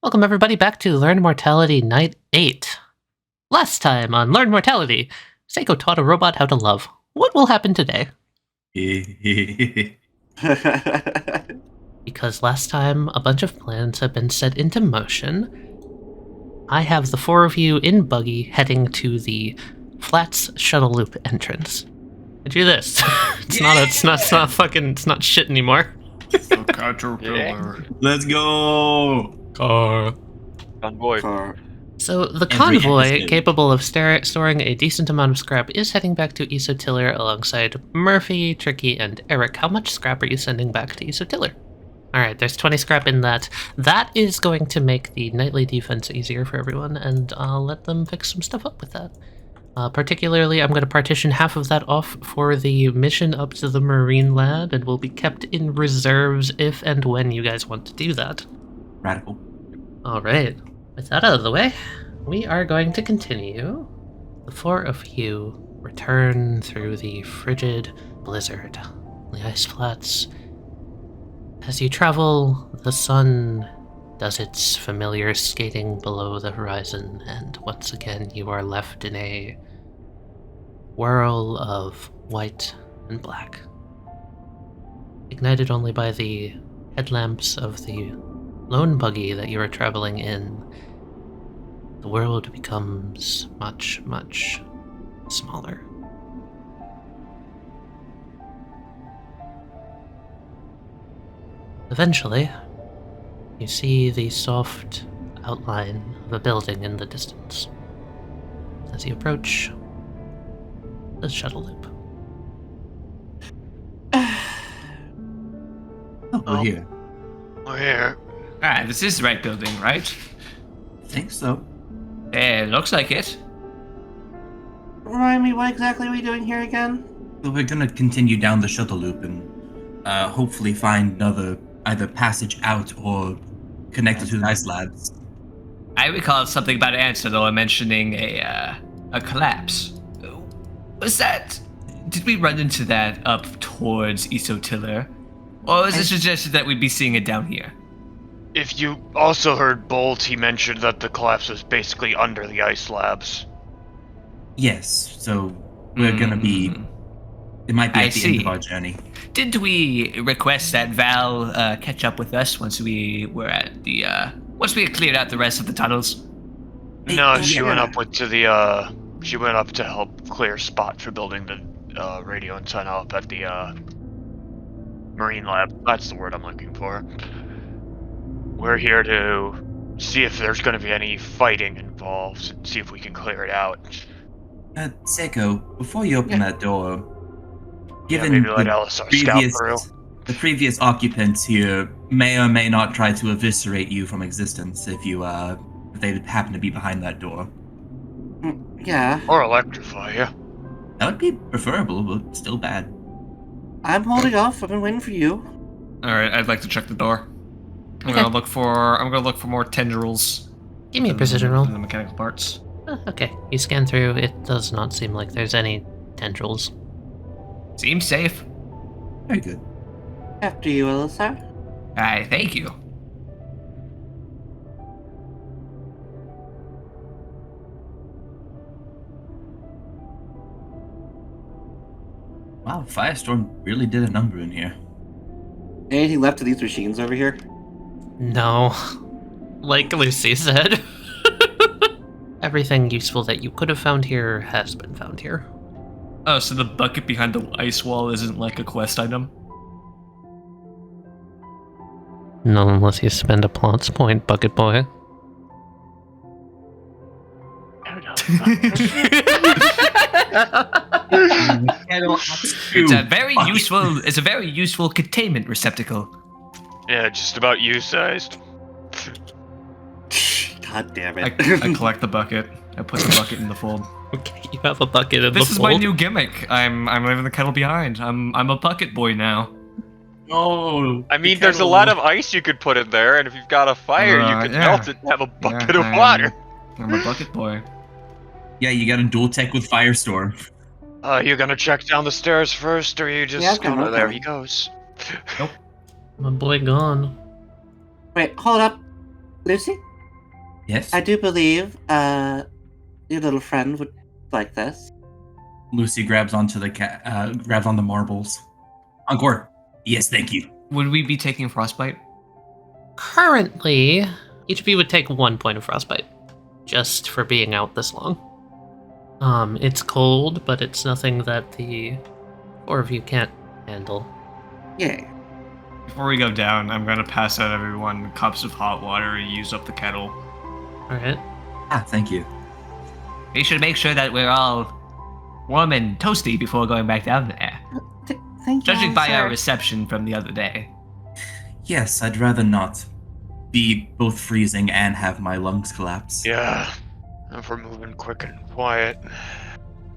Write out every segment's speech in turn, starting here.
Welcome everybody back to Learn Mortality Night 8. Last time on Learn Mortality, Seiko taught a robot how to love. What will happen today? Because last time a bunch of plans have been set into motion, I have the four of you in buggy heading to the Flats shuttle loop entrance. I do this. It's not shit anymore. Caterpillar. Let's go! Car. Convoy. So the Every convoy, episode. capable of storing a decent amount of scrap, is heading back to Isotiller alongside Murphy, Tricky, and Eric. How much scrap are you sending back to Isotiller? Alright, there's 20 scrap in that. That is going to make the nightly defense easier for everyone, and I'll let them fix some stuff up with that. Particularly, I'm going to partition half of that off for the mission up to the Marine Lab, and will be kept in reserves if and when you guys want to do that. Radical. Alright, with that out of the way, we are going to continue. The four of you return through the frigid blizzard, the ice flats. As you travel, the sun does its familiar skating below the horizon, and once again you are left in a whirl of white and black, ignited only by the headlamps of the lone buggy that you are traveling in. The world becomes much, much smaller. Eventually, you see the soft outline of a building in the distance as you approach the shuttle loop. Oh, we're here. We're here. Ah, this is the right building, right? I think so. It looks like it. Remind me, what exactly are we doing here again? So we're gonna continue down the shuttle loop and hopefully find another either passage out or connected to the ice labs. I recall something about Anselo mentioning a collapse. Was that... Did we run into that up towards Isotiller? Or was it suggested that we'd be seeing it down here? If you also heard Bolt, he mentioned that the collapse was basically under the ice labs. Yes, so we're gonna be... It might be I at the end of our journey. Did we request that Val catch up with us once we were at the... once we had cleared out the rest of the tunnels? No, she yeah. went up to the, she went up to help clear a spot for building the, radio antenna up at the, Marine Lab. That's the word I'm looking for. We're here to see if there's going to be any fighting involved, and see if we can clear it out. Seiko, before you open that door, given Maybe let Alisar scout through. the previous occupants here may or may not try to eviscerate you from existence if you if they happen to be behind that door. Yeah, Or electrify you. That would be preferable, but still bad. I'm holding off. I've been waiting for you. Alright, I'd like to check the door. I'm Okay. gonna look for more tendrils. Give me a precision roll. in the mechanical parts. Okay, you scan through. It does not seem like there's any tendrils. Seems safe. Very good. After you, Alisar. Aye, thank you. Wow, Firestorm really did a number in here. Anything left of these machines over here? No. Like Lucy said. Everything useful that you could have found here has been found here. Oh, so the bucket behind the ice wall isn't like a quest item? No, unless you spend a plot point, Bucket Boy. It's a very useful containment receptacle. Yeah, just about you-sized. God damn I it. collect the bucket. I put the bucket in the fold. Okay, you have a bucket in This the is fold. my new gimmick. I'm leaving the kettle behind. I'm a bucket boy now. Oh, I mean, there's a lot of ice you could put in there, and if you've got a fire, you can yeah. melt it and have a bucket of I'm- water. I'm a bucket boy. Yeah, you got a dual tech with Firestorm. You gonna check down the stairs first, or you just Yeah, I'm gonna... There okay. he goes. My boy gone. Wait, hold up. Lucy? Yes? I do believe your little friend would like this. Lucy grabs onto the grabs on the marbles. Encore. Yes, thank you. Would we be taking frostbite? Currently, each of you would take 1 point of frostbite, just for being out this long. It's cold, but it's nothing that the 4 of you can't handle. Yay. Before we go down, I'm gonna pass out everyone cups of hot water and use up the kettle. Alright. Thank you. We should make sure that we're all warm and toasty before going back down there. Thank you. Judging by our sir. reception from the other day. Yes, I'd rather not be both freezing and have my lungs collapse. Yeah. If we're moving quick and quiet.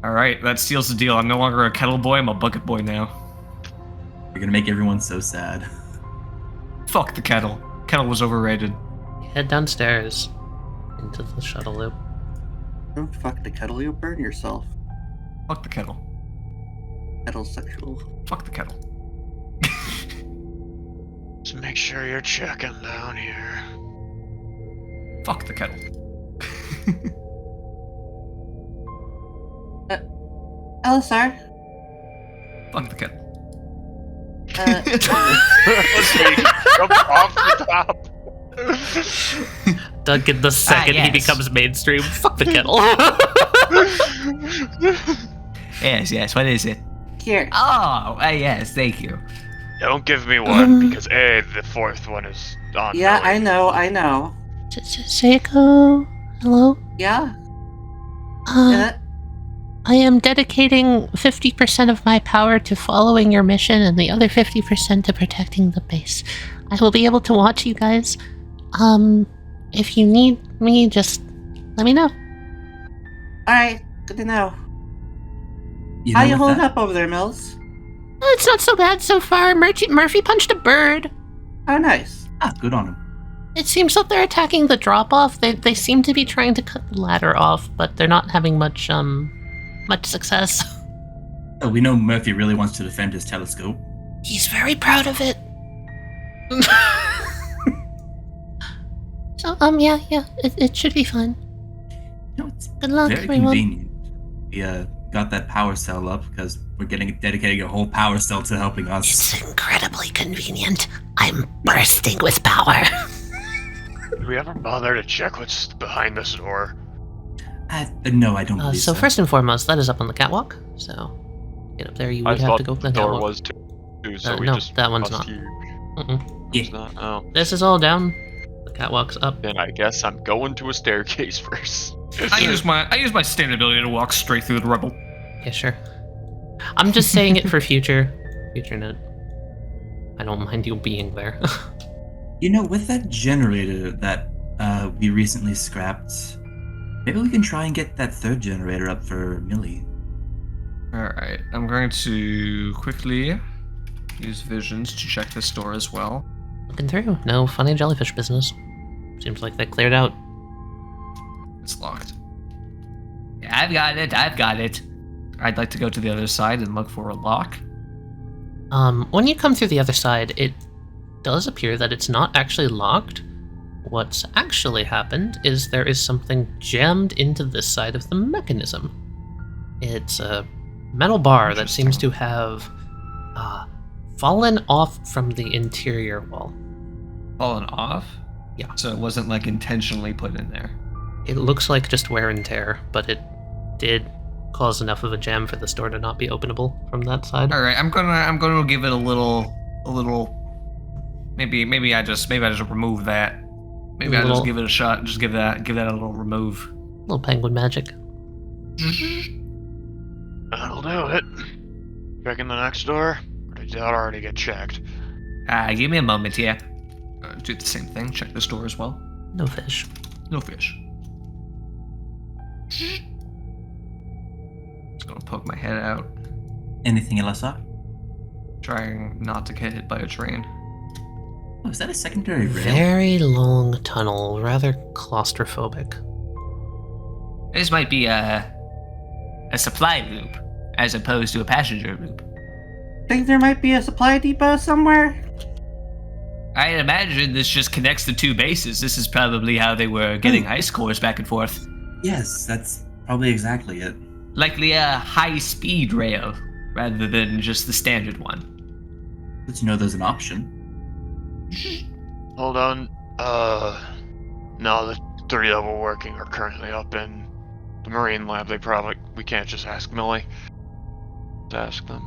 Alright, that seals the deal. I'm no longer a kettle boy, I'm a bucket boy now. You're gonna make everyone so sad. Fuck the kettle. Kettle was overrated. You head downstairs into the shuttle loop. Don't fuck the kettle, you'll burn yourself. Fuck the kettle. Kettle-sexual. Fuck the kettle. Just make sure you're checking down here. Fuck the kettle. Elisar, Fuck the kettle. Jump off the top. Duncan, the second he yes. becomes mainstream, fuck the kettle. Yes, what is it? here. Oh, yes, thank you. Don't give me one, because the 4th one is on. Yeah, I know. Seiko, hello? Yeah? I am dedicating 50% of my power to following your mission and the other 50% to protecting the base. I will be able to watch you guys. If you need me, just let me know. Alright, good to know. You How know you what holding that- up over there, Mills? It's not so bad so far. Murphy punched a bird. Oh, nice. Good on him. It seems that they're attacking the drop-off. They seem to be trying to cut the ladder off, but they're not having much success. Oh, we know Murphy really wants to defend his telescope. He's very proud of it. So, yeah, it should be fun. You know, it's Good luck, very everyone. convenient. We got that power cell up because we're dedicating a whole power cell to helping us. It's incredibly convenient. I'm bursting with power. Did we ever bother to check what's behind this door? No, I don't believe So first and foremost, that is up on the catwalk. So get up there. You would have to go up the the door catwalk. was too, so we no, just that one's must not. here. Mm-mm. It's not. Oh, This is all down. The catwalk's up. then I guess I'm going to a staircase first. I use my stand ability to walk straight through the rubble. Yeah, sure. I'm just saying it for future note. I don't mind you being there. You know, with that generator that we recently scrapped, maybe we can try and get that 3rd generator up for Millie. Alright, I'm going to quickly use visions to check this door as well. Looking through. No funny jellyfish business. Seems like they cleared out. It's locked. Yeah, I've got it. I'd like to go to the other side and look for a lock. When you come through the other side, it does appear that it's not actually locked. What's actually happened is there is something jammed into this side of the mechanism. It's a metal bar that seems to have fallen off from the interior wall. Fallen off? Yeah. So it wasn't like intentionally put in there. It looks like just wear and tear, but it did cause enough of a jam for this door to not be openable from that side. Alright, I'm gonna give it a little maybe I just remove that. Maybe I just give it a shot, just give that a little remove. Little penguin magic. That'll do it. Checking the next door? Or did that already get checked? Give me a moment here. Do the same thing, check this door as well. No fish. No fish. Just gonna poke my head out, Anything else up? trying not to get hit by a train. Oh, is that a secondary rail? Very long tunnel, rather claustrophobic. This might be a supply loop, as opposed to a passenger loop. Think there might be a supply depot somewhere? I imagine this just connects the two bases. This is probably how they were getting high scores back and forth. Yes, that's probably exactly it. Likely a high-speed rail, rather than just the standard one. Good to know there's an option. Hold on. No, the three that we're working are currently up in the Marine lab. We can't just ask Millie. Ask them.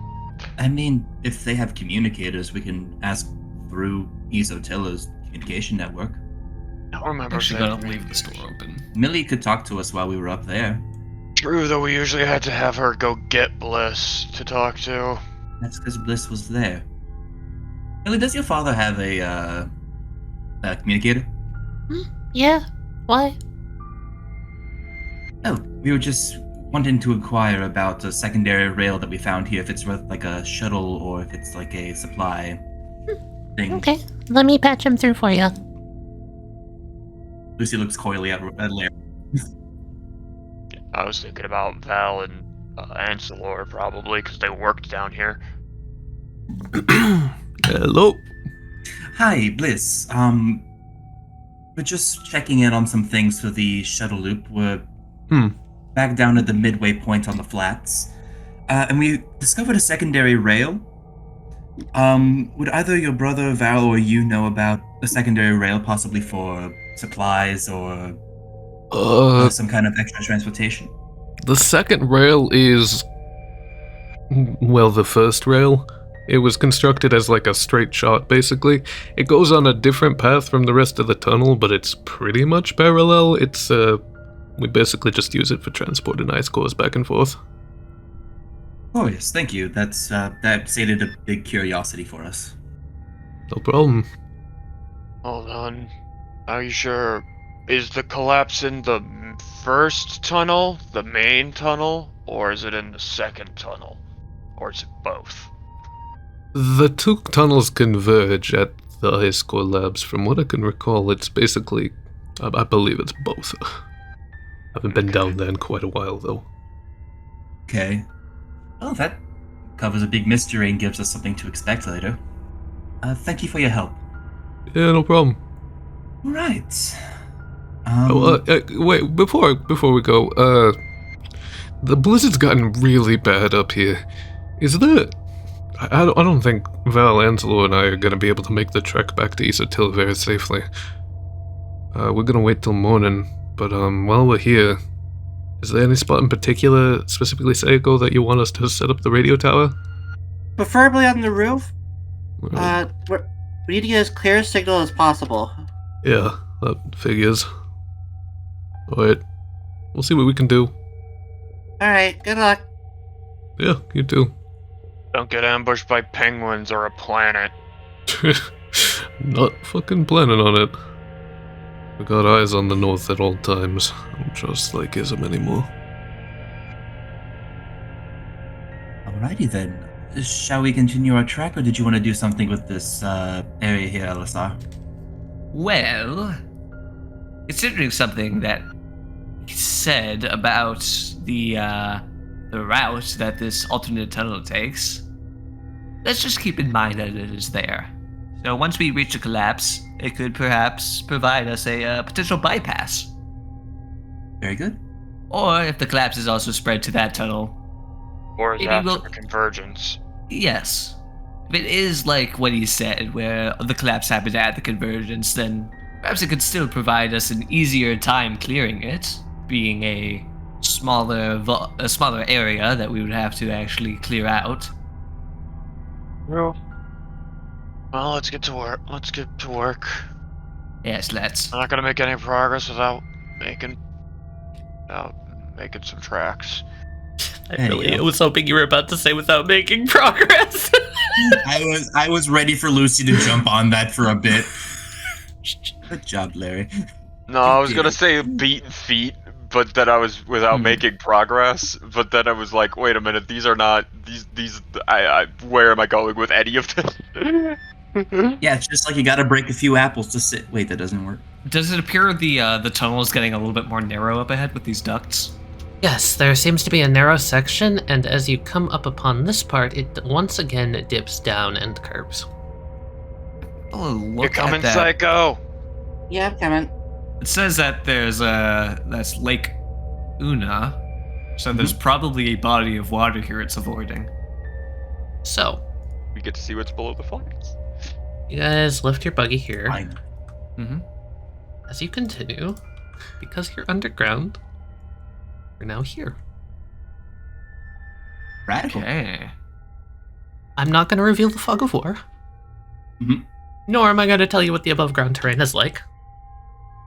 I mean, if they have communicators, we can ask through Isotilla's communication network. I don't remember. Actually, if gotta leave this door open. Millie could talk to us while we were up there. True, though we usually had to have her go get Bliss to talk to. That's because Bliss was there. Millie, does your father have a communicator? Yeah, why? Oh, we were just wanting to inquire about a secondary rail that we found here, if it's like a shuttle or if it's like a supply thing. Okay, let me patch him through for you. Lucy looks coyly at Larry. I was thinking about Val and Ancelor probably, because they worked down here. Hello. Hi, Bliss. We're just checking in on some things for the shuttle loop. We're back down at the midway point on the flats. And we discovered a secondary rail. Would either your brother, Val, or you know about a secondary rail, possibly for supplies or some kind of extra transportation? The second rail is, well, the first rail. It was constructed as like a straight shot, basically. It goes on a different path from the rest of the tunnel, but it's pretty much parallel. We basically just use it for transporting ice cores back and forth. Oh yes, thank you. That stated a big curiosity for us. No problem. Hold on. Are you sure? Is the collapse in the first tunnel, the main tunnel, or is it in the second tunnel? Or is it both? The two tunnels converge at the high school labs. From what I can recall, it's basically, I believe it's both. Haven't been down there in quite a while, though. Okay. Well, that covers a big mystery and gives us something to expect later. Thank you for your help. Yeah, no problem. Right. Wait, before we go, the blizzard's gotten really bad up here. Is there... I don't think Val, Angelo, and I are gonna be able to make the trek back to Isotilla very safely. We're gonna wait till morning, but while we're here, is there any spot in particular, specifically Seiko, that you want us to set up the radio tower? Preferably on the roof. Mm. We need to get as clear a signal as possible. Yeah, that figures. Alright, we'll see what we can do. Alright, good luck. Yeah, you too. Don't get ambushed by penguins or a planet. Not fucking planning on it. We got eyes on the north at all times. Don't trust like ism anymore. Alrighty then. Shall we continue our trek, or did you want to do something with this area here, LSR? Well, considering something that he said about the route that this alternate tunnel takes, let's just keep in mind that it is there. So once we reach a collapse, it could perhaps provide us a potential bypass. Very good. Or if the collapse is also spread to that tunnel. Or is Maybe that we'll- for convergence? Yes. If it is like what he said, where the collapse happened at the convergence, then perhaps it could still provide us an easier time clearing it, being a smaller area that we would have to actually clear out. Well, let's get to work. Yes, let's. I'm not gonna make any progress without making some tracks. I was hoping you were about to say without making progress. I was ready for Lucy to jump on that for a bit. Good job, Larry. No, I was gonna say beaten feet, but then I was without making progress. But then I was like, wait a minute, these are not these. Where am I going with any of this? Yeah, it's just like you gotta break a few apples to sit. Wait, that doesn't work. Does it appear the tunnel is getting a little bit more narrow up ahead with these ducts? Yes, there seems to be a narrow section, and as you come up upon this part, it once again dips down and curves. Oh, You're look coming, at that. Psycho. Yeah, I'm coming. It says that that's Lake Una, so there's probably a body of water here it's avoiding. So, We get to see what's below the flats. you guys lift your buggy here. Fine. Mm-hmm. As you continue, because you're underground, you're now here. Radical. Okay. I'm not going to reveal the fog of war. Mhm. Nor am I going to tell you what the above ground terrain is like.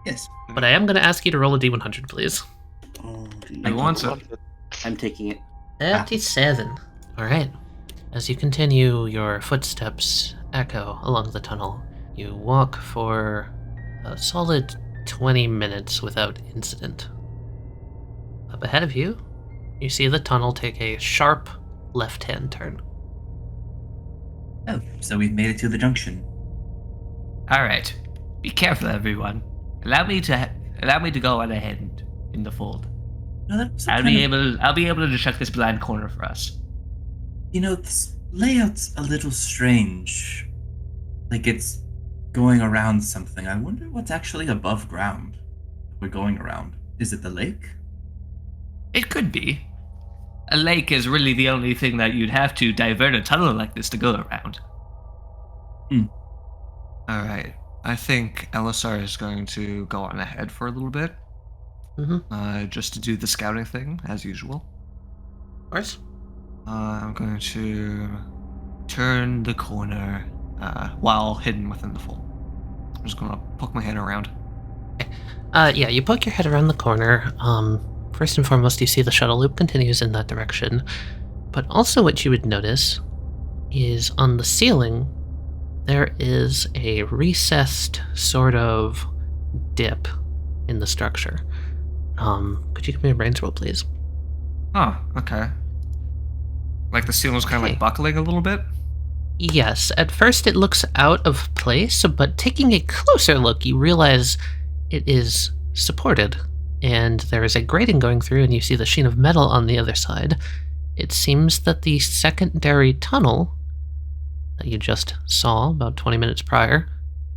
Yes. But I am going to ask you to roll a d100, please. Oh, Who wants it? I'm taking it. 37. Alright. As you continue, your footsteps echo along the tunnel. You walk for a solid 20 minutes without incident. Up ahead of you, you see the tunnel take a sharp left-hand turn. Oh, so we've made it to the junction. All right. Be careful, everyone. Allow me to go on ahead in the fold. No, that's I'll be able to check this blind corner for us. You know, this layout's a little strange. Like it's going around something. I wonder what's actually above ground we're going around. Is it the lake? It could be. A lake is really the only thing that you'd have to divert a tunnel like this to go around. Alright. I think LSR is going to go on ahead for a little bit. Just to do the scouting thing, as usual. Of course. I'm going to turn the corner while hidden within the fold. I'm just going to poke my head around. Yeah, you poke your head around the corner. First and foremost, you see the shuttle loop continues in that direction. But also what you would notice is on the ceiling, there is a recessed sort of dip in the structure. Could you give me a brains roll, please? Oh, okay. Like the ceiling's kind of like buckling a little bit? Yes, at first it looks out of place, but taking a closer look, you realize it is supported, and there is a grating going through, and you see the sheen of metal on the other side. It seems that the secondary tunnel that you just saw about 20 minutes prior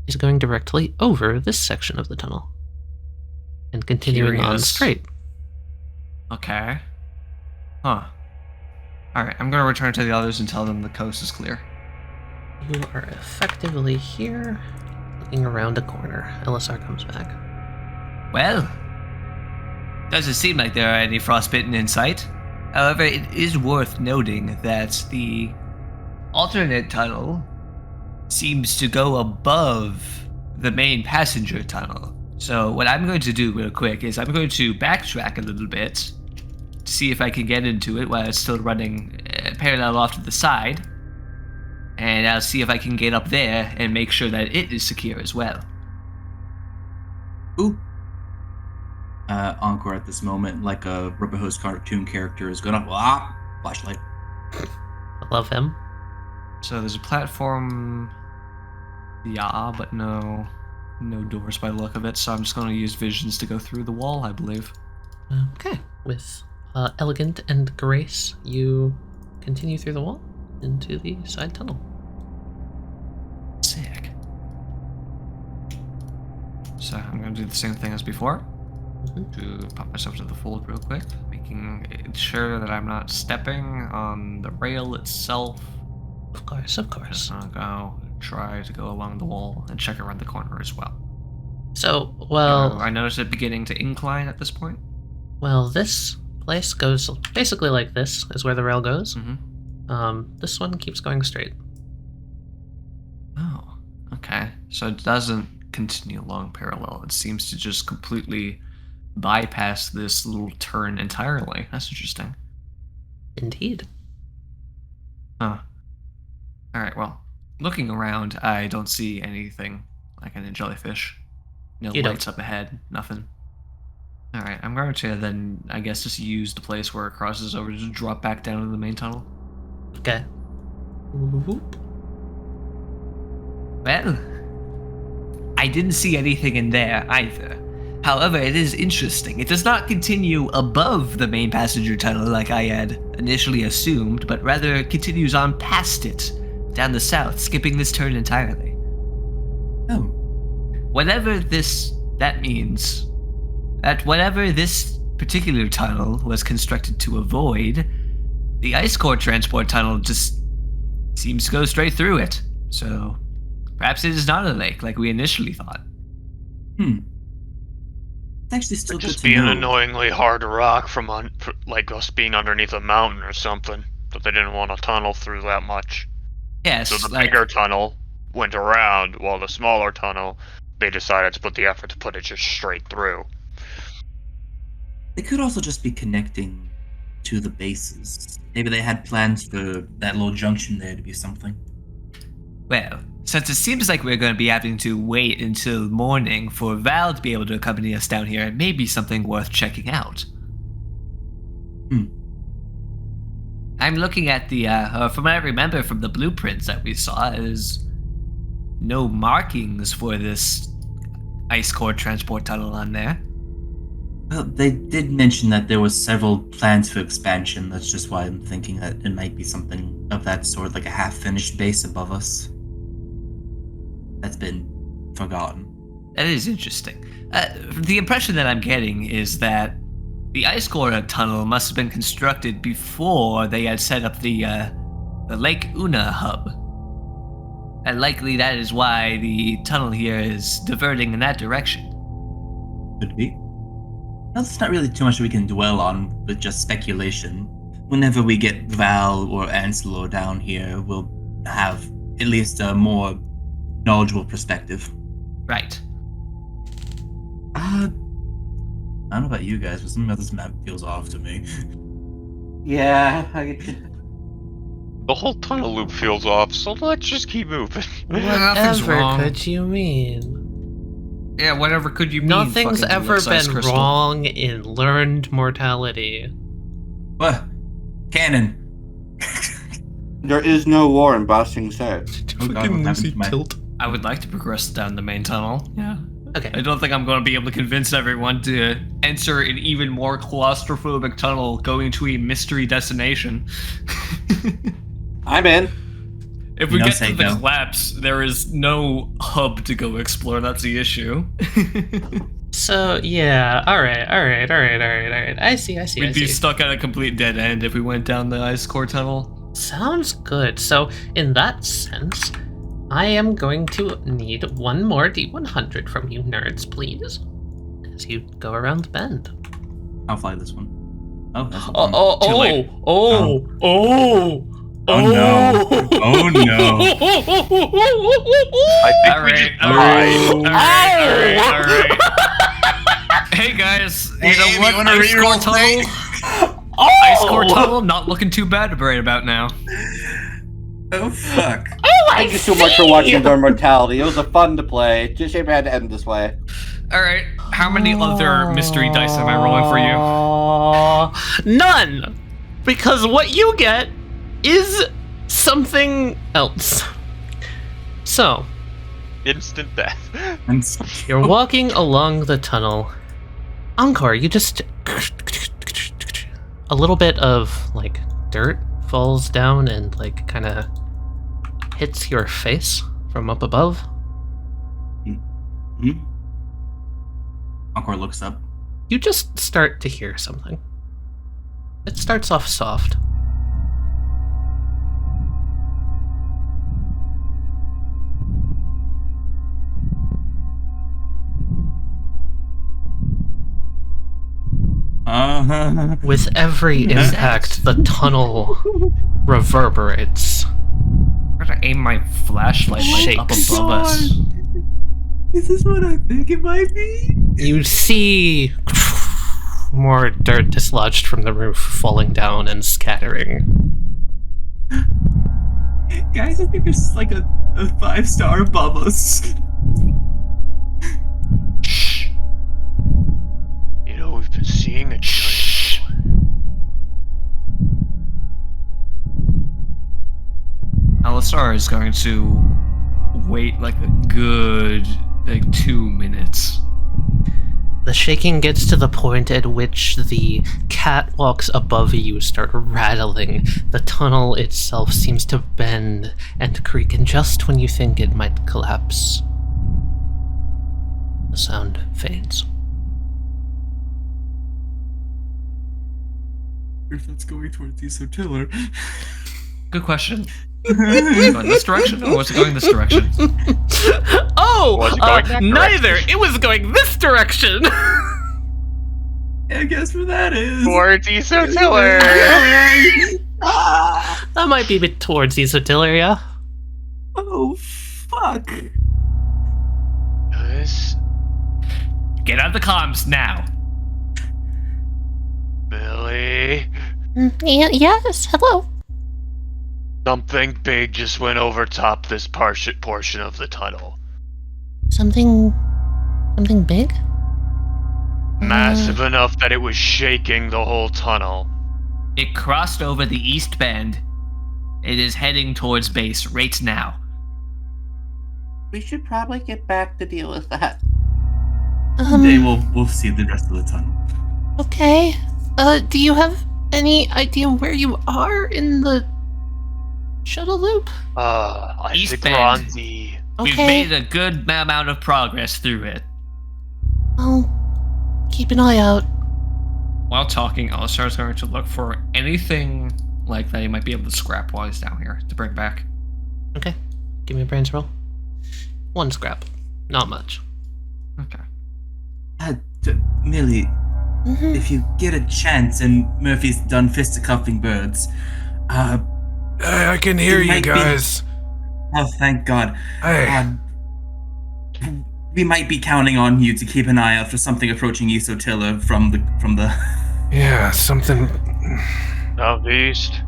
is going directly over this section of the tunnel and continuing on straight. Okay. Huh. Alright, I'm going to return to the others and tell them the coast is clear. You are effectively here, looking around a corner. LSR comes back. Well, doesn't seem like there are any frostbitten in sight. However, it is worth noting that the alternate tunnel seems to go above the main passenger tunnel. So what I'm going to do real quick is I'm going to backtrack a little bit to see if I can get into it while it's still running parallel off to the side. And I'll see if I can get up there and make sure that it is secure as well. Ooh. Encore at this moment, like a Rubber Hose cartoon character, is gonna flashlight. I love him. So there's a platform, yeah, but no doors by the look of it. So I'm just going to use visions to go through the wall, I believe. Okay, with elegant and grace, you continue through the wall into the side tunnel. Sick. So I'm going to do the same thing as before. To pop myself to the fold real quick, making sure that I'm not stepping on the rail itself. Of course, of course. I'll go try to go along the wall and check around the corner as well. So, well... I notice it beginning to incline at this point. Well, this place goes basically like this, is where the rail goes. This one keeps going straight. Oh, okay. So it doesn't continue along parallel. It seems to just completely bypass this little turn entirely. That's interesting. Indeed. Huh. Alright, well, looking around, I don't see anything like any jellyfish. No lights up ahead, nothing. Alright, I'm going to then, I guess, just use the place where it crosses over to drop back down to the main tunnel. Okay. Whoop. Well, I didn't see anything in there either. However, it is interesting. It does not continue above the main passenger tunnel like I had initially assumed, but rather continues on past it, down the south, skipping this turn entirely. Oh. Whatever that means, that whatever this particular tunnel was constructed to avoid, the ice core transport tunnel just seems to go straight through it. So perhaps it is not a lake like we initially thought. It's actually still Just good to being know. annoyingly hard rock from like us being underneath a mountain or something. But they didn't want to tunnel through that much. Yes, So the bigger tunnel went around, while the smaller tunnel, they decided to put the effort to put it just straight through. They could also just be connecting to the bases. Maybe they had plans for that little junction there to be something. Well, since it seems like we're going to be having to wait until morning for Val to be able to accompany us down here, it may be something worth checking out. I'm looking at the, from what I remember from the blueprints that we saw, there's no markings for this ice core transport tunnel on there. Well, they did mention that there was several plans for expansion. That's just why I'm thinking that it might be something of that sort, like a half-finished base above us. That's been forgotten. That is interesting. The impression that I'm getting is that the ice core tunnel must have been constructed before they had set up the Lake Una hub. And likely that is why the tunnel here is diverting in that direction. Could be. Well, there's not really too much we can dwell on with just speculation. Whenever we get Val or Anselo down here, we'll have at least a more knowledgeable perspective. Right. I don't know about you guys, but something about this map feels off to me. Yeah, The whole tunnel loop feels off, so let's just keep moving. Nothing's Whatever wrong. could you mean? Yeah, whatever could you mean? Nothing's fucking ever Luxx Ice been Crystal. wrong in learned mortality. What? Cannon. there is no war in Bossing said. Oh God, Fucking what happened Lucy to my... tilt. I would like to progress down the main tunnel. Yeah. Okay. I don't think I'm going to be able to convince everyone to enter an even more claustrophobic tunnel going to a mystery destination. I'm in. If we No get say to the no. collapse, there is no hub to go explore. That's the issue. So yeah, all right. I see. We'd be stuck at a complete dead end if we went down the ice core tunnel. Sounds good. So in that sense, I am going to need one more D100 from you nerds, please, as you go around the bend. I'll fly this one. Oh, that's Too Too late. Oh no. Oh no. I think All we right, just all died. right. Hey guys, you Hey, know Amy, what? wanna Ice core reroll thing? tunnel. Ice core tunnel, not looking too bad right about now. Oh fuck. Thank you so much for watching Dark Mortality. It was a fun to play. Just shame I had to end this way. All right, how many other mystery dice am I rolling for you? None, because what you get is something else. So Instant death. you're walking along the tunnel. Encore, you just a little bit of like dirt falls down and like kind of hits your face from up above. Encore looks up. You just start to hear something. It starts off soft. With every impact, the tunnel reverberates. I'm gonna aim my flashlight like up Shakes. above us. Is this what I think it might be? You see more dirt dislodged from the roof falling down and scattering. Guys, I think there's like a 5-star above us. Shh. You know, we've been seeing a giant. Alistar is going to wait like a good 2 minutes. The shaking gets to the point at which the catwalks above you start rattling. The tunnel itself seems to bend and creak, and just when you think it might collapse, The sound fades. If that's going towards Isotiller. Good question. Going this direction, or was it going this direction? Oh! Was it going that neither! direction? It was going this direction! I guess what that is. Towards Isotiller! That might be a bit towards Isotiller, yeah? Oh, fuck. This Get out of the comms now. Billy. Yes, hello. Something big just went over top this portion of the tunnel. Something big? Massive enough that it was shaking the whole tunnel. It crossed over the east bend. It is heading towards base right now. We should probably get back to deal with that. Today we'll see the rest of the tunnel. Okay. Do you have any idea where you are in the shuttle loop? I East think we're on Bend. the... We've Okay. made a good amount of progress through it. I'll keep an eye out. While talking, I'll start to look for anything like that he might be able to scrap while he's down here to bring back. Okay. Give me a brains roll. 1 scrap. Not much. Okay. Millie, Mm-hmm. if you get a chance and Murphy's done fisticuffing birds, Hey, I can hear It you might be- guys. oh, thank God. Hey. We might be counting on you to keep an eye out for something approaching Isotiller from the. Yeah, something. Southeast.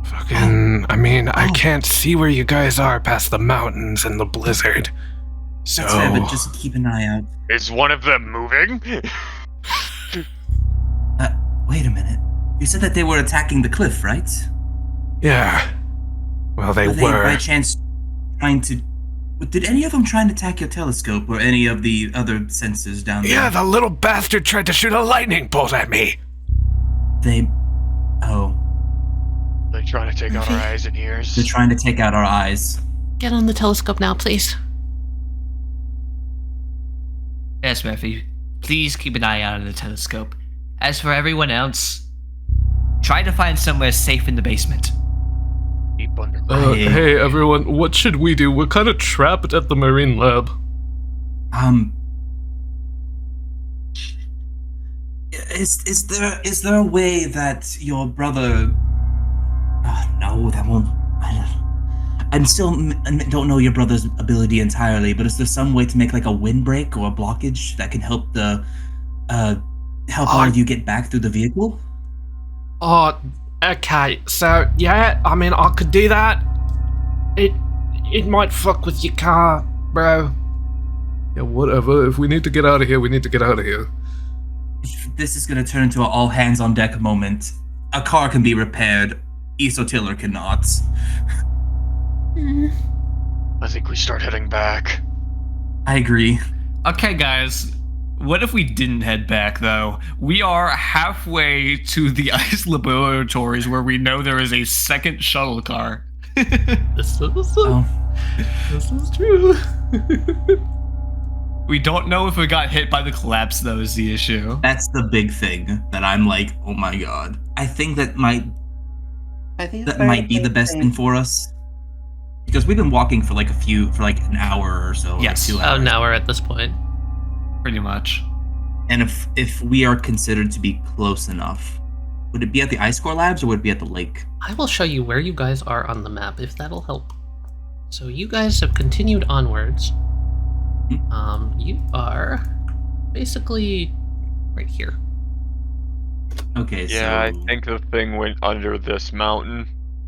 Fucking. I mean, I Oh. can't see where you guys are past the mountains and the blizzard. So. That's fair, but just keep an eye out. Is one of them moving? Wait a minute. You said that they were attacking the cliff, right? Yeah. Well, they Were they were. by chance trying to? Did any of them try and attack your telescope or any of the other sensors down there? Yeah, the little bastard tried to shoot a lightning bolt at me. They. Oh, They're trying to take out our eyes and ears. they're trying to take out our eyes. Get on the telescope now, please. Yes, Murphy. Please keep an eye out on the telescope. As for everyone else, try to find somewhere safe in the basement. Deep underground. Hey, everyone, what should we do? We're kind of trapped at the marine lab. Is there a way that your brother? No, that won't. I still don't know your brother's ability entirely, but is there some way to make like a windbreak or a blockage that can help all of you get back through the vehicle? Oh, okay. So, yeah, I mean, I could do that. It might fuck with your car, bro. Yeah, whatever. If we need to get out of here, we need to get out of here. If this is going to turn into an all hands on deck moment, a car can be repaired. Isotiller cannot. I think we start heading back. I agree. Okay, guys. What if we didn't head back, though? We are halfway to the ice laboratories where we know there is a second shuttle car. This Oh, is true. We don't know if we got hit by the collapse, though, is the issue. that's the big thing that I'm like, oh my god. I think that might I think that might be the best thing for us. Because we've been walking for like an hour or so. Yes. Like 2 Oh, hours. now we're at this point. Pretty much. And if we are considered to be close enough, would it be at the ice core labs or would it be at the lake? I will show you where you guys are on the map, if that'll help. So you guys have continued onwards. You are basically right here. Okay, Yeah, so I think the thing went under this mountain.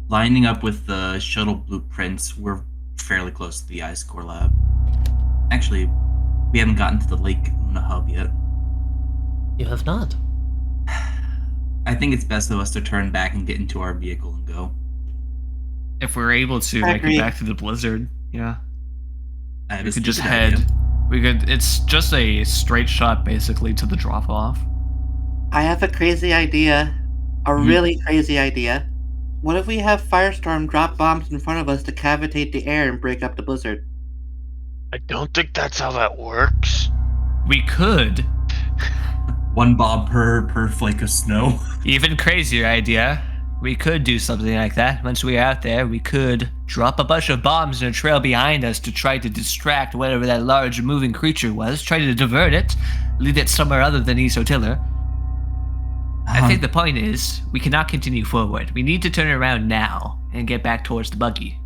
lining up with the shuttle blueprints, we're fairly close to the ice core lab. Actually, we haven't gotten to the Lake Luna hub yet. You have not. I think it's best of us to turn back and get into our vehicle and go. If we're able to I make agree. it back to the blizzard, yeah. I have We a could just stupid head. idea. We could. It's just a straight shot, basically, to the drop off. I have a crazy idea. A really crazy idea. What if we have Firestorm drop bombs in front of us to cavitate the air and break up the blizzard? I don't think that's how that works. We could. 1 bob per flake of snow. Even crazier idea. We could do something like that. Once we're out there, we could drop a bunch of bombs in a trail behind us to try to distract whatever that large moving creature was, try to divert it, lead it somewhere other than Isotiller. I think the point is, we cannot continue forward. We need to turn around now and get back towards the buggy.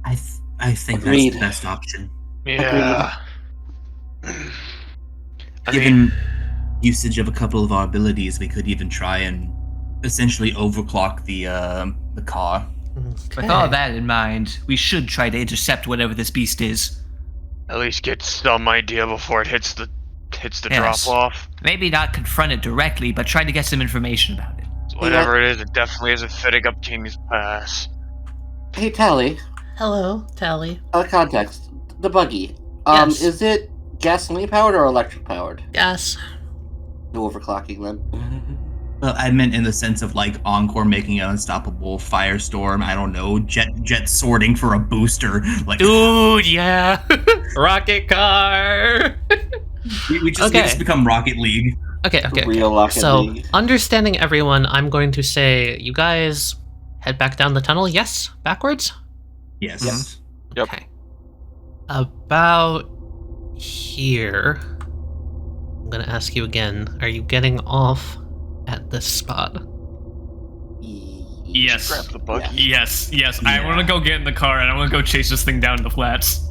I think Agreed. that's the best option. Yeah. Given usage of a couple of our abilities, we could even try and essentially overclock the car. With all that in mind, we should try to intercept whatever this beast is. At least get some idea before it hits the Yes. drop off. Maybe not confront it directly, but try to get some information about it. Whatever it is, it definitely isn't fitting up King's Pass. Hey, Tali. Hello, Tali. Context. The buggy. Yes. Is it gasoline powered or electric powered? Yes. No overclocking then. Well, I meant in the sense of like Encore making an unstoppable firestorm. I don't know, jet sorting for a booster. Like, Dude, yeah. Rocket car. we just become Rocket League. Okay. Real Rocket So, League. understanding everyone, I'm going to say you guys head back down the tunnel. Yes? Backwards? Yes. Yes. Yep. Okay. About here. I'm going to ask you again. Are you getting off at this spot? Yes. Grab the buggy. Yes. I Yeah. want to go get in the car and I want to go chase this thing down to the flats.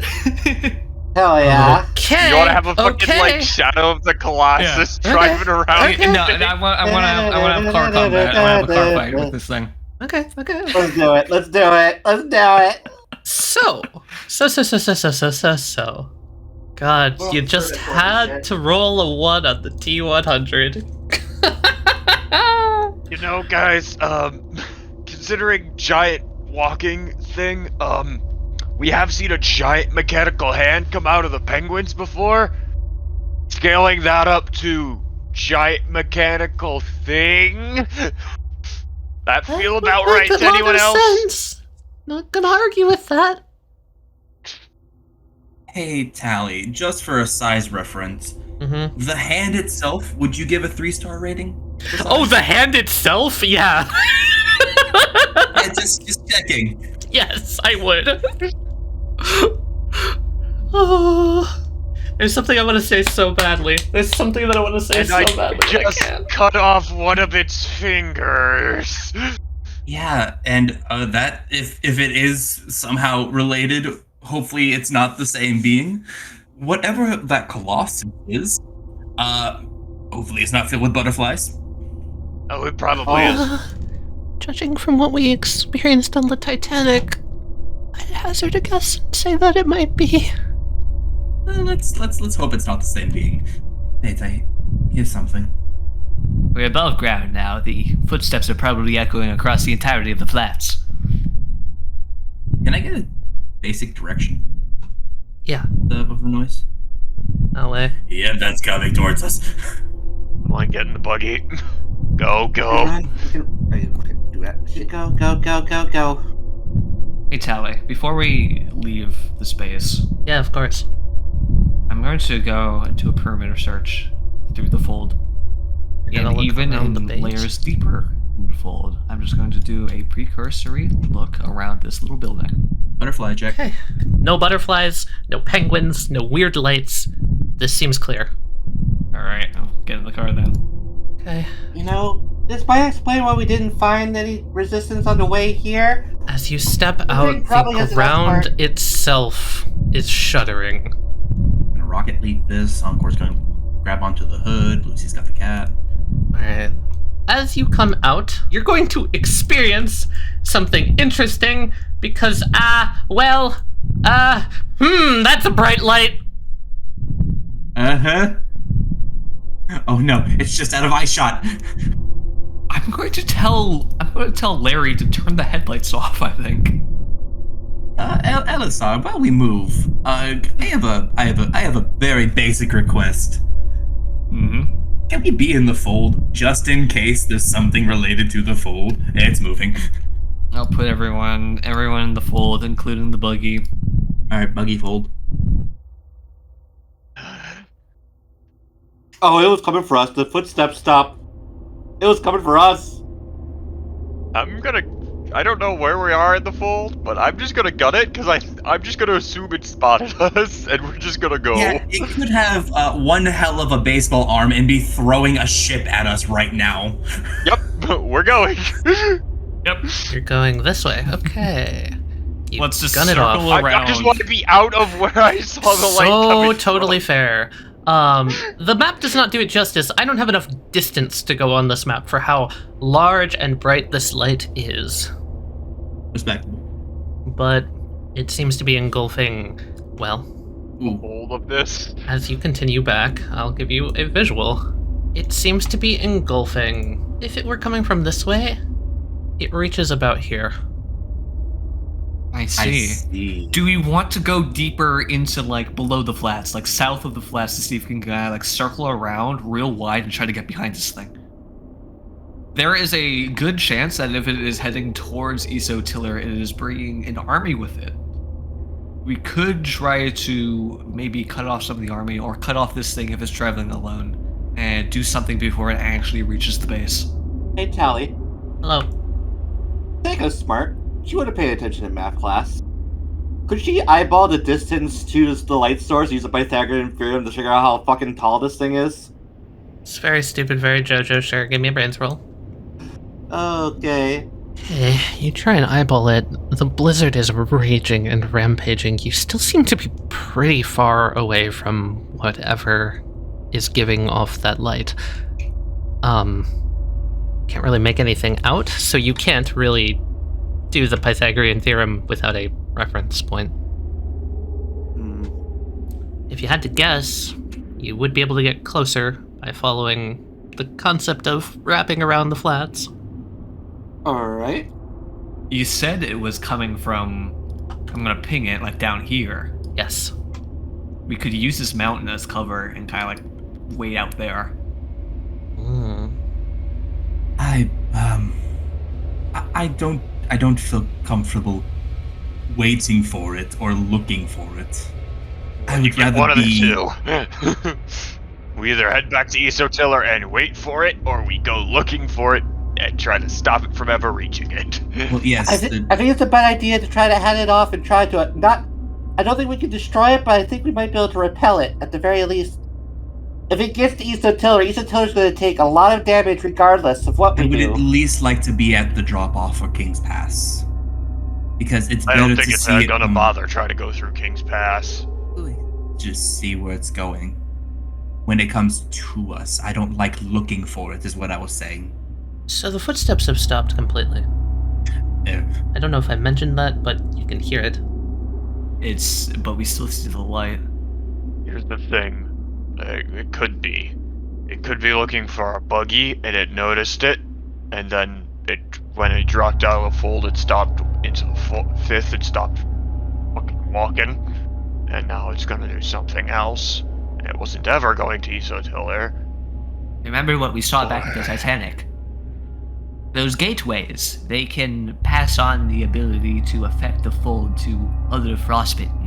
Hell yeah. Okay. You want to have a fucking like Shadow of the Colossus driving around? Okay. No, I want to have car combat. I want to have a car fight with this thing. Okay. Let's do it. Let's do it. So. God, Well, you just sure, had sure. to roll a 1 on the T100. You know, guys, considering giant walking thing, we have seen a giant mechanical hand come out of the penguins before. Scaling that up to giant mechanical thing. That feel about right to anyone else? Sense. Not gonna argue with that. Hey, Tali, just for a size reference, Mm-hmm. the hand itself, would you give a 3-star rating? Oh, the hand itself? Yeah. Yeah, just checking. Yes, I would. Oh, there's something I want to say so badly. There's something that I want to say And so I badly. but I just can't. cut off one of its fingers. Yeah, and that if it is somehow related, hopefully it's not the same being. Whatever that colossus is, hopefully it's not filled with butterflies. Oh, it probably is. Judging from what we experienced on the Titanic, I'd hazard a guess and say that it might be. Let's hope it's not the same being. Hey, here's something. We're above ground now. The footsteps are probably echoing across the entirety of the flats. Can I get a basic direction Yeah. of the noise? LA. Yeah, that's coming towards us. Come on, get in the buggy. Go. Go. Hey, Tali, before we leave the space, Yeah, of course. I'm going to go into a perimeter search through the fold. You're gonna And look even around the in base? layers deeper in the fold, I'm just going to do a precursory look around this little building. Butterfly check. Okay. No butterflies, no penguins, no weird lights. This seems clear. Alright, I'll get in the car then. Okay. You know, this might explain why we didn't find any resistance on the way here. As you step thing out, probably the has enough ground part. itself is shuddering. I'm gonna rocket leap this. Encore's gonna grab onto the hood. Lucy's got the cat. Alright. As you come out, you're going to experience something interesting because, that's a bright light. Uh-huh. Oh no, it's just out of eye shot. I'm going to tell Larry to turn the headlights off, I think. Elisar, while we move, I have a very basic request. Mm-hmm. Can we be in the fold just in case there's something related to the fold? It's moving. I'll put everyone in the fold, including the buggy. All right, buggy fold. Oh, it was coming for us. The footsteps stopped. It was coming for us. I don't know where we are in the fold, but I'm just gonna gun it because I'm just gonna assume it spotted us and we're just gonna go. Yeah, it could have one hell of a baseball arm and be throwing a ship at us right now. Yep, we're going. Yep. You're going this way. Okay. You Let's just gun it circle off. around. I just want to be out of where I saw the light coming So totally from. fair. The map does not do it justice. I don't have enough distance to go on this map for how large and bright this light is. Respectable. But it seems to be engulfing, well, All of this. as you continue back, I'll give you a visual. It seems to be engulfing. If it were coming from this way, it reaches about here. I I see. see. Do we want to go deeper into, like, below the flats, like south of the flats, to see if we can like circle around real wide and try to get behind this thing? There is a good chance that if it is heading towards Isotiller, it is bringing an army with it. We could try to maybe cut off some of the army, or cut off this thing if it's traveling alone, and do something before it actually reaches the base. Hey, Tali. Hello. Seiko's smart. She would have paid attention in math class. Could she eyeball the distance to the light source, use a Pythagorean theorem to figure out how fucking tall this thing is? It's very stupid, very JoJo. Sure, give me a brains roll. Okay. Hey, you try and eyeball it. The blizzard is raging and rampaging. You still seem to be pretty far away from whatever is giving off that light. Can't really make anything out, so you can't really do the Pythagorean theorem without a reference point. If you had to guess, you would be able to get closer by following the concept of wrapping around the flats. Alright. You said it was coming from, I'm gonna ping it, like down here. Yes. We could use this mountain as cover and kind of like wait out there. I don't feel comfortable waiting for it or looking for it. I You would get rather one of be. the two. We either head back to Isotiller and wait for it, or we go looking for it and try to stop it from ever reaching it. Well, yes. I think it's a bad idea to try to head it off and try to not. I don't think we can destroy it, but I think we might be able to repel it at the very least. If it gets to Isotiller's going to take a lot of damage regardless of what I we would do. at least like to be at the drop-off for King's Pass. Because it's I better don't think to it's see it gonna from- bother trying to go through King's Pass. Just see where it's going. When it comes to us, I don't like looking for it, is what I was saying. So the footsteps have stopped completely. I don't know if I mentioned that, but you can hear it. But we still see the light. Here's the thing. It could be looking for a buggy, and it noticed it, and then when it dropped out of the fold, it stopped into the fifth. It stopped fucking walking, and now it's gonna do something else. And it wasn't ever going to Isotiller. Remember what we saw back at the Titanic? Those gateways, they can pass on the ability to affect the fold to other frostbitten.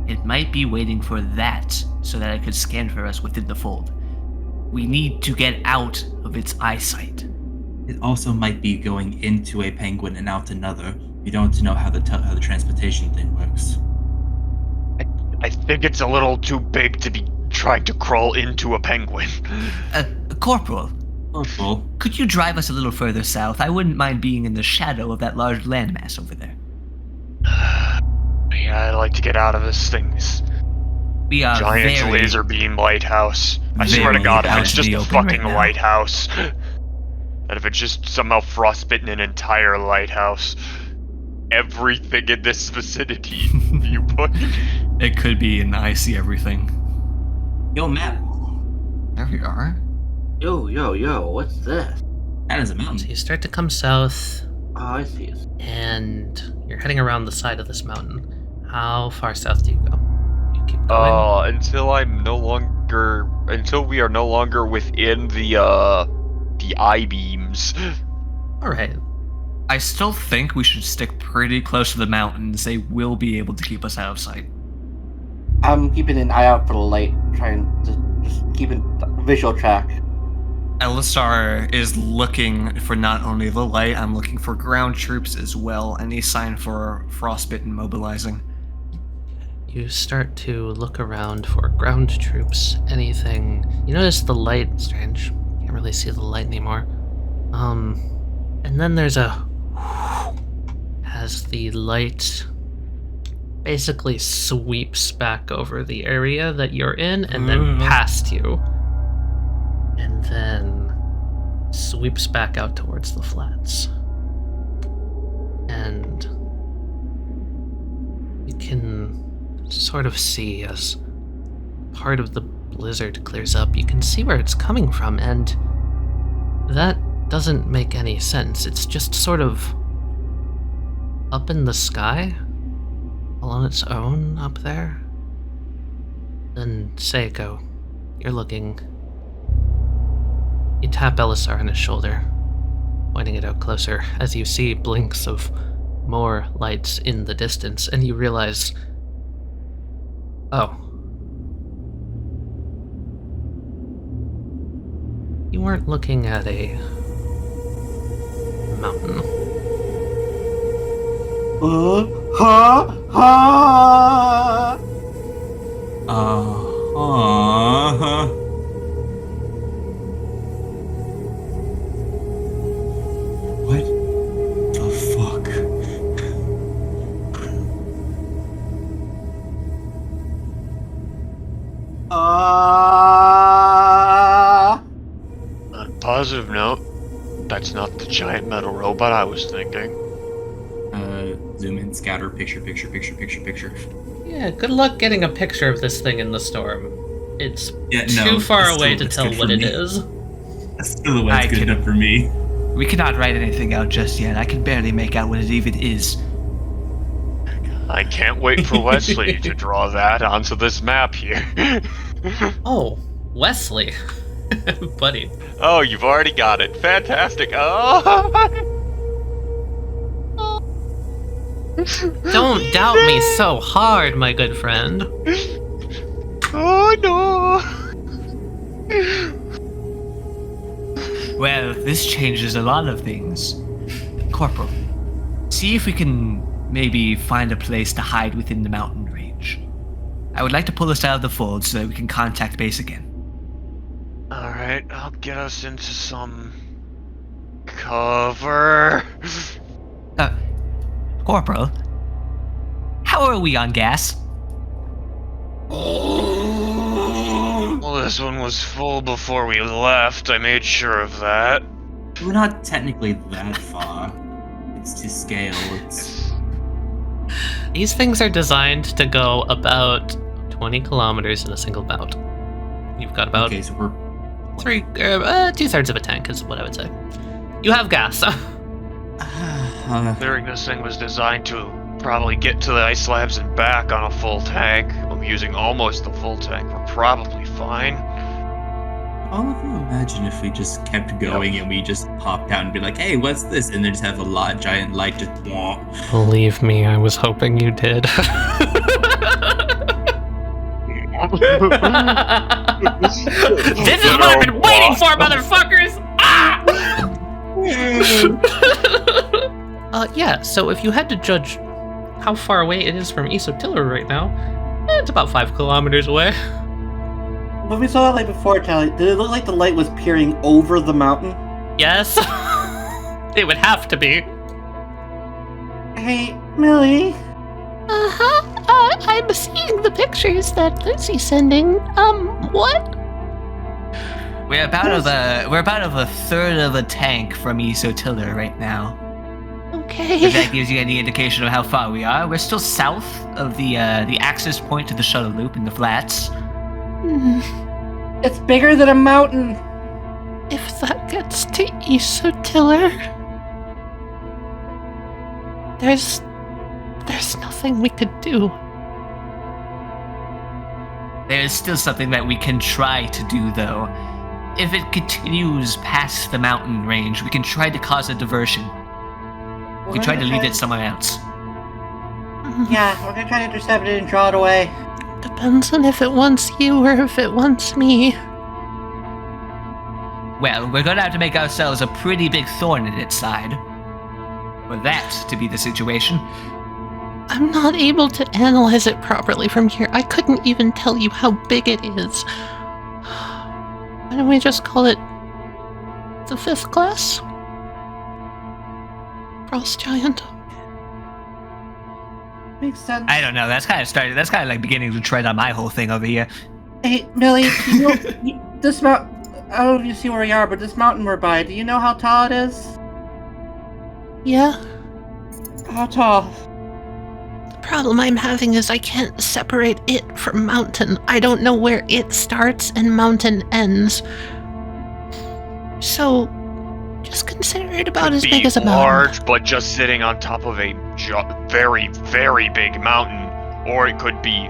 It might be waiting for that so that it could scan for us within the fold. We need to get out of its eyesight. It also might be going into a penguin and out another. We don't know how the transportation thing works. I think it's a little too big to be trying to crawl into a penguin. Corporal, Well, could you drive us a little further south? I wouldn't mind being in the shadow of that large landmass over there. Yeah, I'd like to get out of this thing's We are giant very... laser beam lighthouse. I swear to very God, if out it's in just the a open right fucking now. lighthouse, and if it's just somehow frostbitten an entire lighthouse, everything in this vicinity viewpoint. It could be, and I see everything. yo, map. There we are. Yo, what's this? That is a So mountain. you start to come south, Oh, I see it. and you're heading around the side of this mountain. How far south do you go? You keep going? Until we are no longer within the I-beams. Alright. I still think we should stick pretty close to the mountains. They will be able to keep us out of sight. I'm keeping an eye out for the light, trying to just keep it visual track. Elisar is looking for not only the light, I'm looking for ground troops as well. Any sign for frostbitten mobilizing? You start to look around for ground troops, anything. You notice the light, strange. Can't really see the light anymore. And then there's a as the light basically sweeps back over the area that you're in and then past you. And then sweeps back out towards the flats. And you can sort of see as part of the blizzard clears up, you can see where it's coming from, and that doesn't make any sense. It's just sort of up in the sky, all on its own up there. Then Seiko, you're looking. You tap Elisar on his shoulder, pointing it out closer as you see blinks of more lights in the distance, and you realize, oh. You weren't looking at a mountain. What the fuck? On a positive note, that's not the giant metal robot I was thinking. Zoom in, scatter, picture. Yeah, good luck getting a picture of this thing in the storm. It's no, too far the away to silhouette's tell good what for it me. is. A silhouette's good enough for me. We cannot write anything out just yet. I can barely make out what it even is. I can't wait for Wesley to draw that onto this map here. Oh, Wesley. Buddy. Oh, you've already got it. Fantastic. Oh. Don't doubt me so hard, my good friend. Oh no. Well, this changes a lot of things. Corporal, see if we can maybe find a place to hide within the mountain range. I would like to pull us out of the fold so that we can contact base again. Alright, I'll get us into some cover. Corporal, how are we on gas? Well, this one was full before we left. I made sure of that. We're not technically that far. It's to scale. It's These things are designed to go about 20 kilometers in a single bout. You've got about okay. So we're 2/3 of a tank is what I would say. You have gas. Considering this thing was designed to probably get to the ice slabs and back on a full tank, I'm using almost the full tank. We're probably fine. all of you imagine if we just kept going and we just popped out and be like, hey, what's this? And then just have a giant light just wah. Believe me, I was hoping you did. This is what I've been waiting for, motherfuckers! Ah! Yeah, so if you had to judge how far away it is from Isotiller right now, it's about 5 kilometers away. When we saw that light before, Tali, did it look like the light was peering over the mountain? Yes. It would have to be. Hey, Millie. I'm seeing the pictures that Lucy's sending. What? We're about of a third of a tank from Isotiller right now. Okay. If that gives you any indication of how far we are, we're still south of the access point to the shuttle loop in the flats. It's bigger than a mountain. If that gets to Isotiller, there's nothing we could do. There's still something that we can try to do, though. If it continues past the mountain range, we can try to cause a diversion. We can try to lead it somewhere else. Yeah, we're gonna try to intercept it and draw it away. Depends on if it wants you or if it wants me. Well, we're gonna have to make ourselves a pretty big thorn in its side. For that to be the situation. I'm not able to analyze it properly from here. I couldn't even tell you how big it is. Why don't we just call it the 5th class? Frost Giant. Makes sense. I don't know, that's kind of like beginning to tread on my whole thing over here. Hey, Millie, you know, this mountain... I don't know if you see where we are, but this mountain we're by, do you know how tall it is? Yeah? How tall? The problem I'm having is I can't separate it from mountain. I don't know where it starts and mountain ends. So, just consider it about as big as a mountain. Large, but just sitting on top of a very, very big mountain, or it could be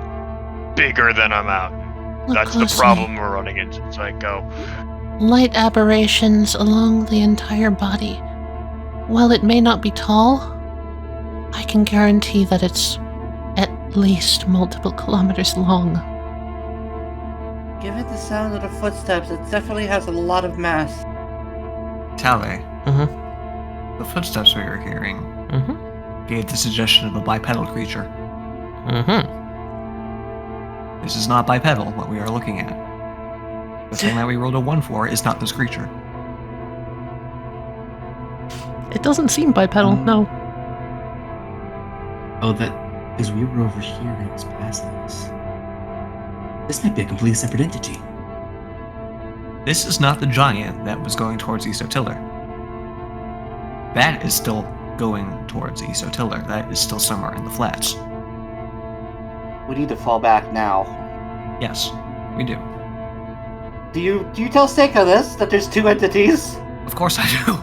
bigger than a mountain. Look That's closely. the problem we're running into. It's like, Light aberrations along the entire body. While it may not be tall, I can guarantee that it's at least multiple kilometers long. Given the sound of the footsteps, it definitely has a lot of mass. Tali, Mm-hmm. the footsteps we were hearing Mm-hmm. gave the suggestion of a bipedal creature. Mm-hmm. This is not bipedal, what we are looking at. The thing that we rolled a 1 for is not this creature. It doesn't seem bipedal, no. Oh, that... because we were over here and it was past us. This might be a completely separate entity. This is not the giant that was going towards Isotiller. That is still going towards Isotiller. That is still somewhere in the flats. We need to fall back now. Yes, we do. Do you tell Seiko this, that there's 2 entities? Of course I do.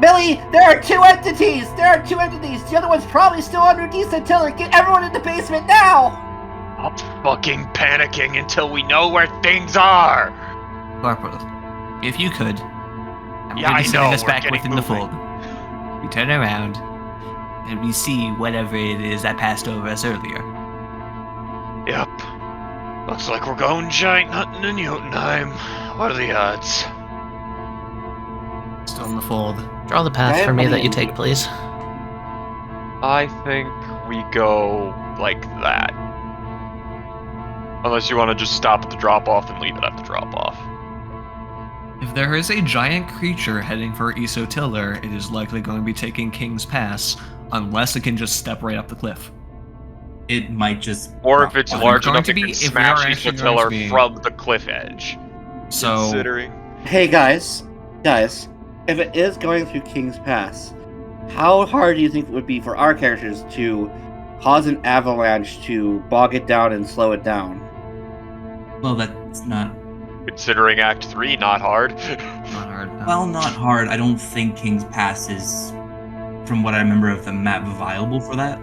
Millie, there are 2 entities! There are 2 entities! The other one's probably still underneath until it get everyone in the basement now! I'm fucking panicking until we know where things are! Corporal, if you could, I'm Yeah, going I to setting know, us we're back getting within the moving. fold. We turn around, and we see whatever it is that passed over us earlier. Yep. Looks like we're going giant hunting in Jotunheim. What are the odds? Still in the fold. Draw the path for me that you take, please. I think we go like that. Unless you want to just stop at the drop-off and leave it at the drop-off. If there is a giant creature heading for Isotiller, it is likely going to be taking King's Pass, unless it can just step right up the cliff. It might just... Or if it's If large we're going enough, to it be- can if we smash are the actually going to tiller be- from the cliff edge. So, Considering. Hey guys, if it is going through King's Pass, how hard do you think it would be for our characters to cause an avalanche to bog it down and slow it down? Well, that's not... Considering Act 3, not hard. not hard. no. Well, not hard. I don't think King's Pass is, from what I remember of the map, viable for that.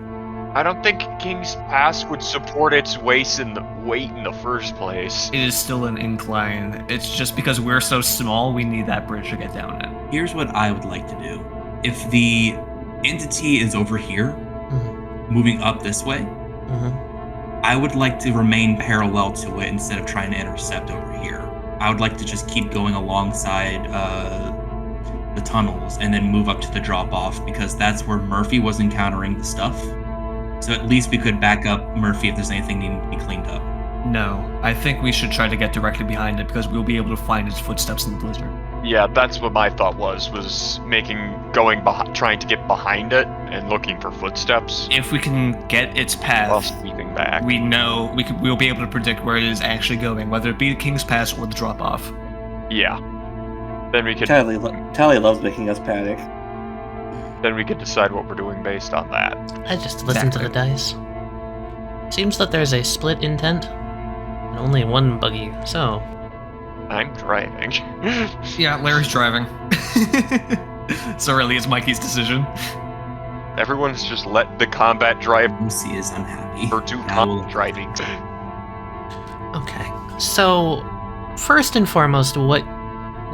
I don't think King's Pass would support its weight in the first place. It is still an incline. It's just because we're so small, we need that bridge to get down it. Here's what I would like to do. If the entity is over here, moving up this way, I would like to remain parallel to it instead of trying to intercept over here. I would like to just keep going alongside the tunnels and then move up to the drop-off, because that's where Murphy was encountering the stuff. So at least we could back up Murphy if there's anything needing to be cleaned up. No, I think we should try to get directly behind it because we'll be able to find its footsteps in the blizzard. Yeah, that's what my thought was trying to get behind it and looking for footsteps If we can get its while path, sweeping back. we know we'll be able to predict where it is actually going, whether it be the King's Pass or the drop-off. Yeah. Then we could Tali loves making us panic. decide what we're doing based on that. I just listened to the dice. Seems that there's a split intent and only one buggy, so I'm driving. Yeah, Larry's driving. So really, it's Mikey's decision. Everyone's just let the combat drive Lucy is unhappy. or do I will- combat driving. okay. So first and foremost, what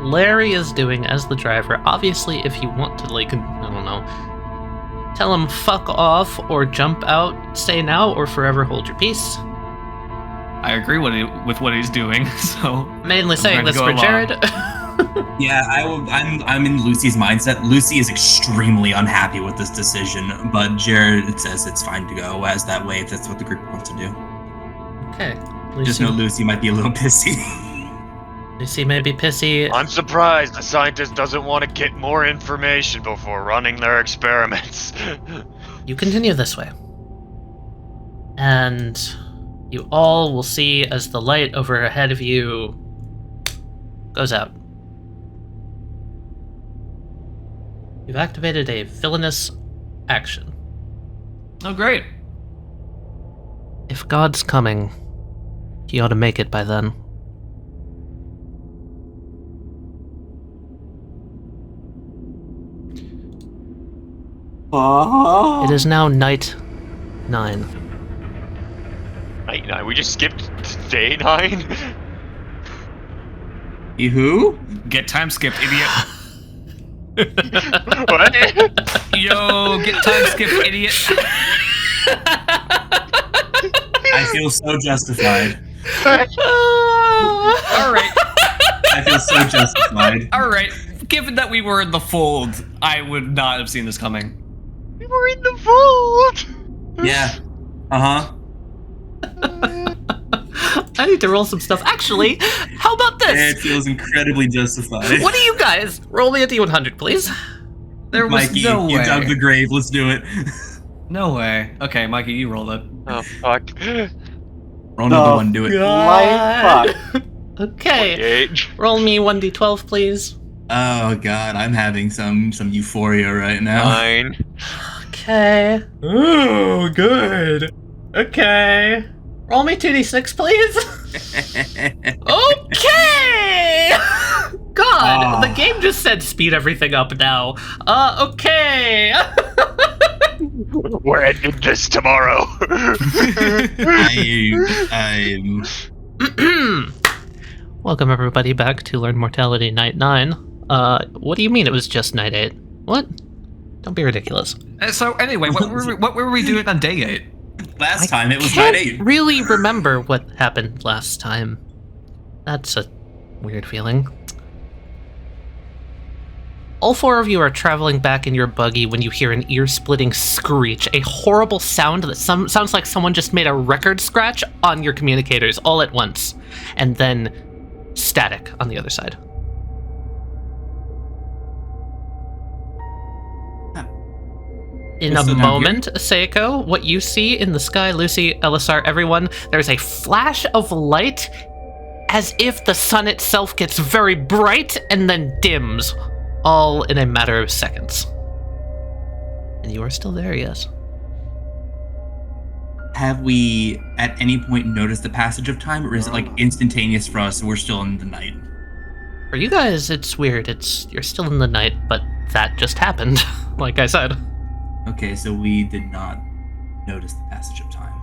Larry is doing as the driver, obviously if you want to, like, I don't know, tell him fuck off or jump out, say now or forever hold your peace. I agree with what he's doing, so Mainly saying gonna this go for along. Jared. Yeah, I'm in Lucy's mindset. Lucy is extremely unhappy with this decision, but Jared says it's fine to go as that way if that's what the group wants to do. Okay. Just know Lucy might be a little pissy. Lucy may be pissy. I'm surprised the scientist doesn't want to get more information before running their experiments. You continue this way. And you all will see as the light over ahead of you goes out. You've activated a villainous action. Oh, great. If God's coming, he ought to make it by then. It is now night 9. Night 9? We just skipped day 9? Who? Get time skipped, idiot. What? Yo, get time skipped, idiot. I feel so justified. Alright. I feel so justified. Alright. Given that we were in the fold, I would not have seen this coming. We were in the fold! Yeah. Uh-huh. I need to roll some stuff. Actually, how about this? It feels incredibly justified. What do you guys? Roll me a d100, please. There was Mikey, no way. you dug the grave. Let's do it. No way. Okay, Mikey, you roll it. Oh, fuck. Roll another one, do it. My fuck. Okay. 28. Roll me 1d12, please. Oh god, I'm having some euphoria right now. 9. Okay. Oh, good. Okay. Roll me 2d6, please. Okay! God, the game just said speed everything up now. Okay. We're ending this tomorrow. I'm... Welcome everybody back to Learn Mortality Night 9. What do you mean it was just Night 8? What? Don't be ridiculous. So anyway, what were we doing on day 8? Last time it was Can't night 8. really remember what happened last time. That's a weird feeling. All 4 of you are traveling back in your buggy when you hear an ear-splitting screech, a horrible sound that sounds like someone just made a record scratch on your communicators all at once, and then static on the other side. In a moment, Seiko, what you see in the sky, Lucy, Elisar, everyone, there's a flash of light as if the sun itself gets very bright and then dims, all in a matter of seconds. And you are still there, yes. Have we at any point noticed the passage of time, or is it like instantaneous for us and we're still in the night? For you guys, it's weird. You're still in the night, but that just happened, like I said. Okay, so we did not notice the passage of time.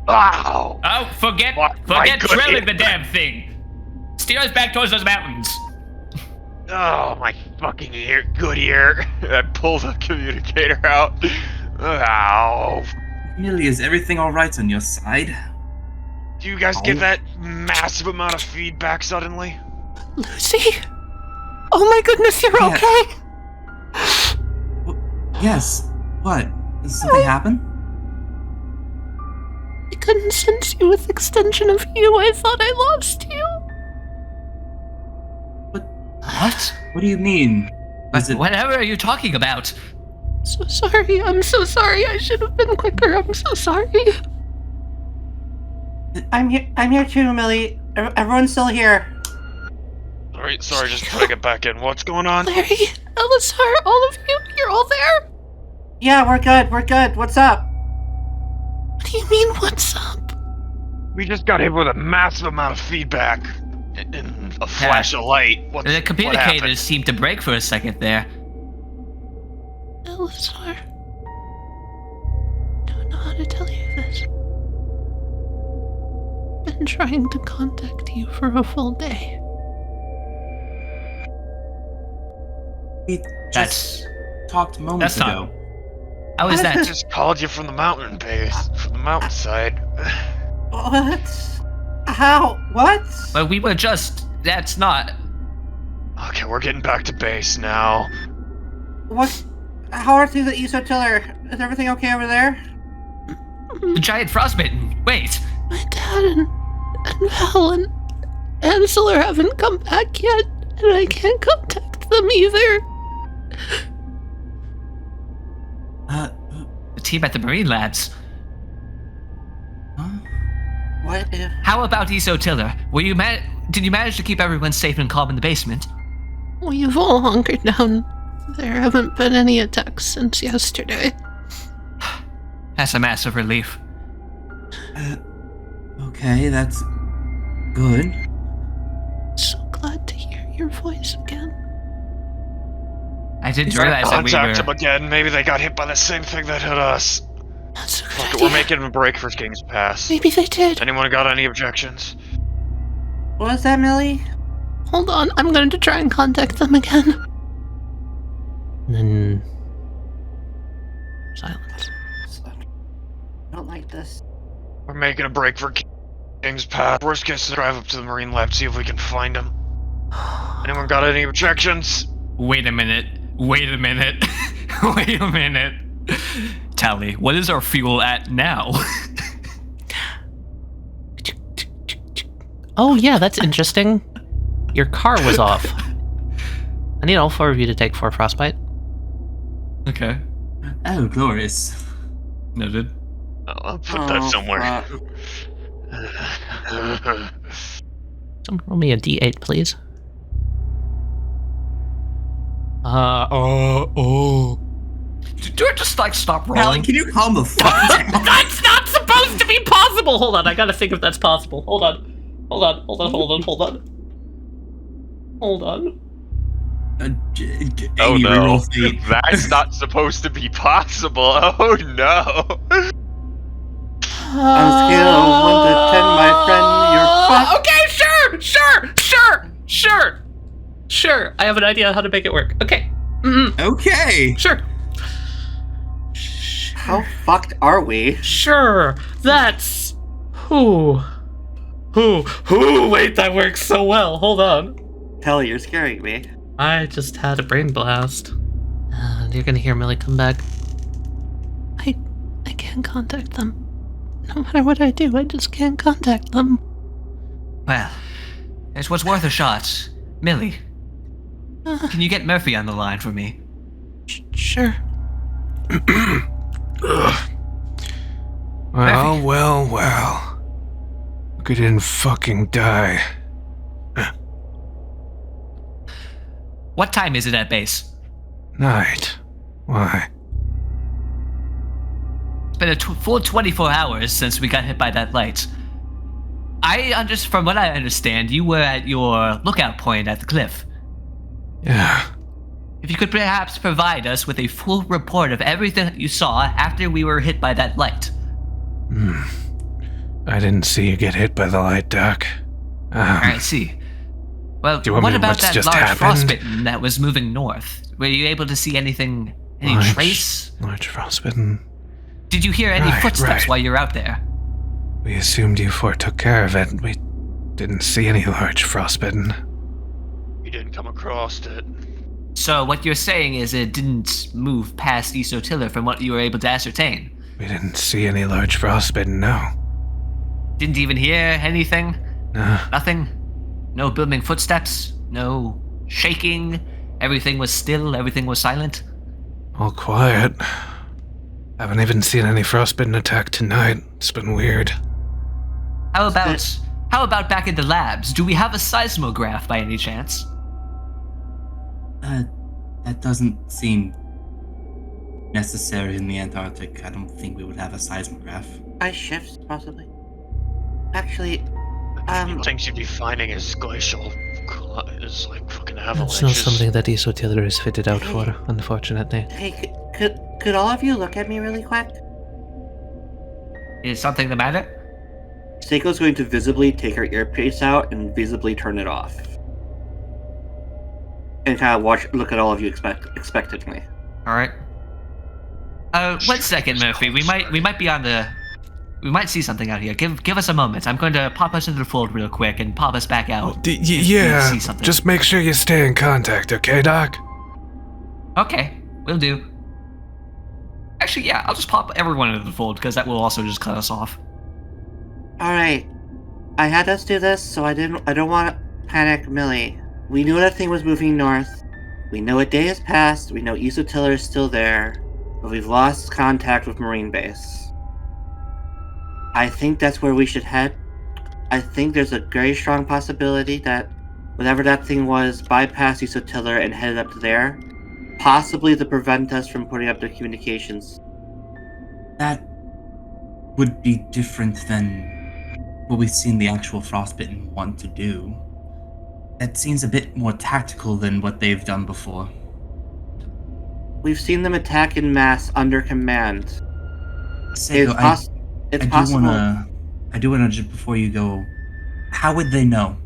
Ow! Oh, forget drilling the damn thing. Steer us back towards those mountains. Oh, my fucking ear. Good ear. I pulled the communicator out. Ow. Amelia, is everything alright on your side? Do you guys get that massive amount of feedback suddenly? Lucy? Oh my goodness, you're Yeah. okay? Yes. What? Did something happen? I couldn't sense you with extension of you. I thought I lost you. What? What do you mean? Is it... Whatever are you talking about? So sorry. I'm so sorry. I should have been quicker. I'm so sorry. I'm here too, Millie. Everyone's still here. Alright, sorry, just putting it back in. What's going on? Larry, Elisar, all of you, you're all there? Yeah, we're good. What's up? What do you mean, what's up? We just got hit with a massive amount of feedback. And a flash of light. The What happened? communicators seemed to break for a second there. Elisar, don't know how to tell you this. Been trying to contact you for a full day. We just talked moments that's ago. How is I that? just called you from the mountain base, from the mountainside. What? How? What? Well, we were just. That's not. Okay, we're getting back to base now. What? How are things at Isotiller? Is everything okay over there? The giant frostbitten. Wait. My dad and Val and Ansela haven't come back yet, and I can't contact them either. The team at the Marine Labs. What if... How about Isotiller? Did you manage to keep everyone safe and calm in the basement? We've all hunkered down. There haven't been any attacks since yesterday. That's a massive relief. Okay, that's good. So glad to hear your voice again. I didn't realize that we Contact them were... again. Maybe they got hit by the same thing that hit us. That's a good Fuck it, idea. we're making a break for King's Pass. Maybe they did. Anyone got any objections? What was that, Millie? Hold on, I'm going to try and contact them again. And then silence. I don't like this. We're making a break for King's Pass. Worst case, drive up to the Marine Lab, see if we can find him. Anyone got any objections? Wait a minute. Wait a minute. Wait a minute. Tali, what is our fuel at now? Oh yeah, that's interesting. Your car was off. I need all 4 of you to take 4 frostbite. Okay. Oh, glorious. Noted. I'll put that somewhere. Someone roll me a d8, please. Do I just like stop Tali, rolling? can you calm the fuck down? That's not supposed to be possible! Hold on, I gotta think if that's possible. Hold on. Hold on. Oh Amy, no, reroll fate. that's not supposed to be possible. Oh no. On a scale of 1 to 10, my friend, you're fucked. Okay, sure. I have an idea how to make it work. Okay. Okay. Sure. How fucked are we? Sure. That's... Who? Wait, that works so well. Hold on. Tali, you're scaring me. I just had a brain blast. And you're gonna hear Millie come back. I can't contact them. No matter what I do, I just can't contact them. Well, it was worth a shot. Millie, can you get Murphy on the line for me? Sure. Well. Look, I didn't fucking die. What time is it at base? Night. Why? It's been a full 24 hours since we got hit by that light. From what I understand, you were at your lookout point at the cliff. Yeah. If you could perhaps provide us with a full report of everything that you saw after we were hit by that light. I didn't see you get hit by the light, Doc. I see. Well, Do you want what me to about what's that just large happened? frostbitten that was moving north? Were you able to see anything, any trace? Large frostbitten. Did you hear any Right, footsteps right. while you were out there? We assumed you four took care of it. We didn't see any large frostbitten. We didn't come across it. So what you're saying is it didn't move past Isotiller from what you were able to ascertain? We didn't see any large frostbitten, no. Didn't even hear anything? No. Nothing? No booming footsteps? No shaking? Everything was still? Everything was silent? All quiet. Haven't even seen any frostbitten attack tonight. It's been weird. How about back in the labs? Do we have a seismograph by any chance? That doesn't seem necessary in the Antarctic. I don't think we would have a seismograph. Ice shifts, possibly. Actually, Things you'd be finding is glacial, is like fucking It's avalanches. not something that Isotiller is fitted out for, unfortunately. hey, could all of you look at me really quick? Is something the matter? Seiko's going to visibly take her earpiece out and visibly turn it off. And kind of look at all of you expectantly. Alright. 1 second, Murphy. We might be on the We might see something out here. Give us a moment. I'm going to pop us into the fold real quick and pop us back out. Oh, if we yeah, see something. just make sure you stay in contact, okay, Doc? Okay, will do. Actually, yeah, I'll just pop everyone into the fold because that will also just cut us off. All right, I had us do this, so I don't want to panic Millie. We knew that thing was moving north. We know a day has passed. We know Isotiller is still there, but we've lost contact with Marine Base. I think that's where we should head. I think there's a very strong possibility that whatever that thing was bypassed Isotiller and headed up to there, possibly to prevent us from putting up the communications. That would be different than what we've seen the actual Frostbitten want to do. That seems a bit more tactical than what they've done before. We've seen them attack in mass under command. Seiko, It's possible. I do wanna just before you go, how would they know?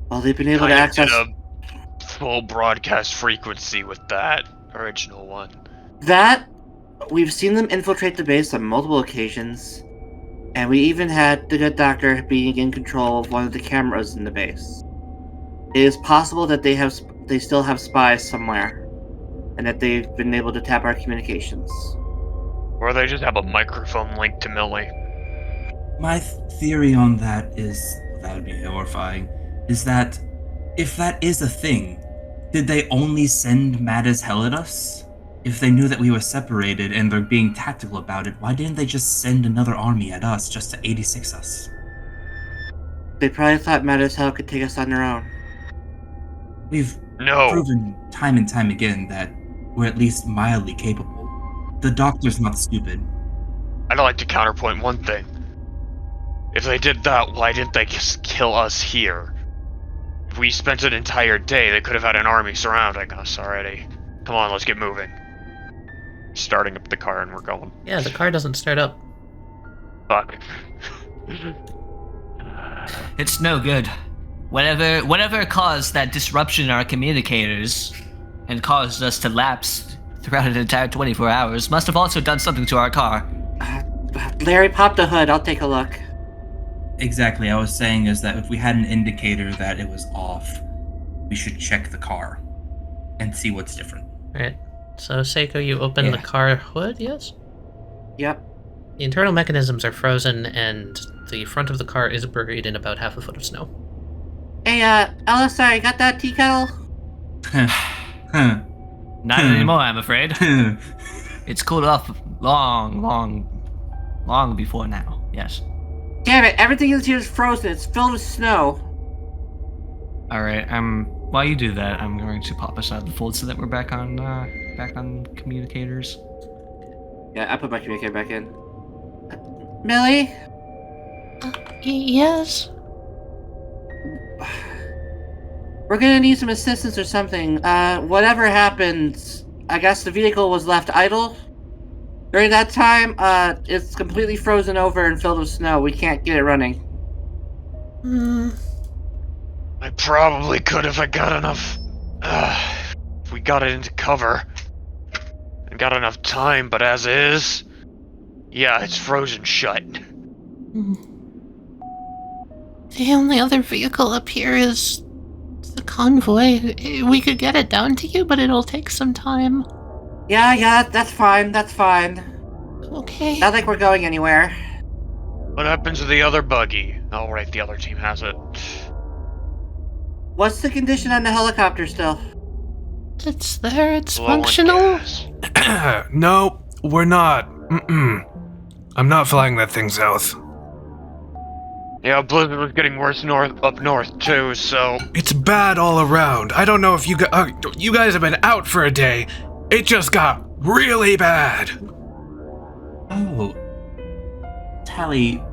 Well, they've been able to Kind of access did a full broadcast frequency with that original one. that. We've seen them infiltrate the base on multiple occasions, and we even had the good doctor being in control of one of the cameras in the base. It is possible that they still have spies somewhere, and that they've been able to tap our communications. Or they just have a microphone linked to Millie. My theory on that is, that would be horrifying, is that if that is a thing, did they only send mad as hell at us? If they knew that we were separated and they're being tactical about it, why didn't they just send another army at us just to 86 us? They probably thought mad as hell could take us on their own. We've No. proven time and time again that we're at least mildly capable. The doctor's not stupid. I'd like to counterpoint one thing. If they did that, why didn't they just kill us here? If we spent an entire day, they could have had an army surrounding us already. Come on, let's get moving. Starting up the car and we're going. Yeah, the car doesn't start up. Fuck. It's no good. Whatever caused that disruption in our communicators and caused us to lapse throughout an entire 24 hours must have also done something to our car. Larry, pop the hood. I'll take a look. Exactly, I was saying is that if we had an indicator that it was off, we should check the car and see what's different. Alright, so Seiko, you open the car hood, yes? Yep. The internal mechanisms are frozen, and the front of the car is buried in about half a foot of snow. Hey, LSR, you got that tea kettle? Not anymore, I'm afraid. It's cooled off long before now. Yes. Damn it, everything in here is frozen. It's filled with snow. All right. While you do that, I'm going to pop us out of the fold so that we're back on communicators. Yeah, I put my communicator back in. Millie? Yes? We're gonna need some assistance or something. Whatever happened, I guess the vehicle was left idle. During that time, it's completely frozen over and filled with snow. We can't get it running. I probably could if I got enough. If we got it into cover and got enough time, but as is, yeah, it's frozen shut. The only other vehicle up here is the convoy. We could get it down to you, but it'll take some time. Yeah, that's fine. Okay. Not like we're going anywhere. What happened to the other buggy? Oh, right, the other team has it. What's the condition on the helicopter still? It's there, it's Low on functional. gas. No, we're not. I'm not flying that thing south. Yeah, blizzard was getting worse up north too, so It's bad all around. I don't know if you guys have been out for a day. It just got really bad. Oh. Tali,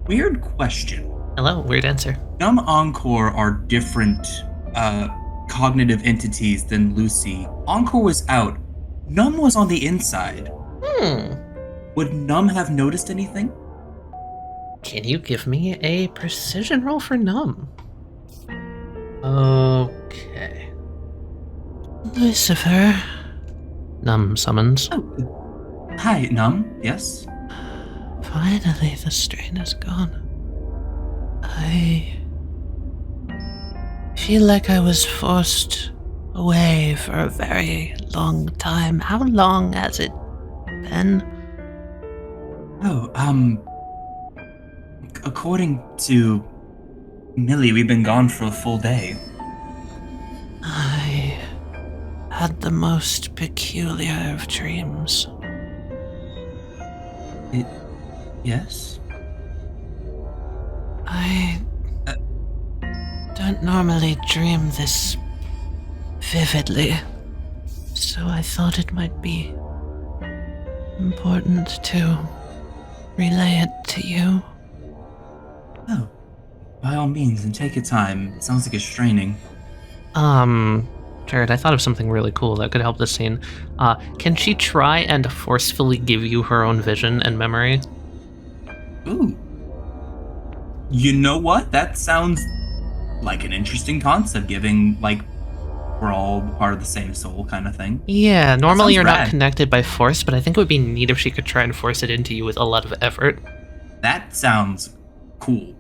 weird question. Hello, weird answer. Some Encore are different cognitive entities than Lucy. Encore was out. Num was on the inside. Would Num have noticed anything? Can you give me a precision roll for Num? Okay. Lucifer. Num summons. Oh. Hi, Num. Yes? Finally, the strain is gone. I feel like I was forced away for a very long time. How long has it been? Oh, according to Millie, we've been gone for a full day. I had the most peculiar of dreams. Yes? I don't normally dream this vividly, so I thought it might be important to relay it to you. Oh, by all means, and take your time. It sounds like it's straining. Jared, I thought of something really cool that could help this scene. Can she try and forcefully give you her own vision and memory? Ooh. You know what? That sounds like an interesting concept, giving, like, we're all part of the same soul kind of thing. Yeah, normally you're not rad. connected by force, but I think it would be neat if she could try and force it into you with a lot of effort. That sounds cool.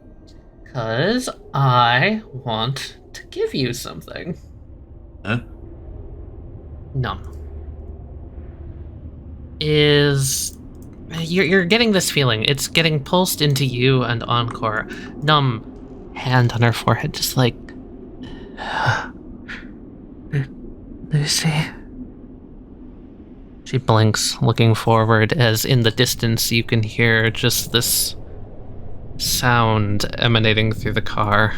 'Cause I want to give you something. Huh? Numb. You're getting this feeling. It's getting pulsed into you and Encore. Numb, hand on her forehead, just like... Lucy. She blinks, looking forward, as in the distance you can hear just this sound emanating through the car.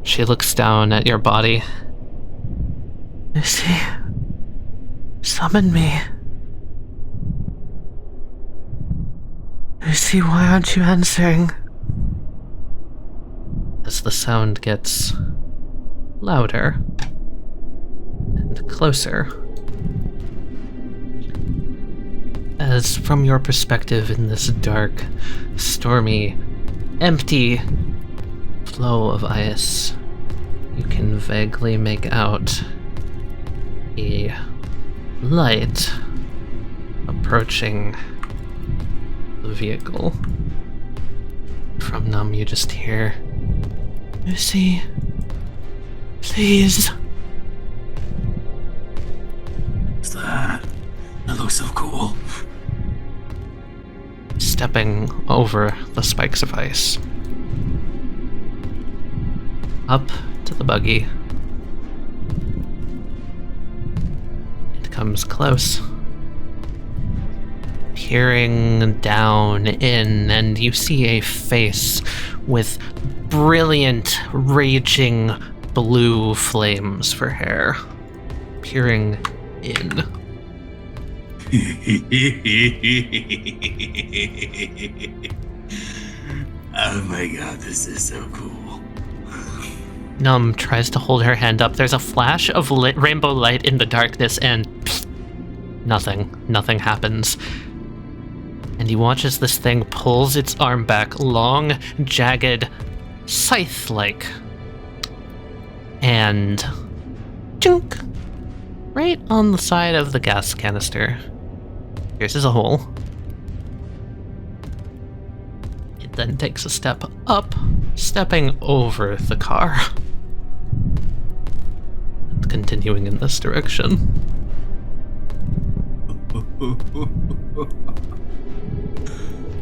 She looks down at your body. Lucy. Summon me. Lucy, why aren't you answering? As the sound gets louder and closer. As from your perspective in this dark, stormy, empty flow of ice, you can vaguely make out a light approaching the vehicle. From Numb, you just hear, Lucy, please. What's that? That looks so cool. stepping over the spikes of ice. Up to the buggy. It comes close. Peering down in, and you see a face with brilliant, raging blue flames for hair. Peering in. Oh my god, this is so cool. Num tries to hold her hand up. There's a flash of rainbow light in the darkness, and pfft, nothing happens. And you watch as this thing pulls its arm back, long, jagged, scythe-like. And chunk! Right on the side of the gas canister. Pierces a hole. It then takes a step up, stepping over the car. And continuing in this direction.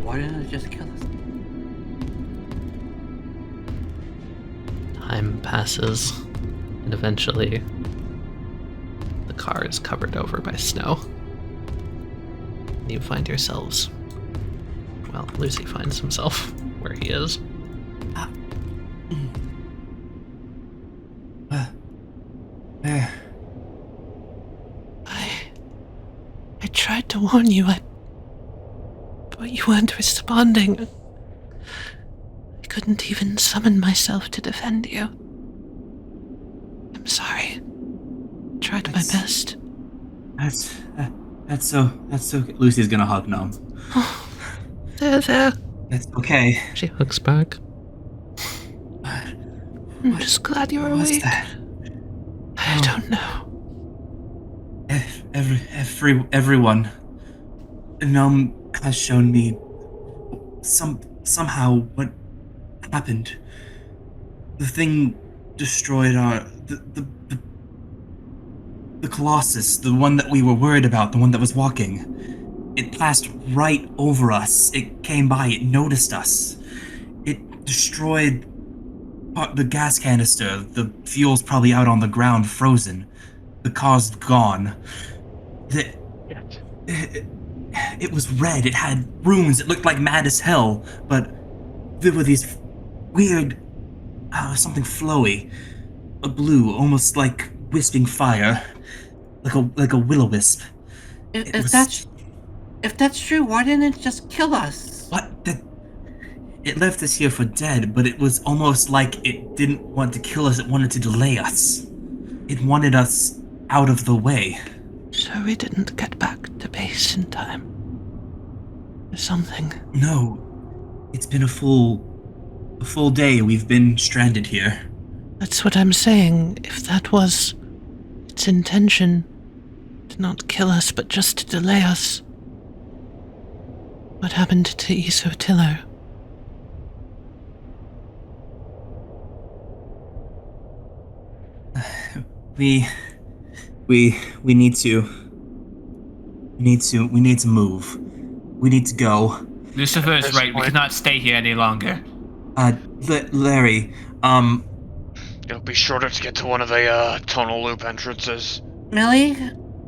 Why didn't it just kill us? Time passes, and eventually the car is covered over by snow. And you find yourselves, well, Lucy finds himself where he is. I tried to warn you, but you weren't responding. I couldn't even summon myself to defend you. I'm sorry. I tried my best. That's so Lucy's gonna hug Nom. Oh, there. It's okay. She hooks back. I'm just glad you're What's awake. that? I don't know. Everyone. Nom has shown me somehow what happened. The thing destroyed the Colossus, the one that we were worried about, the one that was walking. It passed right over us. It came by, it noticed us. It destroyed the gas canister. The fuel's probably out on the ground, frozen. The car's gone. It was red. It had runes. It looked like mad as hell. But there were these weird, something flowy, a blue, almost like wisping fire, like a will-o-wisp. If that's true, why didn't it just kill us? What? It left us here for dead, but it was almost like it didn't want to kill us. It wanted to delay us. It wanted us out of the way. So we didn't get back to base in time. Or something. No. It's been a full day we've been stranded here. That's what I'm saying. If that was its intention, to not kill us, but just to delay us. What happened to Isotiller? We need to move. We need to go. Lucifer is right. We cannot stay here any longer. Larry, It'll be shorter to get to one of the tunnel loop entrances. Millie?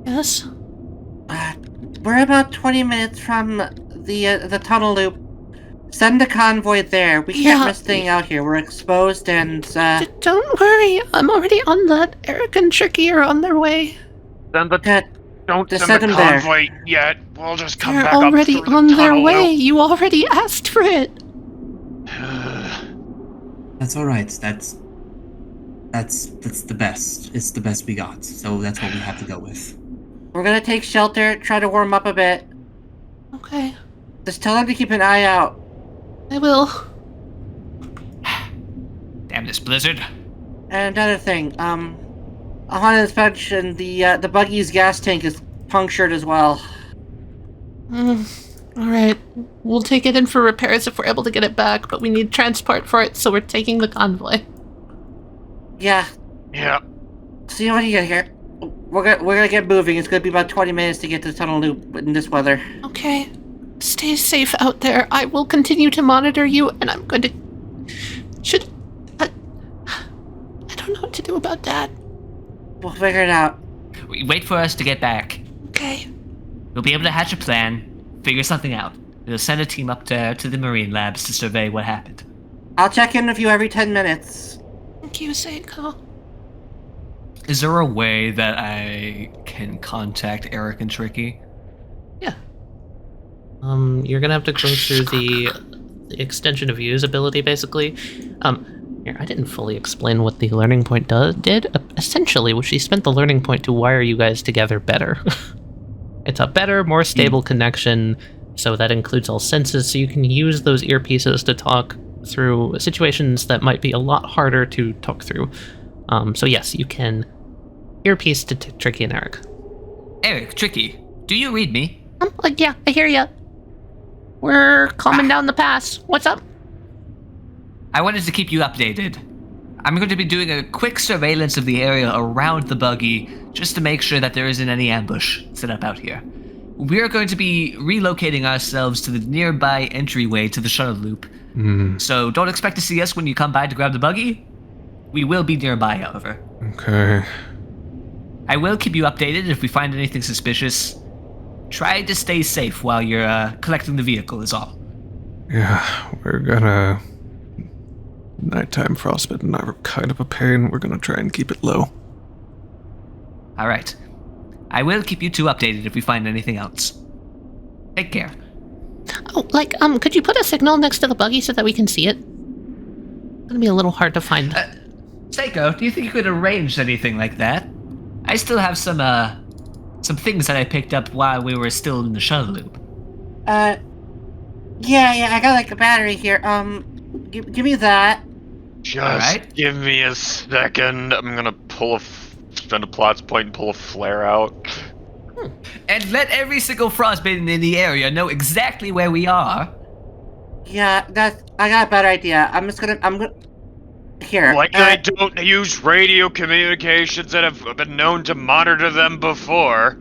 Yes? We're about 20 minutes from the tunnel loop. Send a convoy there. We can't risk staying out here. We're exposed and, Don't worry. I'm already on that. Eric and Tricky are on their way. Don't just send send the them there. convoy yet. We'll just come They're back already up through on the their tunnel way. loop. You already asked for it. that's all right. That's the best. It's the best we got. So that's what we have to go with. We're gonna take shelter, try to warm up a bit. Okay. Just tell them to keep an eye out. I will. Damn this blizzard. And another thing, upon inspection, the buggy's gas tank is punctured as well. Alright. We'll take it in for repairs if we're able to get it back, but we need transport for it, so we're taking the convoy. Yeah. Yeah. See when you get here. We're gonna get moving. It's gonna be about 20 minutes to get to the tunnel loop in this weather. Okay. Stay safe out there. I will continue to monitor you, and I'm going to... I don't know what to do about that. We'll figure it out. Wait for us to get back. Okay. We'll be able to hatch a plan, figure something out. We'll send a team up there to the marine labs to survey what happened. I'll check in with you every 10 minutes. Thank you, Seiko. Is there a way that I can contact Eric and Tricky? Yeah. You're gonna have to go through the extension of use ability, basically. Here, I didn't fully explain what the learning point did. Essentially, she spent the learning point to wire you guys together better. It's a better, more stable connection, so that includes all senses, so you can use those earpieces to talk through situations that might be a lot harder to talk through. So yes, you can earpiece to Tricky and Eric. Eric, Tricky, do you read me? Yeah, I hear ya. We're calming down the pass. What's up? I wanted to keep you updated. I'm going to be doing a quick surveillance of the area around the buggy, just to make sure that there isn't any ambush set up out here. We are going to be relocating ourselves to the nearby entryway to the shuttle loop. So don't expect to see us when you come by to grab the buggy. We will be nearby, however. Okay. I will keep you updated if we find anything suspicious. Try to stay safe while you're collecting the vehicle is all. Yeah, we're gonna... Nighttime frostbitten are kind of a pain. We're gonna try and keep it low. Alright. I will keep you two updated if we find anything else. Take care. Oh, could you put a signal next to the buggy so that we can see it? It's gonna be a little hard to find. Seiko, do you think you could arrange anything like that? I still have some things that I picked up while we were still in the shuttle loop. Yeah, I got a battery here. Give me that. Just give me a second. I'm gonna spend a plots point and pull a flare out. And let every single frostbitten in the area know exactly where we are. Yeah, I got a better idea. I'm gonna here. Like they don't use radio communications that have been known to monitor them before.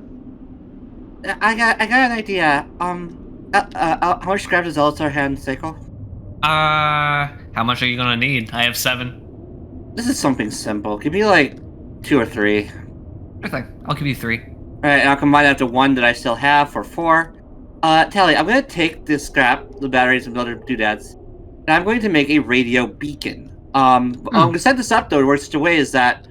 I got an idea. How much scrap does Elzar have in Seiko? How much are you gonna need? I have 7. This is something simple. Could be like 2 or 3. Sure thing. I'll give you 3. Alright, and I'll combine that to 1 that I still have for 4. Tali, I'm gonna take this scrap, the batteries and other doodads, and I'm going to make a radio beacon. I'm gonna set this up though in such a way is that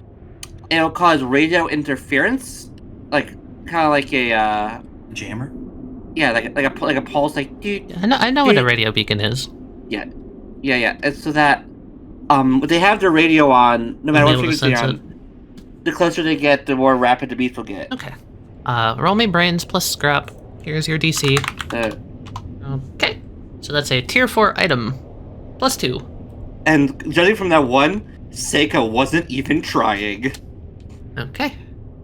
it'll cause radio interference, like kind of like a Jammer? yeah, like a pulse, like dude. I know what a radio beacon is. Yeah. And so that they have their radio on no matter what frequency they're on. The closer they get, the more rapid the beats will get. Okay. Roll me brains plus scrap. Here's your DC. Okay. So that's a tier 4 item. Plus 2. And judging from that one, Seika wasn't even trying. Okay.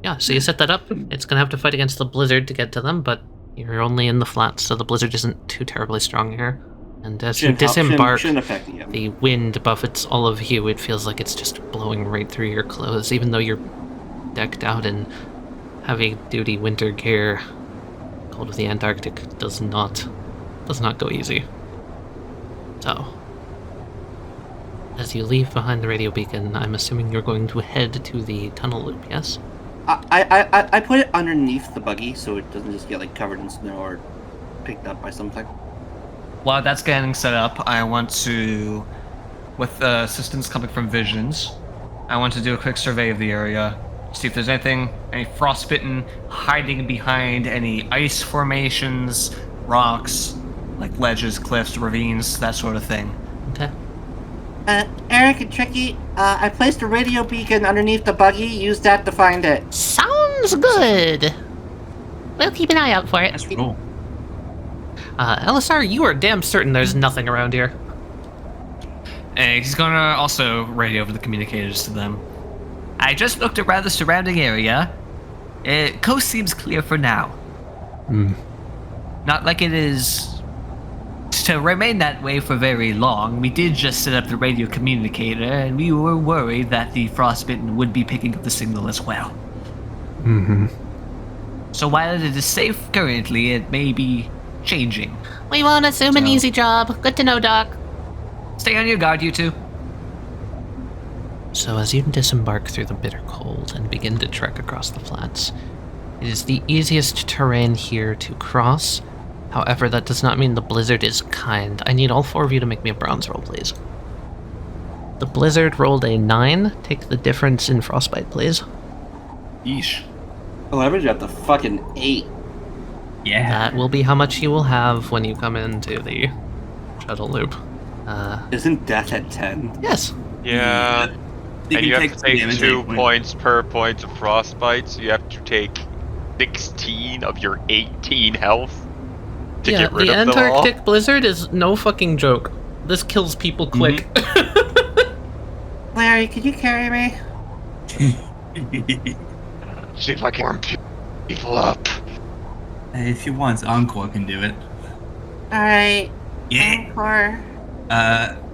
Yeah, so you set that up. It's gonna have to fight against the blizzard to get to them, but you're only in the flats, so the blizzard isn't too terribly strong here. And as you disembark, shouldn't affect you. the wind buffets all of you. It feels like it's just blowing right through your clothes, even though you're decked out in heavy-duty winter gear. Cold of the Antarctic does not go easy. So, as you leave behind the radio beacon, I'm assuming you're going to head to the tunnel loop, yes? I put it underneath the buggy so it doesn't just get like covered in snow or picked up by something. While that's getting set up, I want to, with assistance coming from Visions, I want to do a quick survey of the area, see if there's any frostbitten hiding behind any ice formations, rocks, like ledges, cliffs, ravines, that sort of thing. Okay. Eric and Tricky, I placed a radio beacon underneath the buggy. Use that to find it. Sounds good. We'll keep an eye out for it. Let's roll. LSR, you are damn certain there's nothing around here. And he's gonna also radio over the communicators to them. I just looked around the surrounding area. Coast seems clear for now. Not like it is to remain that way for very long. We did just set up the radio communicator, and we were worried that the frostbitten would be picking up the signal as well. So while it is safe currently, it may be changing. We won't assume an easy job. Good to know, Doc. Stay on your guard, you two. So as you disembark through the bitter cold and begin to trek across the flats, it is the easiest terrain here to cross. However, that does not mean the blizzard is kind. I need all 4 of you to make me a bronze roll, please. The blizzard rolled a 9. Take the difference in frostbite, please. Yeesh. 11 got the fucking 8. Yeah. That will be how much you will have when you come into the shuttle loop. Isn't death at 10? Yes. Yeah. You And you can have to take damage 2 anyway. points per point of frostbite, so you have to take 16 of your 18 health to Yeah, get rid the of them all. Antarctic blizzard is no fucking joke. This kills people quick. Larry, could you carry me? See if I can warm people up. If you want, Encore can do it. Alright. Yeah. Encore.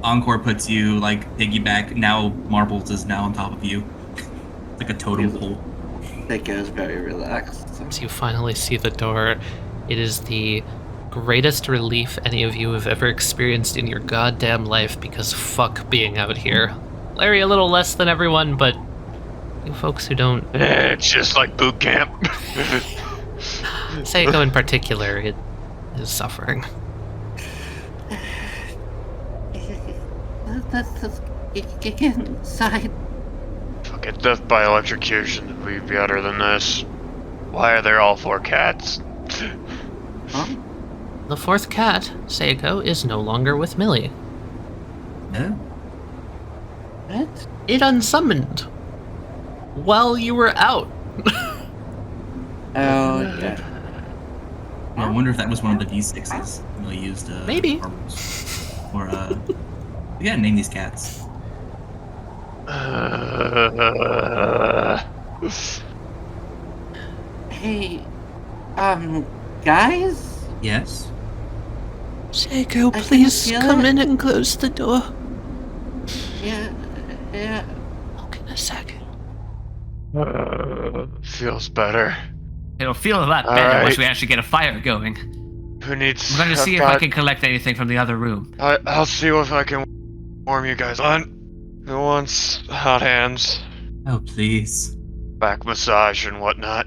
Encore puts you like piggyback. Now Marbles is now on top of you. Like a totem pole. That goes very relaxed. As you finally see the door, it is the greatest relief any of you have ever experienced in your goddamn life, because fuck being out here. Larry a little less than everyone, but you folks who don't... It's just like boot camp. Seiko in particular, it is suffering. Let's get inside. Fucking death by electrocution would be better than this. Why are there all 4 cats? Huh? The 4th cat, Seiko, is no longer with Millie. No. What? It unsummoned while you were out. Oh, yeah. I wonder if that was one of the D6s we used. Maybe. Marbles. Or we gotta name these cats. Hey, guys? Yes. Seiko, I please can feel come it. in and close the door. Yeah. Okay, a second. Feels better. It'll feel a lot All better right. once we actually get a fire going. Who needs? I'm going to I've see if I got- can collect anything from the other room. I'll see if I can warm you guys on. Who wants hot hands, Oh, please. back massage, and whatnot?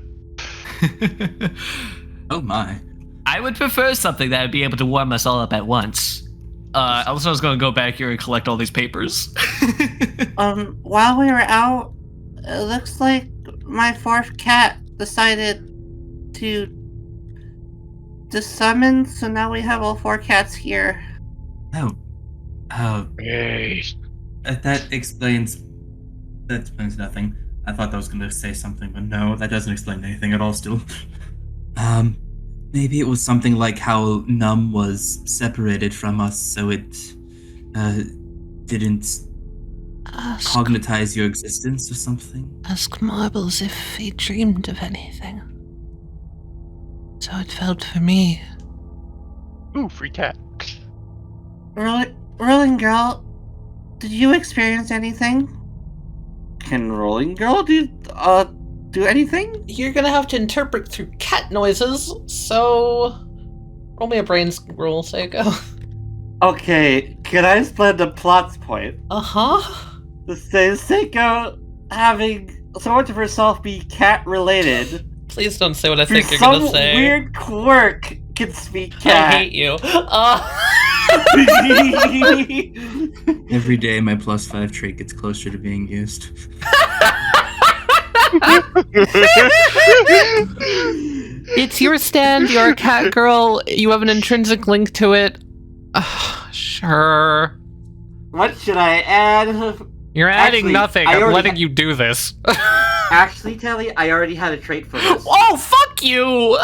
Oh my. I would prefer something that would be able to warm us all up at once. Also, I was going to go back here and collect all these papers. While we were out, it looks like my fourth cat decided to summon, so now we have all 4 cats here. Oh. Hey. That explains nothing. I thought I was going to say something, but no, that doesn't explain anything at all still. Maybe it was something like how Num was separated from us, so it didn't cognitize your existence or something. Ask Marbles if he dreamed of anything. So it felt for me. Ooh, free cat. Rolling Girl, did you experience anything? Can Rolling Girl do anything? You're gonna have to interpret through cat noises, so roll me a brains roll, Seiko. Okay, can I explain the plot's point? Uh-huh. The Seiko having so much of herself be cat-related. Please don't say what I Through think you're gonna some say. weird quirk can speak I cat. hate you. Every day, my +5 trait gets closer to being used. It's your stand, you're a cat girl, you have an intrinsic link to it. Sure. What should I add? You're adding Actually, nothing, I I'm already letting you do this. Actually, Tali, I already had a trait for this. Oh, fuck you!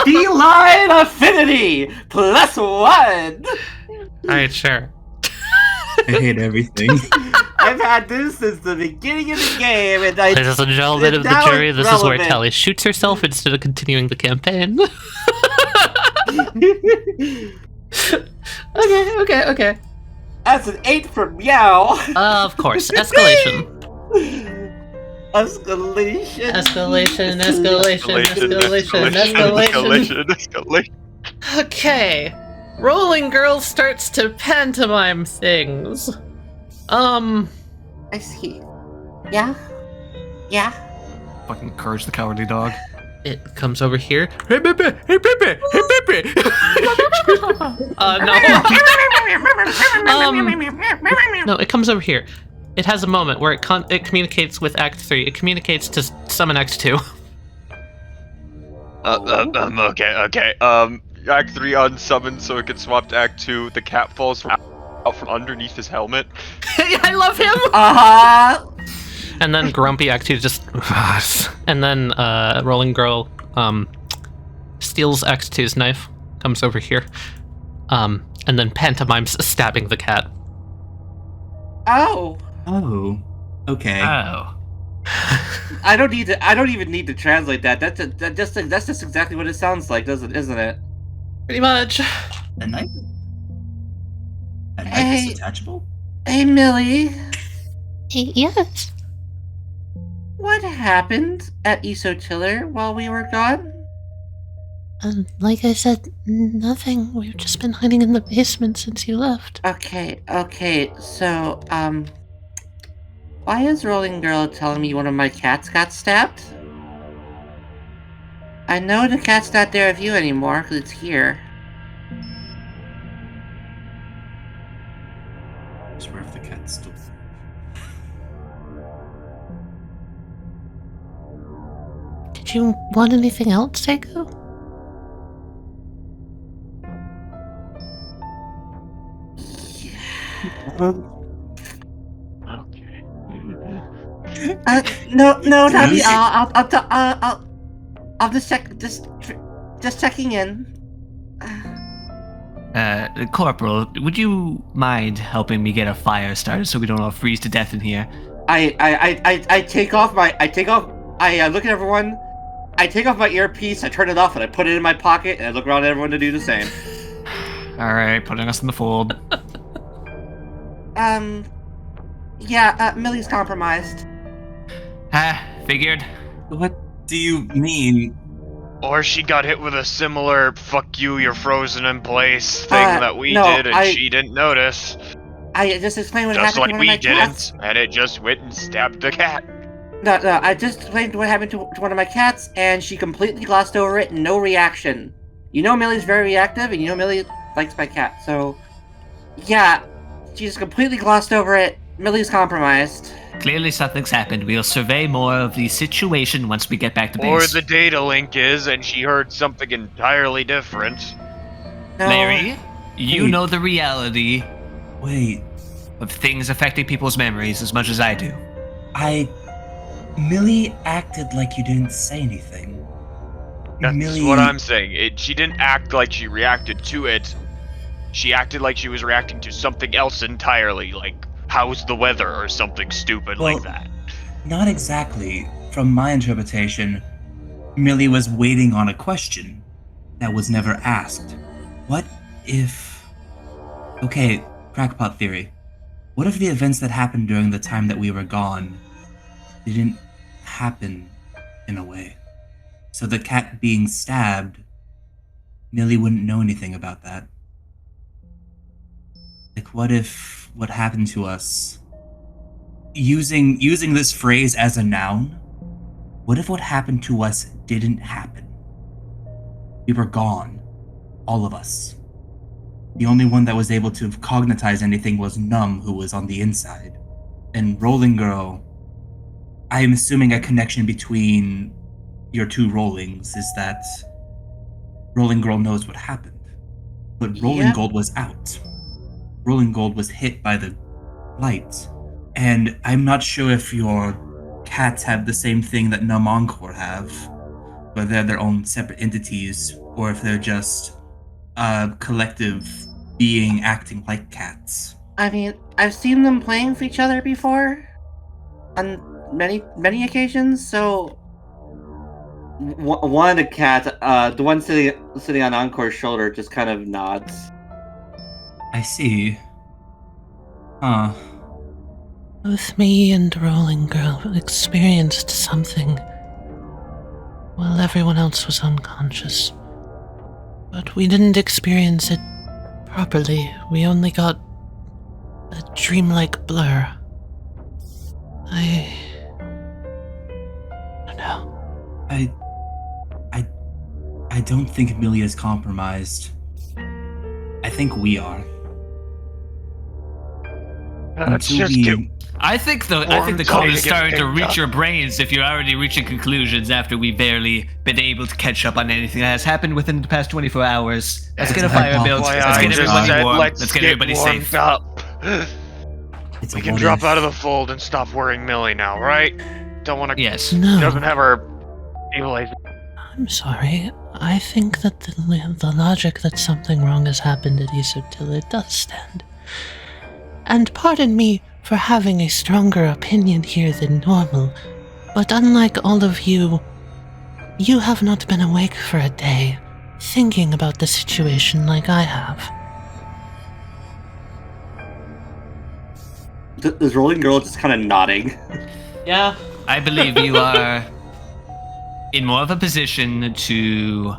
Feline affinity +1. Alright, sure. I hate everything. I've had this since the beginning of the game, and Ladies and gentlemen of the now jury, it's this is where relevant. Tali shoots herself instead of continuing the campaign. Okay. That's an 8 for meow. Of course, escalation. Escalation. Okay. Rolling Girl starts to pantomime things. I see. Yeah? Fucking Courage the Cowardly Dog. It comes over here. Hey, baby! Hey, baby! Hey, baby! No, it comes over here. It has a moment where it communicates with Act 3. It communicates to summon Act 2. Okay. Act 3 unsummoned so it can swap to Act 2. The cat falls out from underneath his helmet. I love him! Uh-huh. And then Grumpy Act 2 just... And then Rolling Girl steals Act 2's knife, comes over here, and then pantomimes stabbing the cat. Oh. Oh. Okay. Oh. I don't even need to translate that. That's just exactly what it sounds like, isn't it? Pretty much. A knife? A knife Hey. is attachable? Hey, Millie. Hey, yes. What happened at Isotiller while we were gone? Like I said, nothing. We've just been hiding in the basement since you left. Okay, so, why is Rolling Girl telling me one of my cats got stabbed? I know the cat's not there with you anymore, because it's here. I swear if the cat's still... Did you want anything else, Seiko? Okay. No, not me. I'll just checking in. Corporal, would you mind helping me get a fire started so we don't all freeze to death in here? I take off. I look at everyone. I take off my earpiece. I turn it off, and I put it in my pocket, and I look around at everyone to do the same. Alright, putting us in the fold. Millie's compromised. Figured. What do you mean? Or she got hit with a similar "fuck you, you're frozen in place" thing that we no, did, and she didn't notice. I just explained what Just happened like to one we of my cats. didn't, and it just went and stabbed the cat. No, I just explained what happened to one of my cats, and she completely glossed over it, no reaction. You know Millie's very reactive, and you know Millie likes my cat, so... Yeah, she just completely glossed over it. Millie's compromised. Clearly something's happened. We'll survey more of the situation once we get back to Or base. the data link is, and she heard something entirely different. No, Larry, you Wait. know the reality Wait, of things affecting people's memories as much as I do. Millie acted like you didn't say anything. That's Millie... what I'm saying. She didn't act like she reacted to it. She acted like she was reacting to something else entirely, like, how's the weather, or something stupid like that. Not exactly. From my interpretation, Millie was waiting on a question that was never asked. What if... Okay, crackpot theory. What if the events that happened during the time that we were gone didn't happen in a way? So the cat being stabbed, Millie wouldn't know anything about that. Like, what if what happened to us... Using this phrase as a noun, what if what happened to us didn't happen? We were gone. All of us. The only one that was able to cognitize anything was Numb, who was on the inside. And Rolling Girl, I am assuming a connection between your two Rollings is that Rolling Girl knows what happened. But Rolling Gold was out. Rolling Gold was hit by the light. And I'm not sure if your cats have the same thing that Numb Encore have, where they're their own separate entities, or if they're just a collective being acting like cats. I mean, I've seen them playing with each other before, on many occasions. So, one of the cats, the one sitting on Encore's shoulder, just kind of nods. I see. Huh. Both me and Rolling Girl experienced something while everyone else was unconscious. But we didn't experience it properly. We only got a dreamlike blur. I don't know. I don't think Millie is compromised. I think we are. That's Until just we- I think the code is starting to reach your brains if you're already reaching conclusions after we've barely been able to catch up on anything that has happened within the past 24 hours. Let's get a fire built. Let's get everybody warm. Let's get everybody safe. Up. It's We a can what drop if. out of the fold and stop worrying Millie now, right? Don't want to. Yes. No. Doesn't have her stabilize. I'm sorry. I think that the logic that something wrong has happened at Isotilla does stand. And pardon me for having a stronger opinion here than normal, but unlike all of you, you have not been awake for a day, thinking about the situation like I have. Is Rolling Girl just kind of nodding? Yeah. I believe you are in more of a position to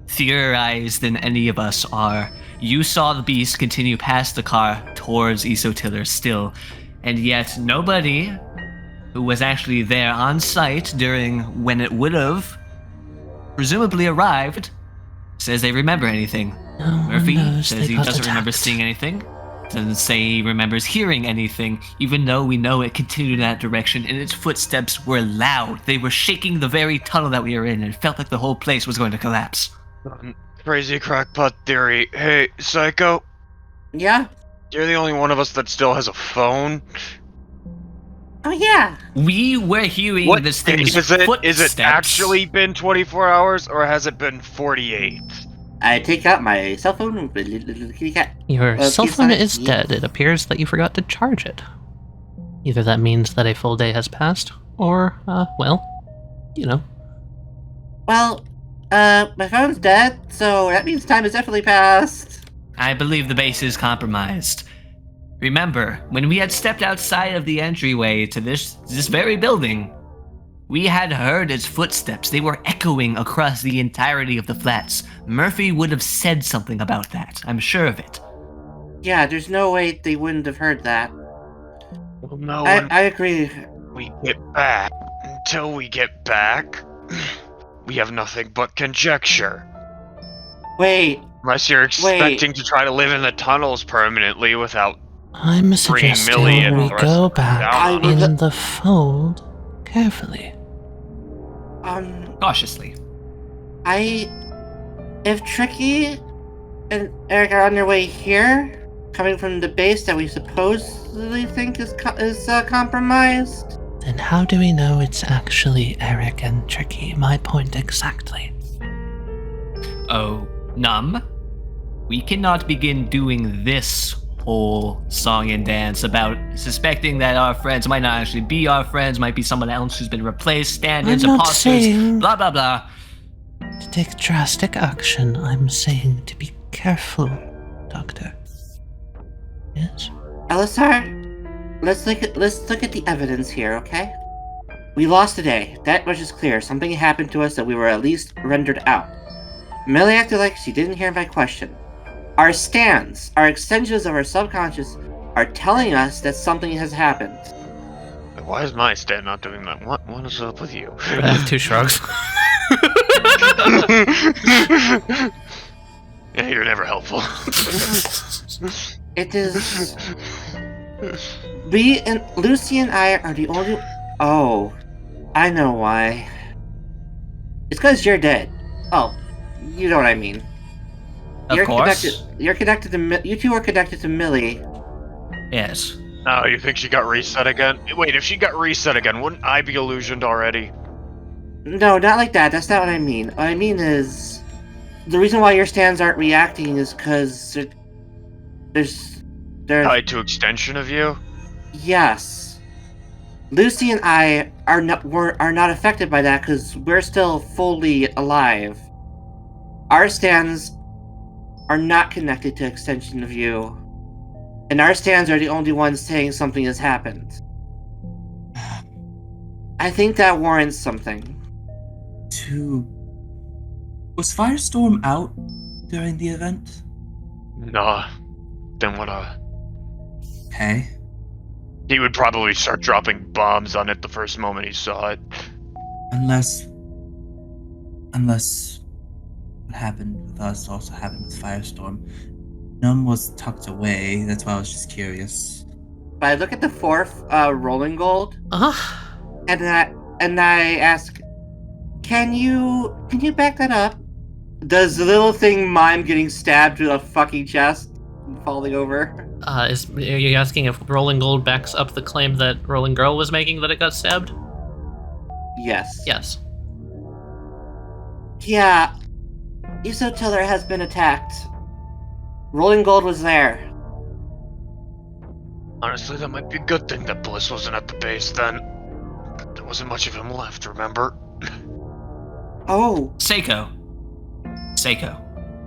theorize than any of us are. You saw the beast continue past the car towards Isotiller still, and yet nobody who was actually there on site during when it would have presumably arrived says they remember anything. No one Murphy knows says they he got doesn't remember attacked. seeing anything. Doesn't say he remembers hearing anything, even though we know it continued in that direction and its footsteps were loud. They were shaking the very tunnel that we were in, and it felt like the whole place was going to collapse. Crazy crackpot theory. Hey, Psycho, Yeah? you're the only one of us that still has a phone. Oh, yeah. We were hearing What this thing's is it? footsteps. Is it actually been 24 hours, or has it been 48? I take out my cell phone with the little kitty cat. Your Well, cell he's phone not- is dead. It appears that you forgot to charge it. Either that means that a full day has passed, or, well, you know. Well, my phone's dead, so that means time has definitely passed. I believe the base is compromised. Remember, when we had stepped outside of the entryway to this very building, we had heard its footsteps. They were echoing across the entirety of the flats. Murphy would have said something about that. I'm sure of it. Yeah, there's no way they wouldn't have heard that. Well, no, I agree. we get back. Until we get back, we have nothing but conjecture. Wait, Unless you're expecting to try to live in the tunnels permanently without... I'm suggesting Millie and we the rest go of the back town. in the fold carefully. Cautiously. If Tricky and Eric are on their way here, coming from the base that we supposedly think is compromised, Then how do we know it's actually Eric and Tricky? My point exactly. Oh, Num, we cannot begin doing this whole song and dance about suspecting that our friends might not actually be our friends, might be someone else who's been replaced, stand-ins, I'm not imposters, saying- blah blah blah. To take drastic action, I'm saying to be careful, Doctor. Yes? Elisar, let's look at the evidence here, okay? We lost a day. That much is clear. Something happened to us that we were at least rendered out. Millie acted like she didn't hear my question. Our stands, our extensions of our subconscious, are telling us that something has happened. Why is my stand not doing that? What is up with you? I have 2 shrugs. Yeah, you're never helpful. It is... Lucy and I are the only... Oh, I know why. It's because you're dead. Oh, you know what I mean. Of course. You're connected to... You two are connected to Millie. Yes. Oh, you think she got reset again? Wait, if she got reset again, wouldn't I be illusioned already? No, not like that. That's not what I mean. What I mean is... The reason why your stands aren't reacting is because... There's... Tied to extension of you? Yes. Lucy and I are not affected by that because we're still fully alive. Our stands are not connected to extension of you. And our stands are the only ones saying something has happened. I think that warrants something. Was Firestorm out during the event? Nah. Then what Okay. He would probably start dropping bombs on it the first moment he saw it. Unless what happened with us also happened with Firestorm. None was tucked away, that's why I was just curious. But I look at the 4th rolling gold, and I ask, can you back that up? Does the little thing mime getting stabbed through the fucking chest and falling over? Are you asking if Rolling Gold backs up the claim that Rolling Girl was making that it got stabbed? Yes. Yes. Yeah. Isotiller has been attacked. Rolling Gold was there. Honestly, that might be a good thing that Bliss wasn't at the base then. There wasn't much of him left, remember? Oh. Seiko.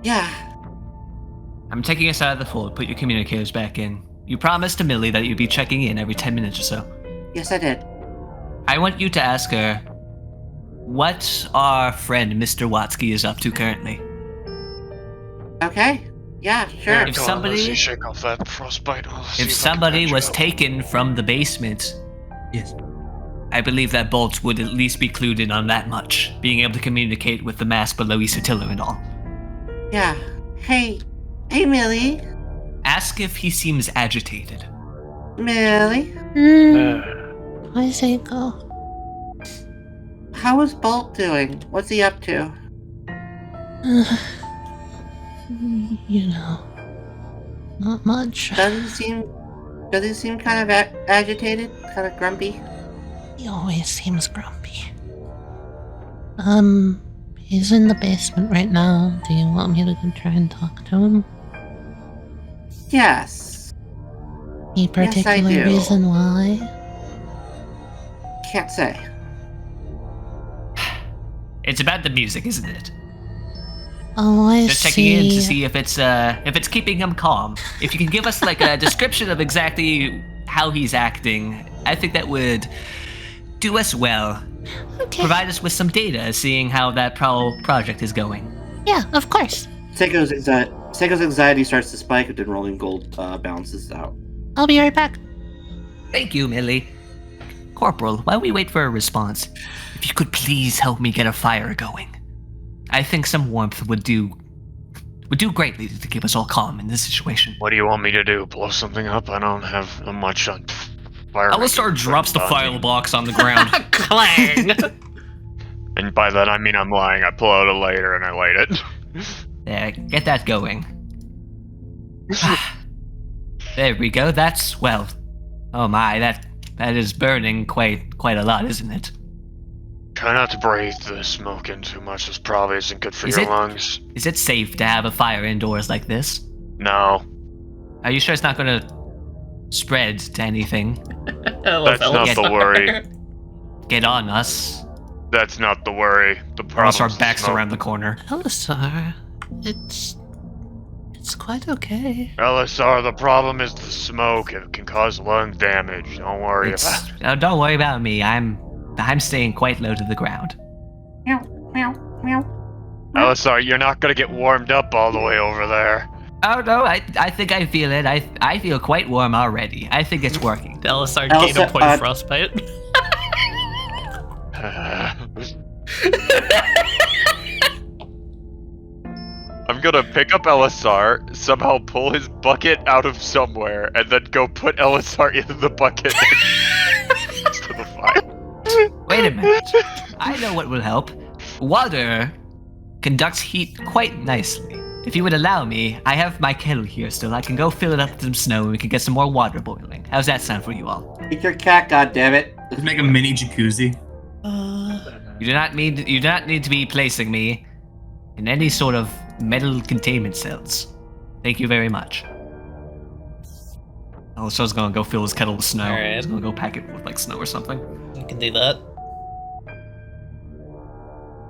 Yeah. I'm taking us out of the fold. Put your communicators back in. You promised to Millie that you'd be checking in every 10 minutes or so. Yes, I did. I want you to ask her what our friend Mr. Watsky is up to currently. Okay. Yeah, sure. If somebody shake off that frostbite. If somebody was taken from the basement, Yes. I believe that Bolt would at least be clued in on that much, being able to communicate with the mass below Isotiller and all. Yeah. Hey, Millie. Ask if he seems agitated. Millie. I say go. How is Bolt doing? What's he up to? You know, not much. Does he seem kind of agitated? Kind of grumpy? He always seems grumpy. He's in the basement right now. Do you want me to go try and talk to him? Yes. Any particular do. reason why? Can't say. It's about the music, isn't it? Oh, I Just see. checking in to see if it's keeping him calm. If you can give us like a description of exactly how he's acting, I think that would do us well. Okay. Provide us with some data, seeing how that project is going. Yeah, of course. Seiko's anxiety starts to spike, and then rolling gold balances out. I'll be right back. Thank you, Millie. Corporal, while we wait for a response, if you could please help me get a fire going. I think some warmth would do greatly to keep us all calm in this situation. What do you want me to do? Blow something up? I don't have much on fire. Alistar drops the file box on the ground. Clang! And by that I mean I'm lying. I pull out a lighter and I light it. There, get that going. There we go. That's, well, oh my, that is burning quite a lot, isn't it? Try not to breathe the smoke in too much. This probably isn't good for your lungs. Is it safe to have a fire indoors like this? No. Are you sure it's not going to spread to anything? That's not the worry. Get on us. That's not the worry. The problem Our backs around the corner. Elisar, it's quite okay. LSR, the problem is the smoke. It can cause lung damage. Don't worry about it. No, don't worry about me. I'm staying quite low to the ground. LSR, you're not gonna get warmed up all the way over there. Oh no, I think I feel it. I feel quite warm already. I think it's working. The LSR gained a point of frostbite. I'm gonna pick up LSR, somehow pull his bucket out of somewhere, and then go put LSR in the bucket next to the fire. Wait a minute. I know what will help. Water conducts heat quite nicely. If you would allow me, I have my kettle here still. I can go fill it up with some snow and we can get some more water boiling. How's that sound for you all? Eat your cat, goddammit. Let's make a mini jacuzzi. You do not need to be placing me in any sort of metal containment cells. Thank you very much. Alistar's gonna go fill his kettle with snow. Alright. He's gonna go pack it with like snow or something. You can do that.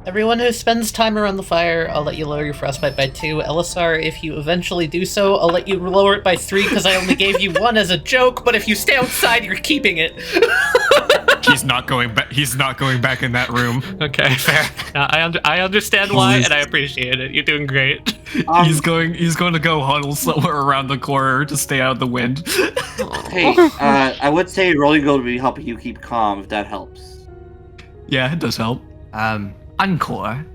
Everyone who spends time around the fire, I'll let you lower your frostbite by 2. Elisar, if you eventually do so, I'll let you lower it by 3 because I only gave you 1 as a joke, but if you stay outside, you're keeping it. He's not going back. He's not going back in that room. Okay, fair. I understand why, and I appreciate it. You're doing great. He's going to go huddle somewhere around the corner to stay out of the wind. Hey, I would say rolling gold would be helping you keep calm, if that helps. Yeah, it does help. Encore.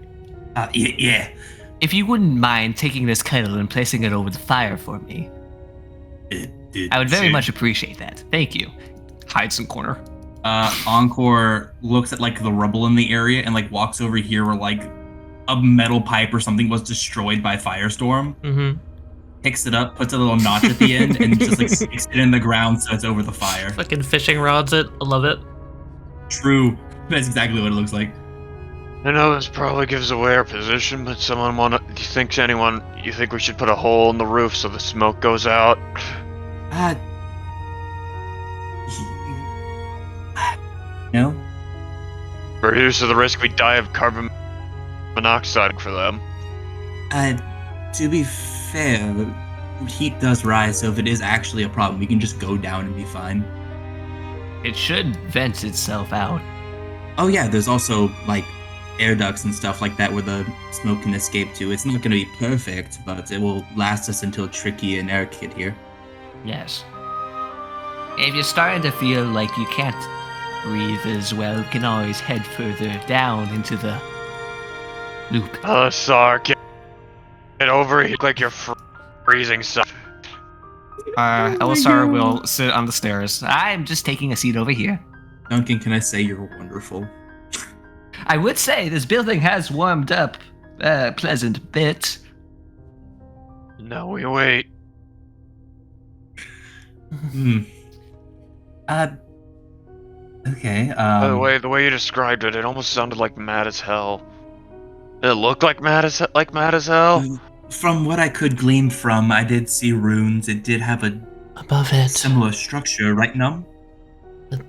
Yeah. If you wouldn't mind taking this kettle and placing it over the fire for me, I would very much appreciate that. Thank you. Hides in corner. Encore looks at like the rubble in the area and like walks over here where like a metal pipe or something was destroyed by firestorm. Mm-hmm. Picks it up, puts a little notch at the end, and just like sticks it in the ground so it's over the fire. Fucking fishing rods it. I love it. True. That's exactly what it looks like. I know this probably gives away our position, but you think we should put a hole in the roof so the smoke goes out? No? Reduce the risk we die of carbon monoxide for them. To be fair, heat does rise, so if it is actually a problem, we can just go down and be fine. It should vent itself out. Oh yeah, there's also, like, air ducts and stuff like that where the smoke can escape to. It's not gonna be perfect, but it will last us until Tricky and Eric get here. Yes. If you're starting to feel like you can't breathe as well, you can always head further down into the loop. Sar, get over here like you're freezing stuff. Elisar will sit on the stairs. I'm just taking a seat over here. Duncan, can I say you're wonderful? I would say this building has warmed up a pleasant bit. Now we wait. Okay, By the way you described it, it almost sounded like mad as hell. Did it look like mad as hell? From what I could glean from, I did see runes. It did have a Above it, similar structure, right, Num? the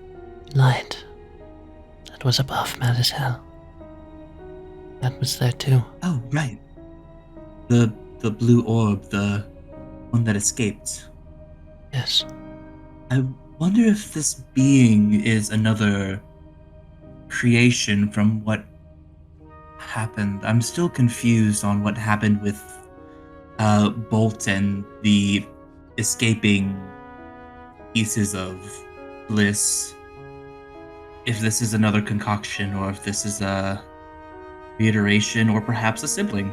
light that was above Mad as Hell. That was there too. Oh, right. The blue orb, the one that escaped. Yes. I wonder if this being is another creation from what happened. I'm still confused on what happened with Bolt and the escaping pieces of Bliss. If this is another concoction, or if this is a reiteration, or perhaps a sibling.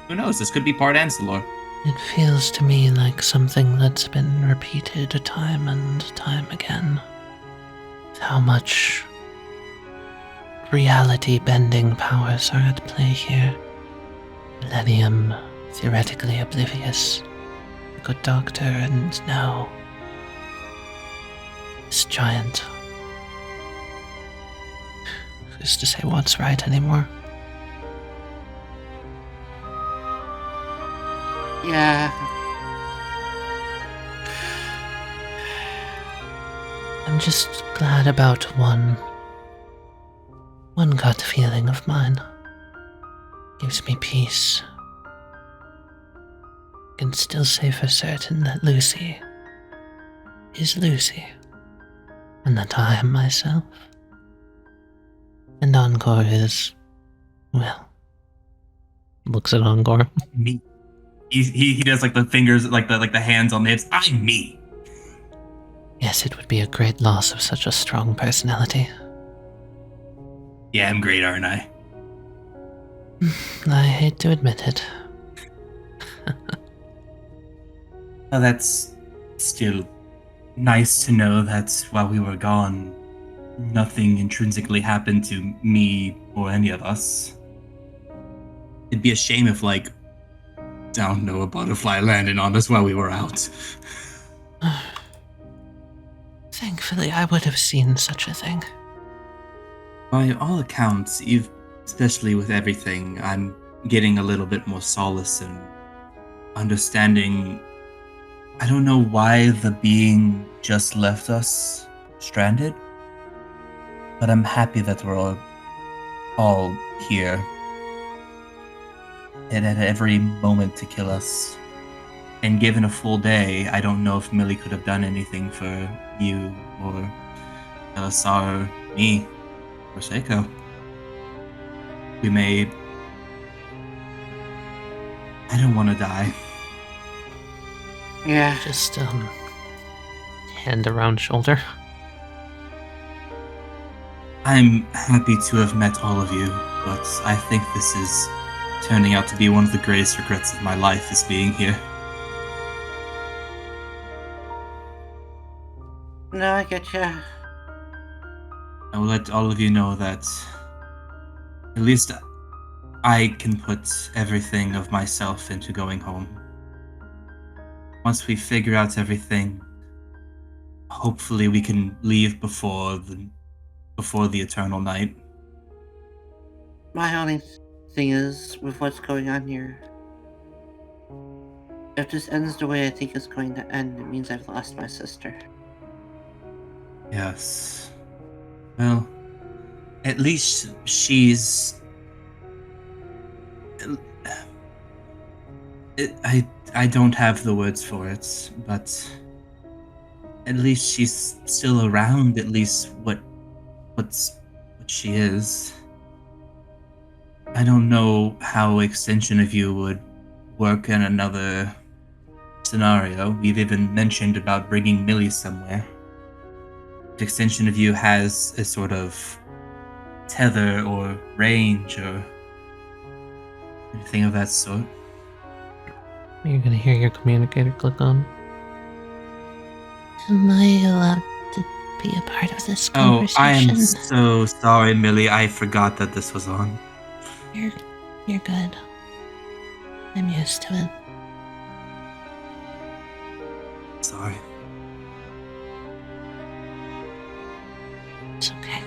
Who knows? This could be part Ancillor. It feels to me like something that's been repeated time and time again. How much reality-bending powers are at play here. Millennium, theoretically oblivious. The good doctor, and now this giant. Who's to say what's right anymore? Yeah. I'm just glad about one gut feeling of mine. Gives me peace. I can still say for certain that Lucy is Lucy, and that I am myself. And Encore is, well, looks at Encore. Me. He does like the fingers, like the hands on the hips. I'm me. Yes, it would be a great loss of such a strong personality. Yeah, I'm great, aren't I? I hate to admit it. Well, that's still nice to know that while we were gone, nothing intrinsically happened to me or any of us. It'd be a shame if, like, I don't know, a butterfly landed on us while we were out. Thankfully, I would have seen such a thing. By all accounts, especially with everything, I'm getting a little bit more solace and understanding. I don't know why the being just left us stranded, but I'm happy that we're all here. It had every moment to kill us. And given a full day, I don't know if Millie could have done anything for you or Elisar or me or Seiko. We may... I don't want to die. Yeah. Just, hand around shoulder. I'm happy to have met all of you, but I think this is turning out to be one of the greatest regrets of my life, is being here. No, I get you. I will let all of you know that at least I can put everything of myself into going home. Once we figure out everything, hopefully we can leave before the eternal night. My only thing is, with what's going on here, if this ends the way I think it's going to end, it means I've lost my sister. Yes. Well, at least she's... I don't have the words for it, but at least she's still around, at least what she is. I don't know how extension of you would work in another scenario. We've even mentioned about bringing Millie somewhere. If extension of you has a sort of tether or range or anything of that sort. You're gonna hear your communicator click on. Am I allowed to be a part of this Oh, conversation? I am so sorry, Millie. I forgot that this was on. You're good. I'm used to it. Sorry. It's okay.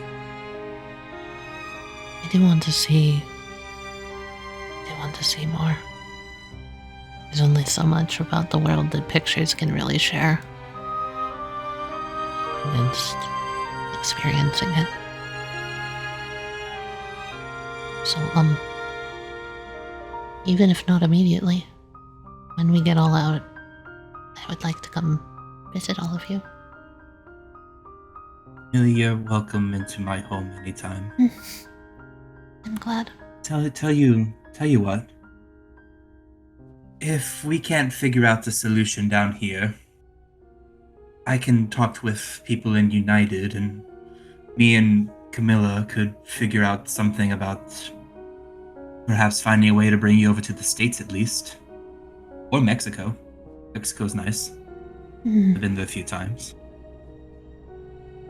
I do want to see more. There's only so much about the world that pictures can really share against experiencing it. So, even if not immediately. When we get all out, I would like to come visit all of you. You're welcome into my home anytime. I'm glad. Tell you what. If we can't figure out the solution down here, I can talk with people in United, and me and Camilla could figure out something about perhaps finding a way to bring you over to the States at least. Or Mexico. Mexico's nice. I've been there a few times.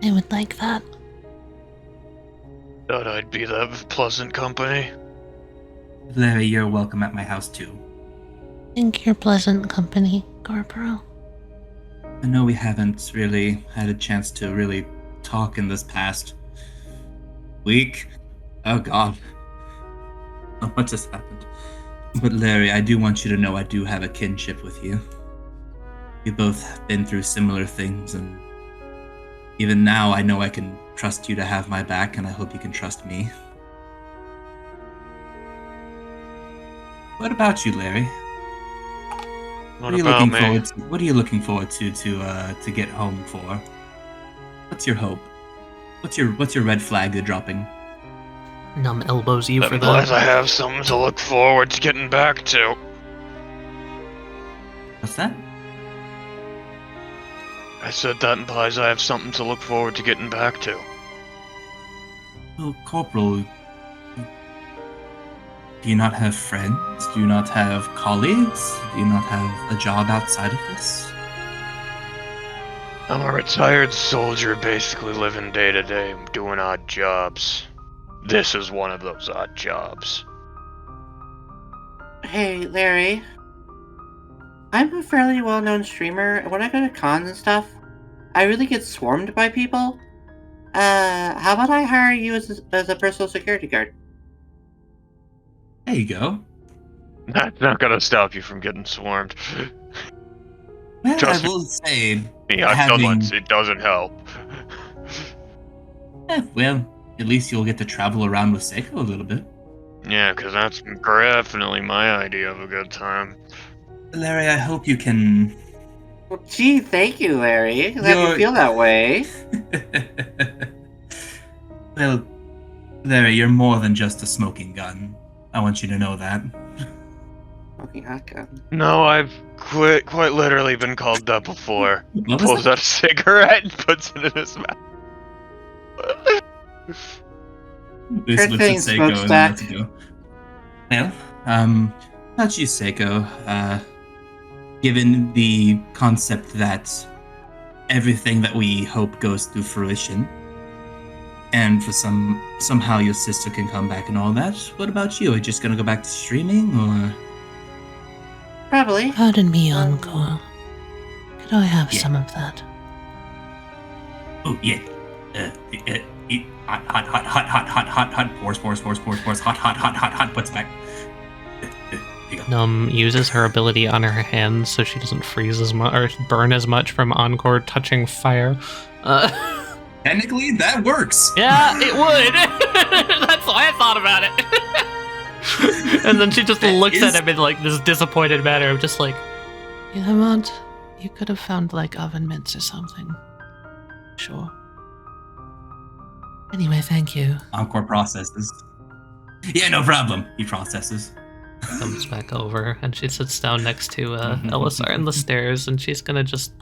I would like that. Thought I'd be that pleasant company. Larry, you're welcome at my house too. Thank your pleasant company, Corporal. I know we haven't really had a chance to really talk in this past week. Oh god. Not much has happened. But Larry, I do want you to know I do have a kinship with you. We both have been through similar things, and even now I know I can trust you to have my back, and I hope you can trust me. What about you, Larry? What about me? What are you looking forward to get home for? What's your hope? What's your red flag you're dropping? Numb elbows you for I'm glad that. I have something to look forward to getting back to. What's that? I said that implies I have something to look forward to getting back to. Well, Corporal, do you not have friends? Do you not have colleagues? Do you not have a job outside of this? I'm a retired soldier, basically living day to day, doing odd jobs. This is one of those odd jobs. Hey, Larry. I'm a fairly well-known streamer, and when I go to cons and stuff, I really get swarmed by people. How about I hire you as a personal security guard? There you go. That's not gonna stop you from getting swarmed. Well, Trust I will say, Yeah, I've done once. It doesn't help. Well, at least you'll get to travel around with Seiko a little bit. Yeah, because that's definitely my idea of a good time. Larry, I hope you can... Well, gee, thank you, Larry. Glad you feel that way. Well, Larry, you're more than just a smoking gun. I want you to know that. Smoking hot gun. No, I've quite literally been called that before. What was Pulls that? out a cigarette and puts it in his mouth. This Sure looks thing, at Seiko and smokestack. lets it go. Well, not you, Seiko. Given the concept that everything that we hope goes to fruition, and for somehow your sister can come back and all that, what about you? Are you just gonna go back to streaming, or...? Probably. Pardon me, Encore. Could I have Yeah. some of that? Oh, yeah. Hot. Pours. Hot. Puts back. Here you go. Numb uses her ability on her hands so she doesn't freeze as much or burn as much from Encore touching fire. Technically, that works. Yeah, it would. That's why I thought about it. And then she just looks at him in like this disappointed manner of just like, You know what? You could have found like oven mitts or something. Sure. Anyway, thank you. Encore processes. Yeah, no problem. He processes. comes back over and she sits down next to Elisar on the stairs, and she's gonna just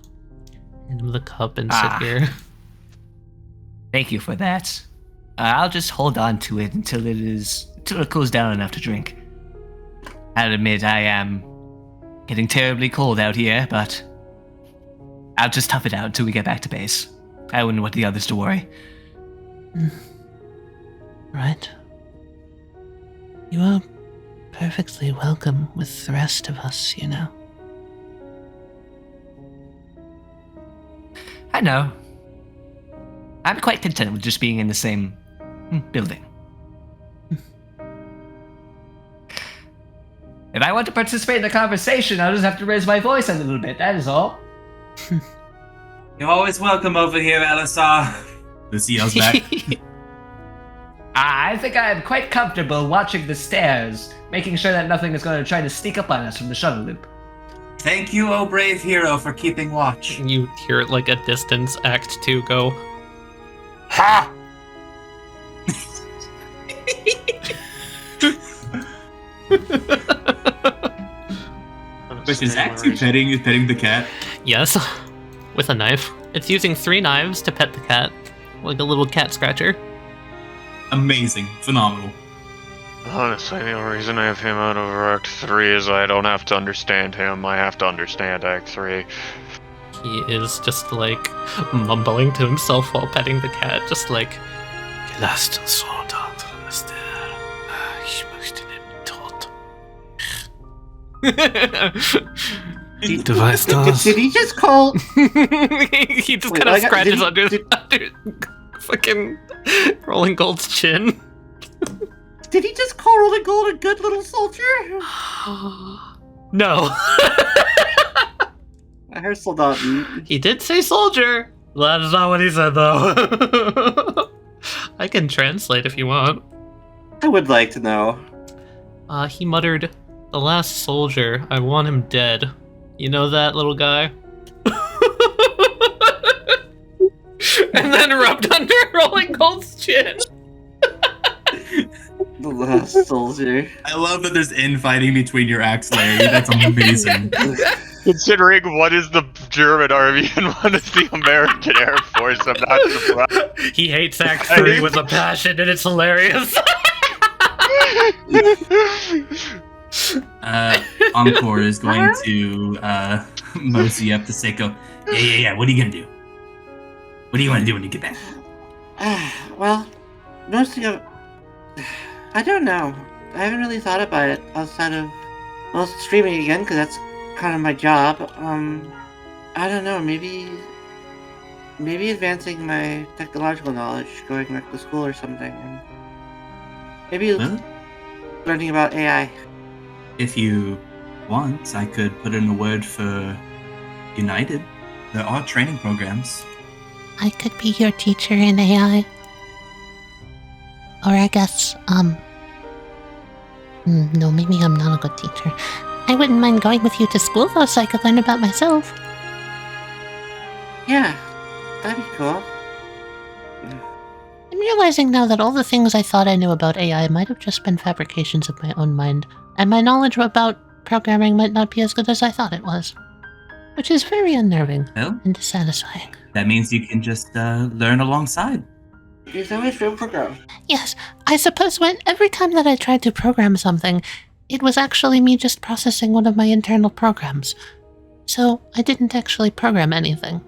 hand him the cup and sit here. Thank you for that. I'll just hold on to it until it cools down enough to drink. I'll admit I am getting terribly cold out here, but I'll just tough it out until we get back to base. I wouldn't want the others to worry. Right. You are perfectly welcome with the rest of us, you know. I know. I'm quite content with just being in the same building. If I want to participate in the conversation, I'll just have to raise my voice a little bit, that is all. You're always welcome over here, Elisar. Lucy yells back. I think I'm quite comfortable watching the stairs, making sure that nothing is going to try to sneak up on us from the shuttle loop. Thank you, oh brave hero, for keeping watch. You hear it like a distance Act 2 go, Ha! Which is Act 2 petting the cat? yes, with a knife. It's using 3 knives to pet the cat, like a little cat scratcher. Amazing. Phenomenal. Honestly, the only reason I have him out over Act 3 is I don't have to understand him, I have to understand Act 3. He is just like mumbling to himself while petting the cat, just like, Last sword out last ich möchte nicht tot. Du weißt das. Did he just call? he just Wait, kind of I got- scratches did he- under fucking Rolling Gold's chin. Did he just call Rolling Gold a good little soldier? No. I heard soldaten. He did say soldier. That is not what he said, though. I can translate if you want. I would like to know. He muttered, "The last soldier, I want him dead. You know that, little guy?" And then rubbed under Rolling Gold's chin. The last soldier. I love that there's infighting between your acts, Larry. That's amazing. Considering one is the German army and one is the American Air Force, I'm not surprised. He hates Act 3 with a passion, and it's hilarious. Encore is going to mosey up to Seiko. Yeah. What are you gonna do? What do you want to do when you get back? Well, mostly I don't know. I haven't really thought about it outside of streaming again, because that's kind of my job. I don't know. Maybe advancing my technological knowledge, going back to school or something, and maybe learning about AI. If you want, I could put in a word for United. There are training programs. I could be your teacher in AI. Or I guess, no, maybe I'm not a good teacher. I wouldn't mind going with you to school though, so I could learn about myself. Yeah, that'd be cool. I'm realizing now that all the things I thought I knew about AI might have just been fabrications of my own mind, and my knowledge about programming might not be as good as I thought it was. Which is very unnerving Well, and dissatisfying. that means you can just learn alongside. There's always room for growth. Yes, I suppose every time that I tried to program something, it was actually me just processing one of my internal programs. So I didn't actually program anything.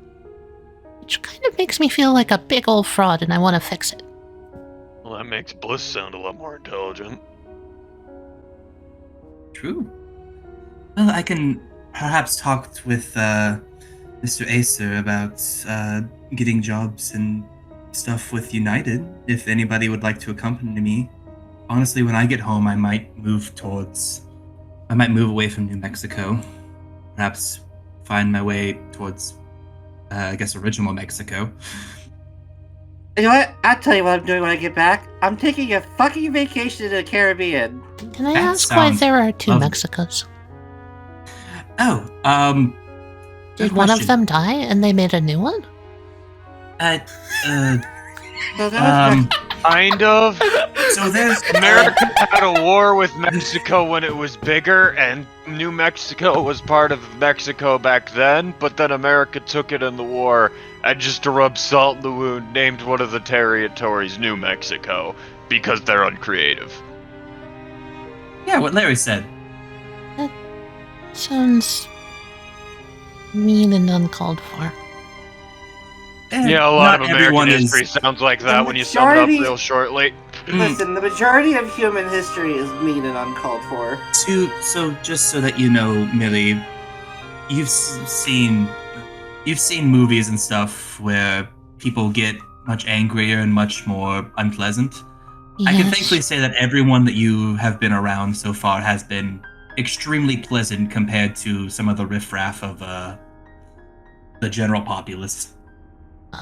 Which kind of makes me feel like a big old fraud, and I want to fix it. Well, that makes Bliss sound a lot more intelligent. True. Well, I can perhaps talk with Mr. Acer about getting jobs and stuff with United, if anybody would like to accompany me. Honestly, when I get home, I might move away from New Mexico. Perhaps find my way towards, original Mexico. You know what? I'll tell you what I'm doing when I get back. I'm taking a fucking vacation to the Caribbean. Can I That ask why sounds there are two lovely. Mexicos? Oh, Did good one of question. them die and they made a new one? So that was Kind of. So there's America had a war with Mexico when it was bigger, and New Mexico was part of Mexico back then, but then America took it in the war, and just to rub salt in the wound, named one of the territories New Mexico, because they're uncreative. yeah, what Larry said. Sounds mean and uncalled for. Yeah, a lot Not of everyone American is- history sounds like that The when you sum it up majority- real shortly. Listen, the majority of human history is mean and uncalled for. Just so that you know, Millie, you've seen movies and stuff where people get much angrier and much more unpleasant. I can Yes. thankfully say that everyone that you have been around so far has been extremely pleasant compared to some of the riffraff of the general populace.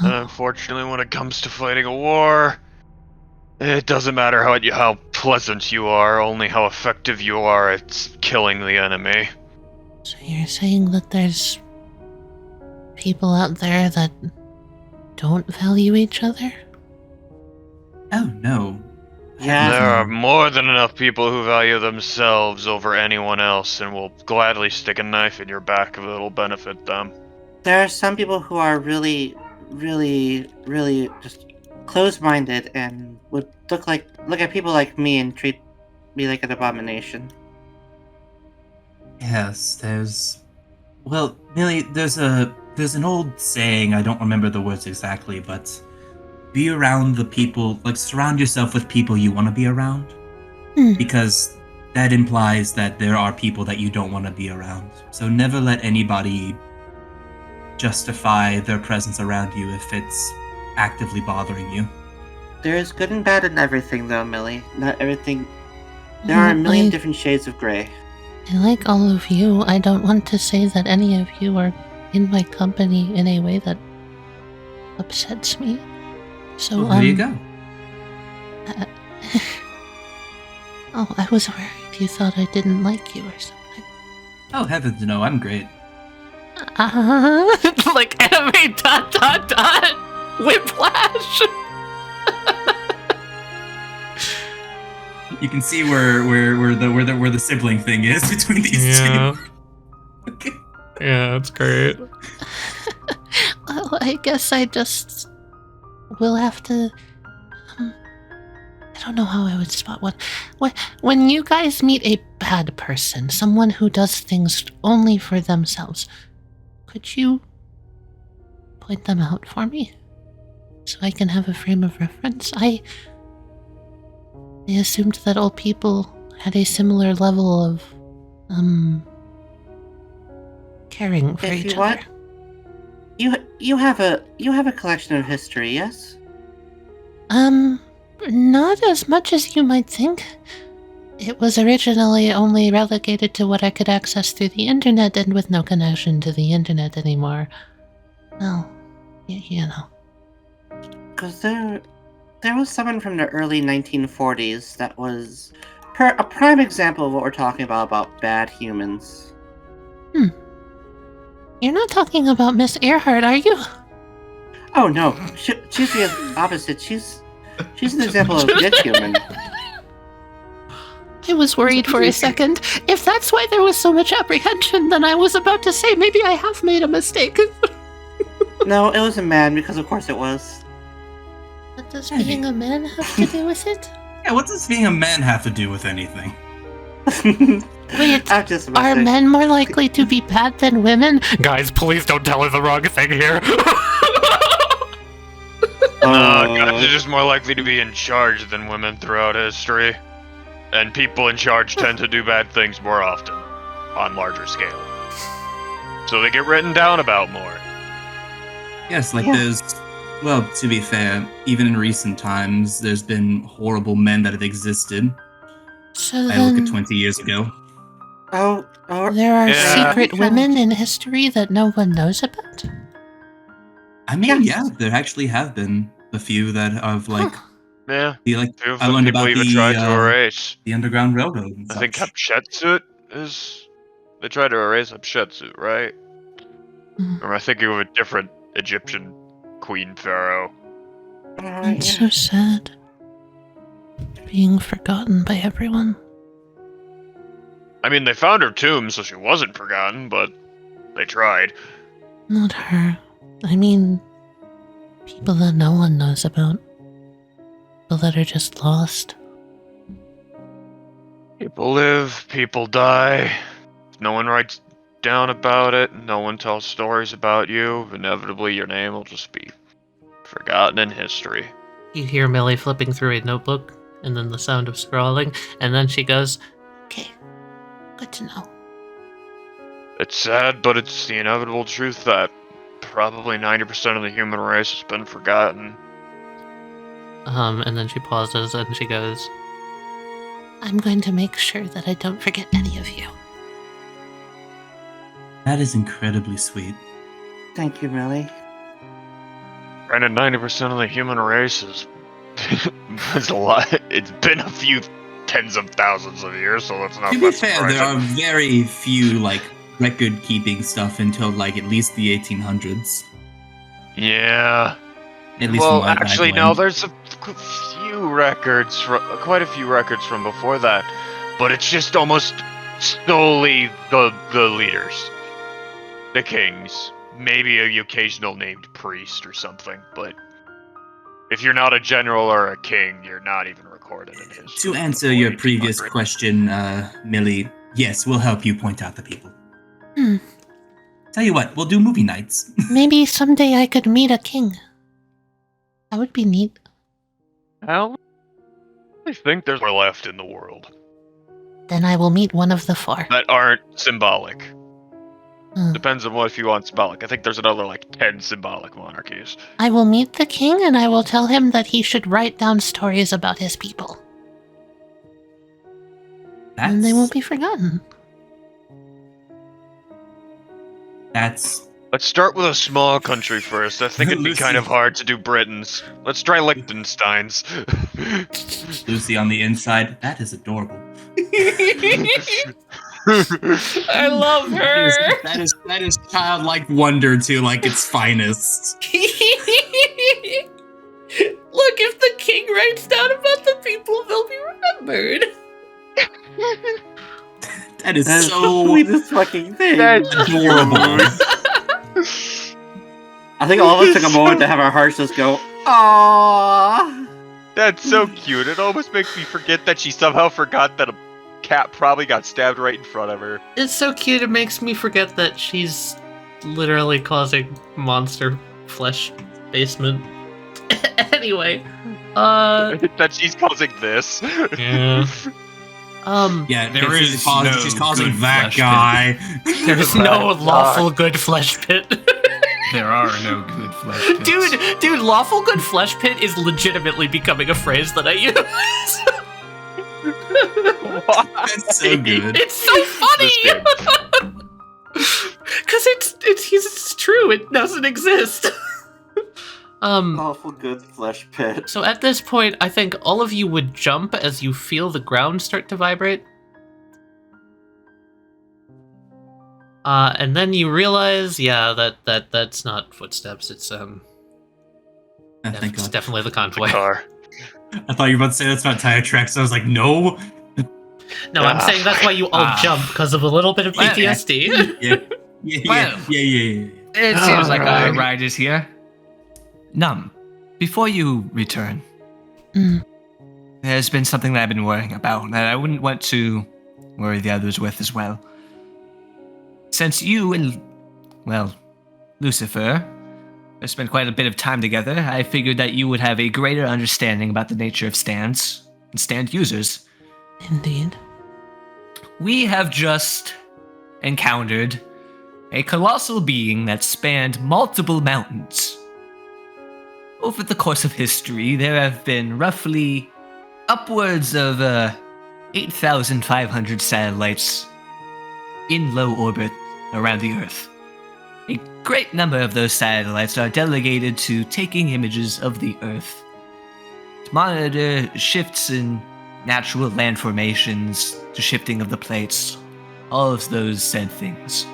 And unfortunately, when it comes to fighting a war, It doesn't matter how pleasant you are, only how effective you are at killing the enemy. So you're saying that there's people out there that don't value each other? Oh, no. Yeah. There are more than enough people who value themselves over anyone else and will gladly stick a knife in your back if it'll benefit them. There are some people who are really, really, really just closed-minded and would look at people like me and treat me like an abomination. Yes, well, Millie, there's an old saying, I don't remember the words exactly, but be around the people, like surround yourself with people you want to be around. Because that implies that there are people that you don't want to be around. So never let anybody justify their presence around you if it's actively bothering you. There is good and bad in everything, though, Millie. Not everything. There are a million different shades of gray. I like all of you. I don't want to say that any of you are in my company in a way that upsets me. So, Well, there you go. Oh, I was worried you thought I didn't like you or something. Oh, heavens no, I'm great. Like anime ... Whiplash. You can see where the sibling thing is between these two. Okay. Yeah, that's great. Well, I guess I just will have to. I don't know how I would spot one. When you guys meet a bad person, someone who does things only for themselves, could you point them out for me? So I can have a frame of reference? I assumed that all people had a similar level of, caring for If each you other. want, you have a collection of history, yes? Not as much as you might think. It was originally only relegated to what I could access through the internet, and with no connection to the internet anymore. Well, you know. Because there was someone from the early 1940s that was a prime example of what we're talking about bad humans. You're not talking about Miss Earhart, are you? Oh no, she's the opposite. She's an example of good human. I was worried for a second. If that's why there was so much apprehension, then I was about to say maybe I have made a mistake. No, it was a man, because of course it was. What does being a man have to do with it? Yeah, what does being a man have to do with anything? Wait, I'm just are men more likely to be bad than women? Guys, please don't tell her the wrong thing here. Guys are just more likely to be in charge than women throughout history. And people in charge tend to do bad things more often, on larger scale. So they get written down about more. Yes, there's... Well, to be fair, even in recent times, there's been horrible men that have existed. So I then, look at 20 years ago. there are secret women in history that no one knows about? I mean, yeah, there actually have been a few that have, Yeah, few of I them learned people about even tried to erase. the Underground Railroad and I think such. Hatshepsut is... They tried to erase Hatshepsut, right? Or am I thinking of a different Egyptian queen pharaoh? It's so sad. Being forgotten by everyone. I mean, they found her tomb, so she wasn't forgotten, but they tried. Not her. I mean, people that no one knows about. People that are just lost. People live, people die. If no one writes down about it, no one tells stories about you, inevitably your name will just be forgotten in history. You hear Millie flipping through a notebook, and then the sound of scrawling, and then she goes, Okay, good to know. It's sad, but it's the inevitable truth that probably 90% of the human race has been forgotten. and then she pauses and she goes, I'm going to make sure that I don't forget any of you. That is incredibly sweet. Thank you, Millie. Granted, 90% of the human race is It's a lot. It's been a few tens of thousands of years, so that's not. To be fair, surprising. there are very few record-keeping stuff until at least the 1800s. Yeah. At least Well, from what actually, I've no. learned. There's quite a few records from before that, but it's just almost solely the leaders, the kings, maybe an occasional named priest or something. But if you're not a general or a king, you're not even recorded in history. To answer your before previous 1800. question, Millie, yes, we'll help you point out the people. Tell you what, we'll do movie nights. Maybe someday I could meet a king. That would be neat. Well, I think there's more left in the world Then I will meet one of the 4. that aren't symbolic. Hmm. Depends on what if you want symbolic. I think there's another 10 symbolic monarchies. I will meet the king and I will tell him that he should write down stories about his people. And they won't be forgotten. That's Let's start with a small country first. I think it'd be kind of hard to do Britain's. Let's try Liechtenstein's. Lucy on the inside. That is adorable. I love her. That is childlike wonder to its finest. Look, if the king writes down about the people, they'll be remembered. That is That's the so sweetest fucking thing. adorable. I think all of us took a moment to have our hearts just go, aww. That's so cute. It almost makes me forget that she somehow forgot that a cat probably got stabbed right in front of her. It's so cute, it makes me forget that she's literally causing monster flesh basement. Anyway, that she's causing this. Yeah. Yeah, There she's is no she's causing good that flesh guy. There's no lawful good flesh pit. There are no good flesh pits. Dude, lawful good flesh pit is legitimately becoming a phrase that I use. That's so good. It's so funny. Cause it's true. It doesn't exist. Awful good flesh pit. So at this point, I think all of you would jump as you feel the ground start to vibrate. And then you realize, that's not footsteps. It's Thank it's God. definitely the convoy. Car. I thought you were about to say that's not tire tracks. I was like, no. No, I'm saying that's why you all jump because of a little bit of PTSD. Yeah. It seems like our ride is here. Num, before you return, there's been something that I've been worrying about that I wouldn't want to worry the others with as well. Since you and, Lucifer have spent quite a bit of time together, I figured that you would have a greater understanding about the nature of stands and stand users. Indeed. We have just encountered a colossal being that spanned multiple mountains. Over the course of history, there have been roughly upwards of 8,500 satellites in low orbit around the Earth. A great number of those satellites are delegated to taking images of the Earth to monitor shifts in natural land formations, to shifting of the plates, all of those said things.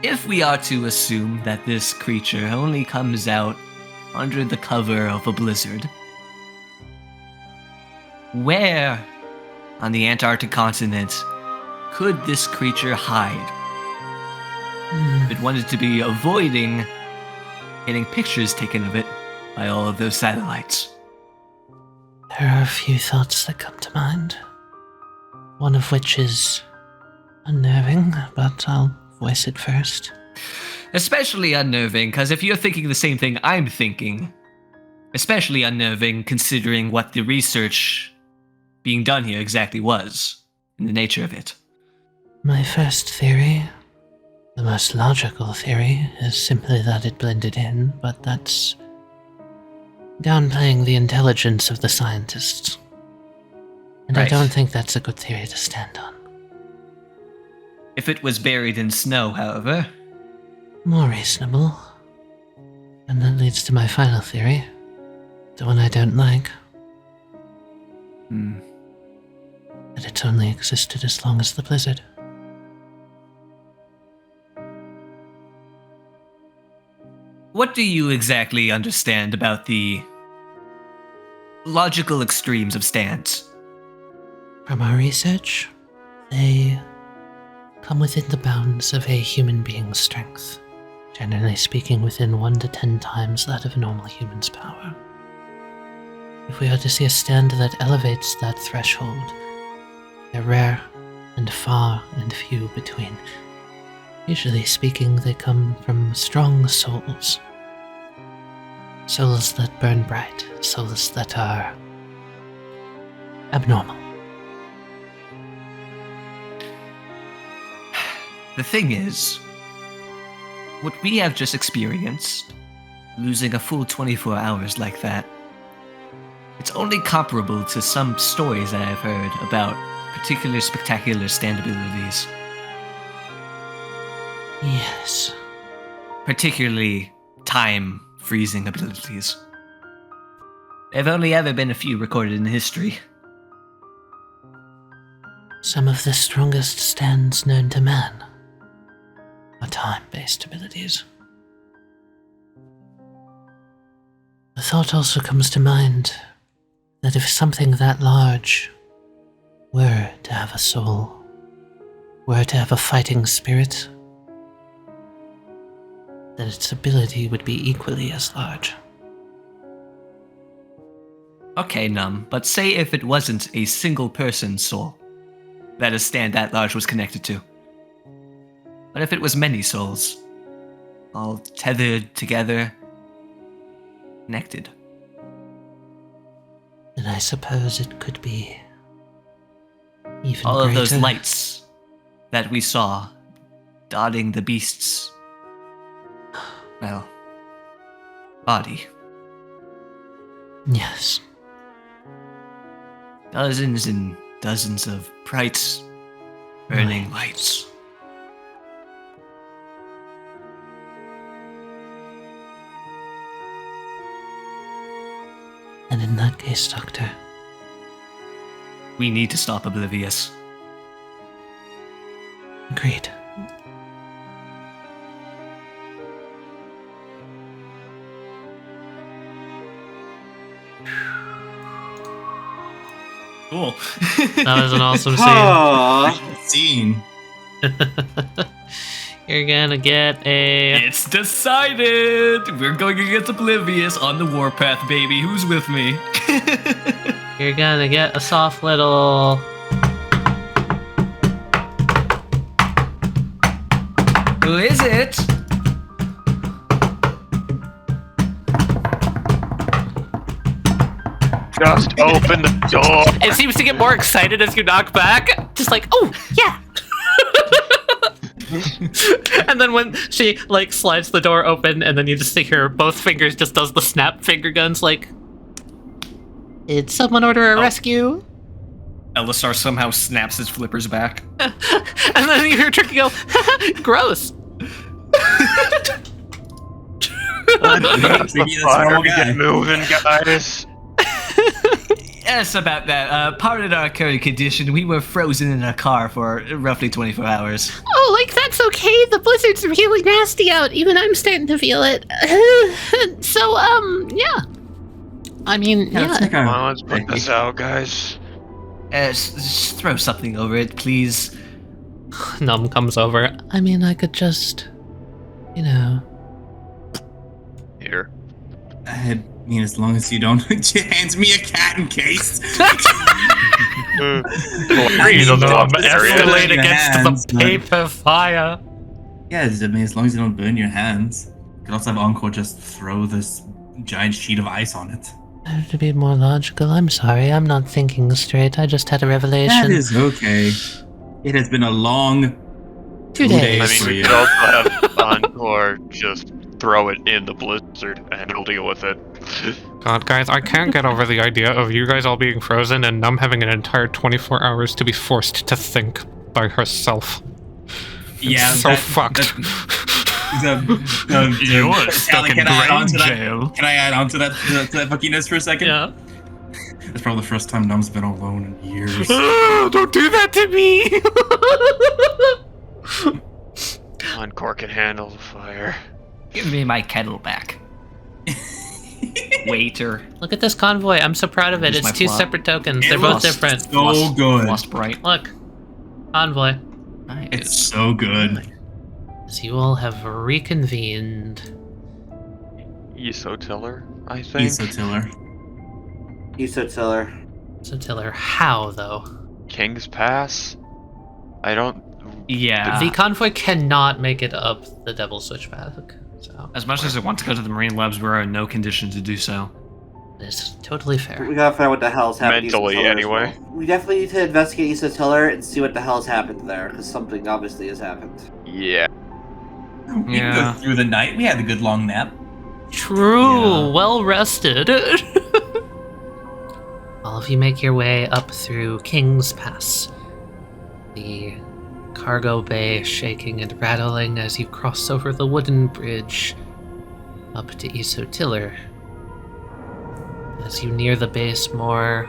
If we are to assume that this creature only comes out under the cover of a blizzard, where on the Antarctic continent could this creature hide? If it wanted to be avoiding getting pictures taken of it by all of those satellites. There are a few thoughts that come to mind. One of which is unnerving, but I'll voice it first. Especially unnerving, because if you're thinking the same thing I'm thinking, especially unnerving considering what the research being done here exactly was, and the nature of it. My first theory, the most logical theory, is simply that it blended in, but that's downplaying the intelligence of the scientists. And Right. I don't think that's a good theory to stand on. If it was buried in snow, however, More reasonable. And that leads to my final theory. The one I don't like. Hmm. That it's only existed as long as the blizzard. What do you exactly understand about the logical extremes of stands? From our research, they come within the bounds of a human being's strength. Generally speaking, within 1 to 10 times that of a normal human's power. If we are to see a stand that elevates that threshold, they're rare and far and few between. Usually speaking, they come from strong souls. Souls that burn bright, souls that are abnormal. The thing is, what we have just experienced, losing a full 24 hours like that, it's only comparable to some stories that I've heard about particular spectacular stand abilities. Yes. Particularly time freezing abilities. There have only ever been a few recorded in history. Some of the strongest stands known to man are time-based abilities. The thought also comes to mind that if something that large were to have a soul, were to have a fighting spirit, that its ability would be equally as large. Okay, Num, but say if it wasn't a single person soul that a stand that large was connected to. What if it was many souls, all tethered together, connected? Then I suppose it could be even All of those greater. lights that we saw dotting the beast's, well, body. Yes. Dozens and dozens of bright, burning lights. And in that case, Doctor, We need to stop Oblivious. agreed. Cool. That was an awesome scene. Aww. Scene. You're gonna get a... It's decided! We're going against Oblivious on the warpath, baby. Who's with me? You're gonna get a soft little... Who is it? Just open the door. It seems to get more excited as you knock back. Just like, oh, yeah. And then when she, like, slides the door open, and then you just see her, both fingers just does the snap finger guns, like... Did someone order a rescue? Elisar somehow snaps his flippers back. And then you hear Tricky go, gross. Fire, get moving, guys. Yes, about that. Part of our current condition, we were frozen in a car for roughly 24 hours. Oh, like, that's okay. The blizzard's really nasty out. Even I'm starting to feel it. So, yeah. I mean, yeah. Come on, let's put this out, guys. Just throw something over it, please. Num comes over. I mean, I could just, you know... Here. I mean, as long as you don't hands me a cat in case. Escalate your against hands, the paper fire. Yeah, I mean, as long as you don't burn your hands. You could also have Encore just throw this giant sheet of ice on it. To be more logical, I'm sorry, I'm not thinking straight. I just had a revelation. That is okay. It has been a long 2 2 days. I days mean, for we you. could also have Encore just throw it in the blizzard and it'll deal with it. God, guys, I can't get over the idea of you guys all being frozen and Num having an entire 24 hours to be forced to think by herself. Yeah, So fucked. You're stuck in brain jail. Can I add on to that fuckiness for a second? Yeah. It's probably the first time Num's been alone in years. Don't do that to me! Uncork and handle the fire. Give me my kettle back. Waiter. Look at this convoy. I'm so proud of it. Here's It's my two flop. separate tokens. It They're both looks different. so good. Lost bright. Look. Convoy. Nice. It's so good. So you all have reconvened. Isotiller, I think. Isotiller. Isotiller. So Tiller, how though? King's Pass? I don't... Yeah. The convoy cannot make it up the Devil Switchback. So As much as I want to go to the Marine Labs, we're in no condition to do so. it's totally fair. We gotta find out what the hell's happened. to Mentally, Isotiller as anyway. well. We definitely need to investigate Isotiller and see what the hell's happened there, because something obviously has happened. Yeah. We can go through the night. We had a good long nap. True, Yeah. well rested. All of you make your way up through King's Pass. The cargo bay shaking and rattling as you cross over the wooden bridge up to Isotiller. As you near the base more,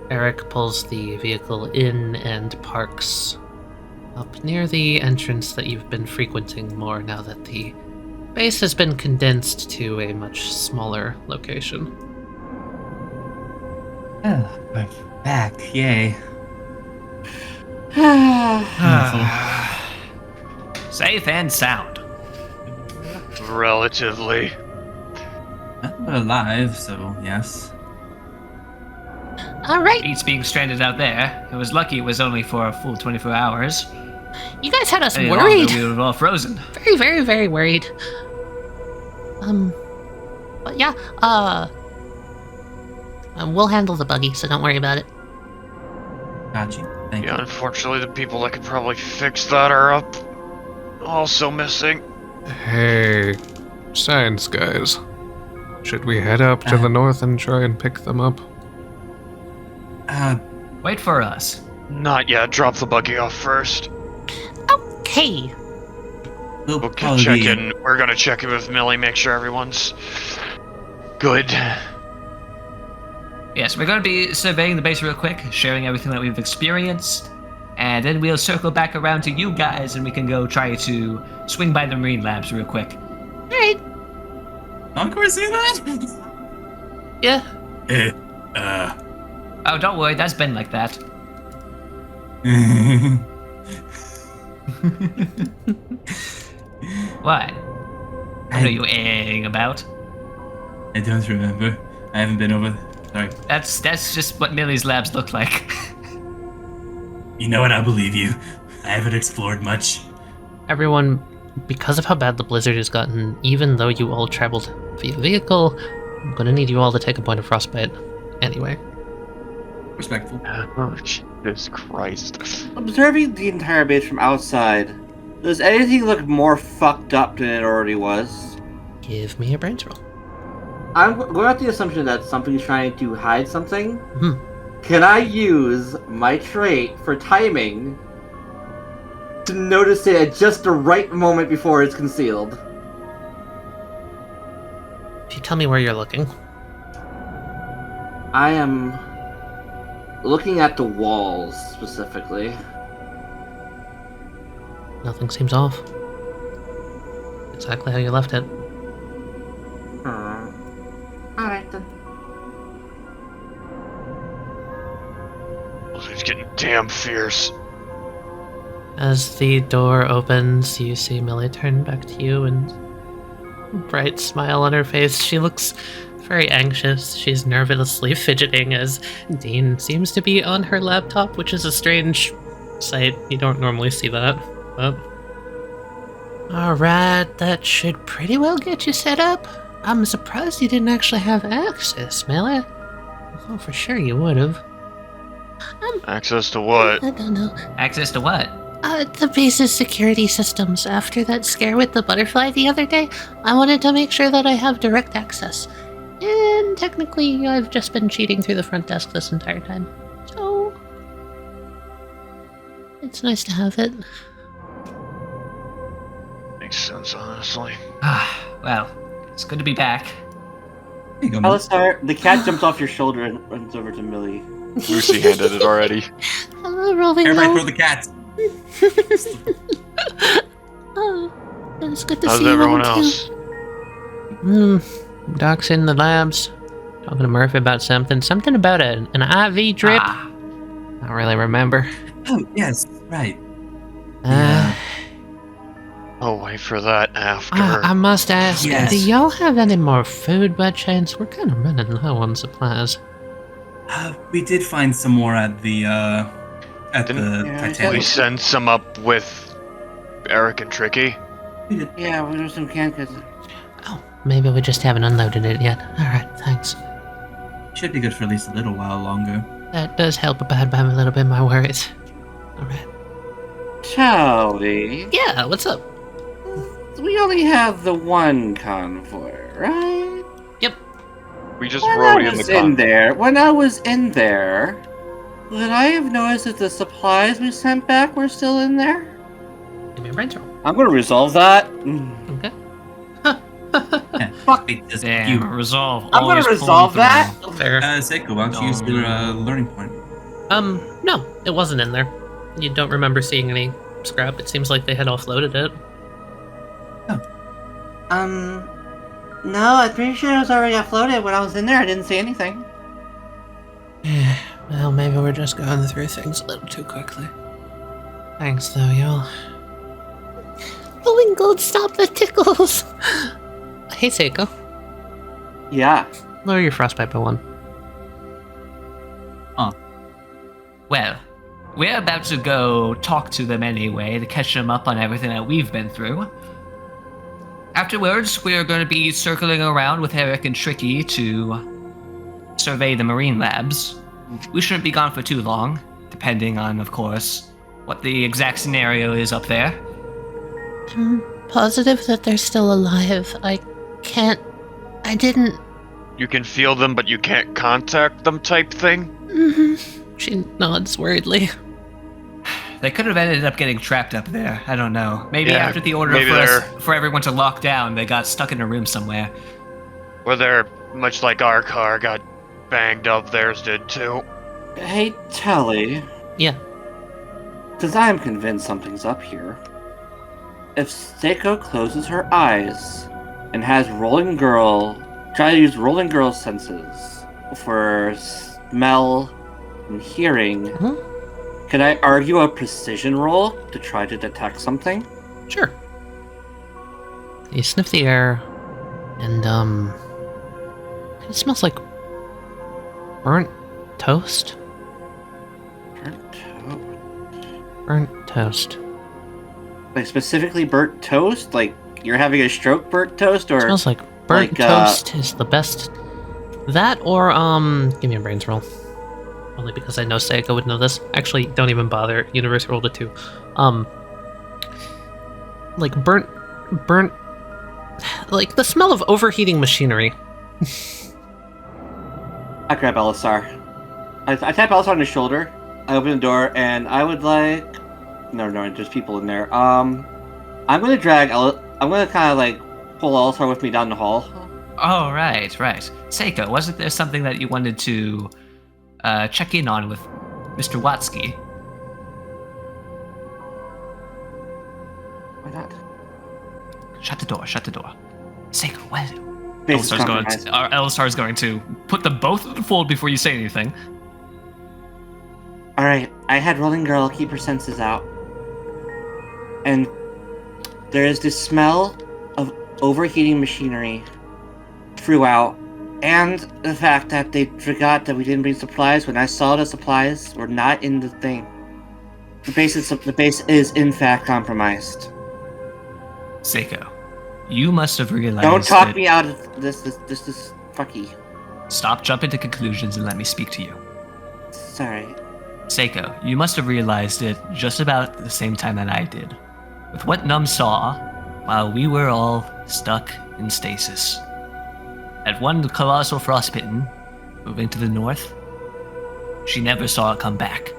Eric pulls the vehicle in and parks up near the entrance that you've been frequenting more now that the base has been condensed to a much smaller location. Oh, we're back. Yay. Safe and sound. Relatively. We're alive, so yes. All right, Beats being stranded out there. It was lucky it was only for a full 24 hours. you guys had us Any worried. longer, we would have all frozen. Very, very, very worried. But yeah, we'll handle the buggy, so don't worry about it. Got you. Thank Yeah, you. unfortunately, the people that could probably fix that are up. Also missing. Hey, science guys. Should we head up to the north and try and pick them up? Wait for us. Not yet. Drop the buggy off first. Okay. We'll We'll probably check be- in. We're gonna check in with Millie, make sure everyone's good. Yes, we're going to be surveying the base real quick, sharing everything that we've experienced, and then we'll circle back around to you guys and we can go try to swing by the Marine Labs real quick. All right. Encore see that? Yeah. Oh, don't worry, that's been like that. What? What are you airing about? I don't remember. I haven't been over. Sorry. That's just what Millie's labs look like. You know what? I believe you. I haven't explored much. Everyone, because of how bad the blizzard has gotten, even though you all traveled via vehicle, I'm gonna need you all to take a point of frostbite anyway. Respectful. Oh, Jesus Christ. Observing the entire base from outside, does anything look more fucked up than it already was? Give me a brains roll. I'm going with the assumption that something's trying to hide something. Hmm. Can I use my trait for timing to notice it at just the right moment before it's concealed? If you tell me where you're looking. I am looking at the walls specifically. Nothing seems off. Exactly how you left it. Alright then. It's getting damn fierce. As the door opens, you see Millie turn back to you and a bright smile on her face. She looks very anxious. She's nervously fidgeting as Dean seems to be on her laptop, which is a strange sight. You don't normally see that. But... Alright, that should pretty well get you set up. I'm surprised you didn't actually have access, Millie. Oh, for sure you would have. Access to what? I don't know. Access to what? The base's security systems. After that scare with the butterfly the other day, I wanted to make sure that I have direct access. And technically, I've just been cheating through the front desk this entire time. So, it's nice to have it. makes sense, honestly. Well, it's good to be back. There you go, Millie. Alistar, the cat jumps off your shoulder and runs over to Millie. Lucy handed it already. Hello, Rolling Everybody Roll. throw the cat. Oh, it's good to How's see you everyone all, too. Doc's in the labs. Talking to Murphy about something. Something about an IV drip. I don't really remember. Oh, yes, right. I'll wait for that after. I must ask, Yes. do y'all have any more food by chance? We're kind of running low on supplies. We did find some more at the Didn't Yeah, Titanic. we send some up with Eric and Tricky? Yeah, we do some can because Oh, maybe we just haven't unloaded it yet. Alright, thanks. Should be good for at least a little while longer. That does help about a little bit my worries. Alright. Tali. Yeah, what's up? We only have the one convoy, right? We just rode in the When I was in there, would I have noticed that the supplies we sent back were still in there? Give me a brain roll. I'm gonna resolve that. Okay. Fuck it, just Damn, you. resolve. I'm gonna always resolve pulling that. through. Fair. Seiko, why don't you use your learning point? No, it wasn't in there. You don't remember seeing any scrap. It seems like they had offloaded it. No, I'm pretty sure it was already uploaded when I was in there. I didn't see anything. Well, maybe we're just going through things a little too quickly. Thanks, though, y'all. Rolling Gold, stop the tickles. Hey, Seiko. Yeah. Lower your frostbite by 1. Well, we're about to go talk to them anyway to catch them up on everything that we've been through. Afterwards, we're going to be circling around with Eric and Tricky to survey the marine labs. We shouldn't be gone for too long, depending on, of course, what the exact scenario is up there. I'm positive that they're still alive. I didn't. You can feel them, but you can't contact them type thing? She nods worriedly. They could have ended up getting trapped up there. I don't know. Maybe Yeah, after the order maybe for everyone to lock down, they got stuck in a room somewhere. Or they're, much like our car, got banged up, theirs did too. Hey, Tali. Yeah. Because I'm convinced something's up here. If Seiko closes her eyes and has try to use Rolling Girl's senses for smell and hearing, can I argue a precision roll to try to detect something? Sure. You sniff the air, and, it smells like burnt toast? Burnt toast. Like specifically burnt toast? Like you're having a stroke burnt toast? Or Smells like burnt toast is the best. That or, give me a brains roll. Only because I know Seiko would know this. Actually, don't even bother. Universe rolled a 2. Like burnt, like the smell of overheating machinery. I grab Elisar. I tap Elisar on his shoulder. I open the door and I would like... No, there's people in there. I'm gonna I'm gonna kind of like pull Elisar with me down the hall. Oh, right. Seiko, wasn't there something that you wanted to check in on with Mr. Watsky? Why not? Shut the door. Seiko, what? Basic Elisar's going to put them both in the fold before you say anything. Alright, I had Rolling Girl keep her senses out. And there is this smell of overheating machinery throughout. And the fact that they forgot that we didn't bring supplies when I saw the supplies were not in the thing. The base is in fact compromised. Seiko, you must have realized. Don't talk me out of this is fucky. Stop jumping to conclusions and let me speak to you. Sorry. Seiko, you must have realized it just about the same time that I did. With what Num saw while we were all stuck in stasis. At one colossal frostbitten, moving to the north, she never saw it come back.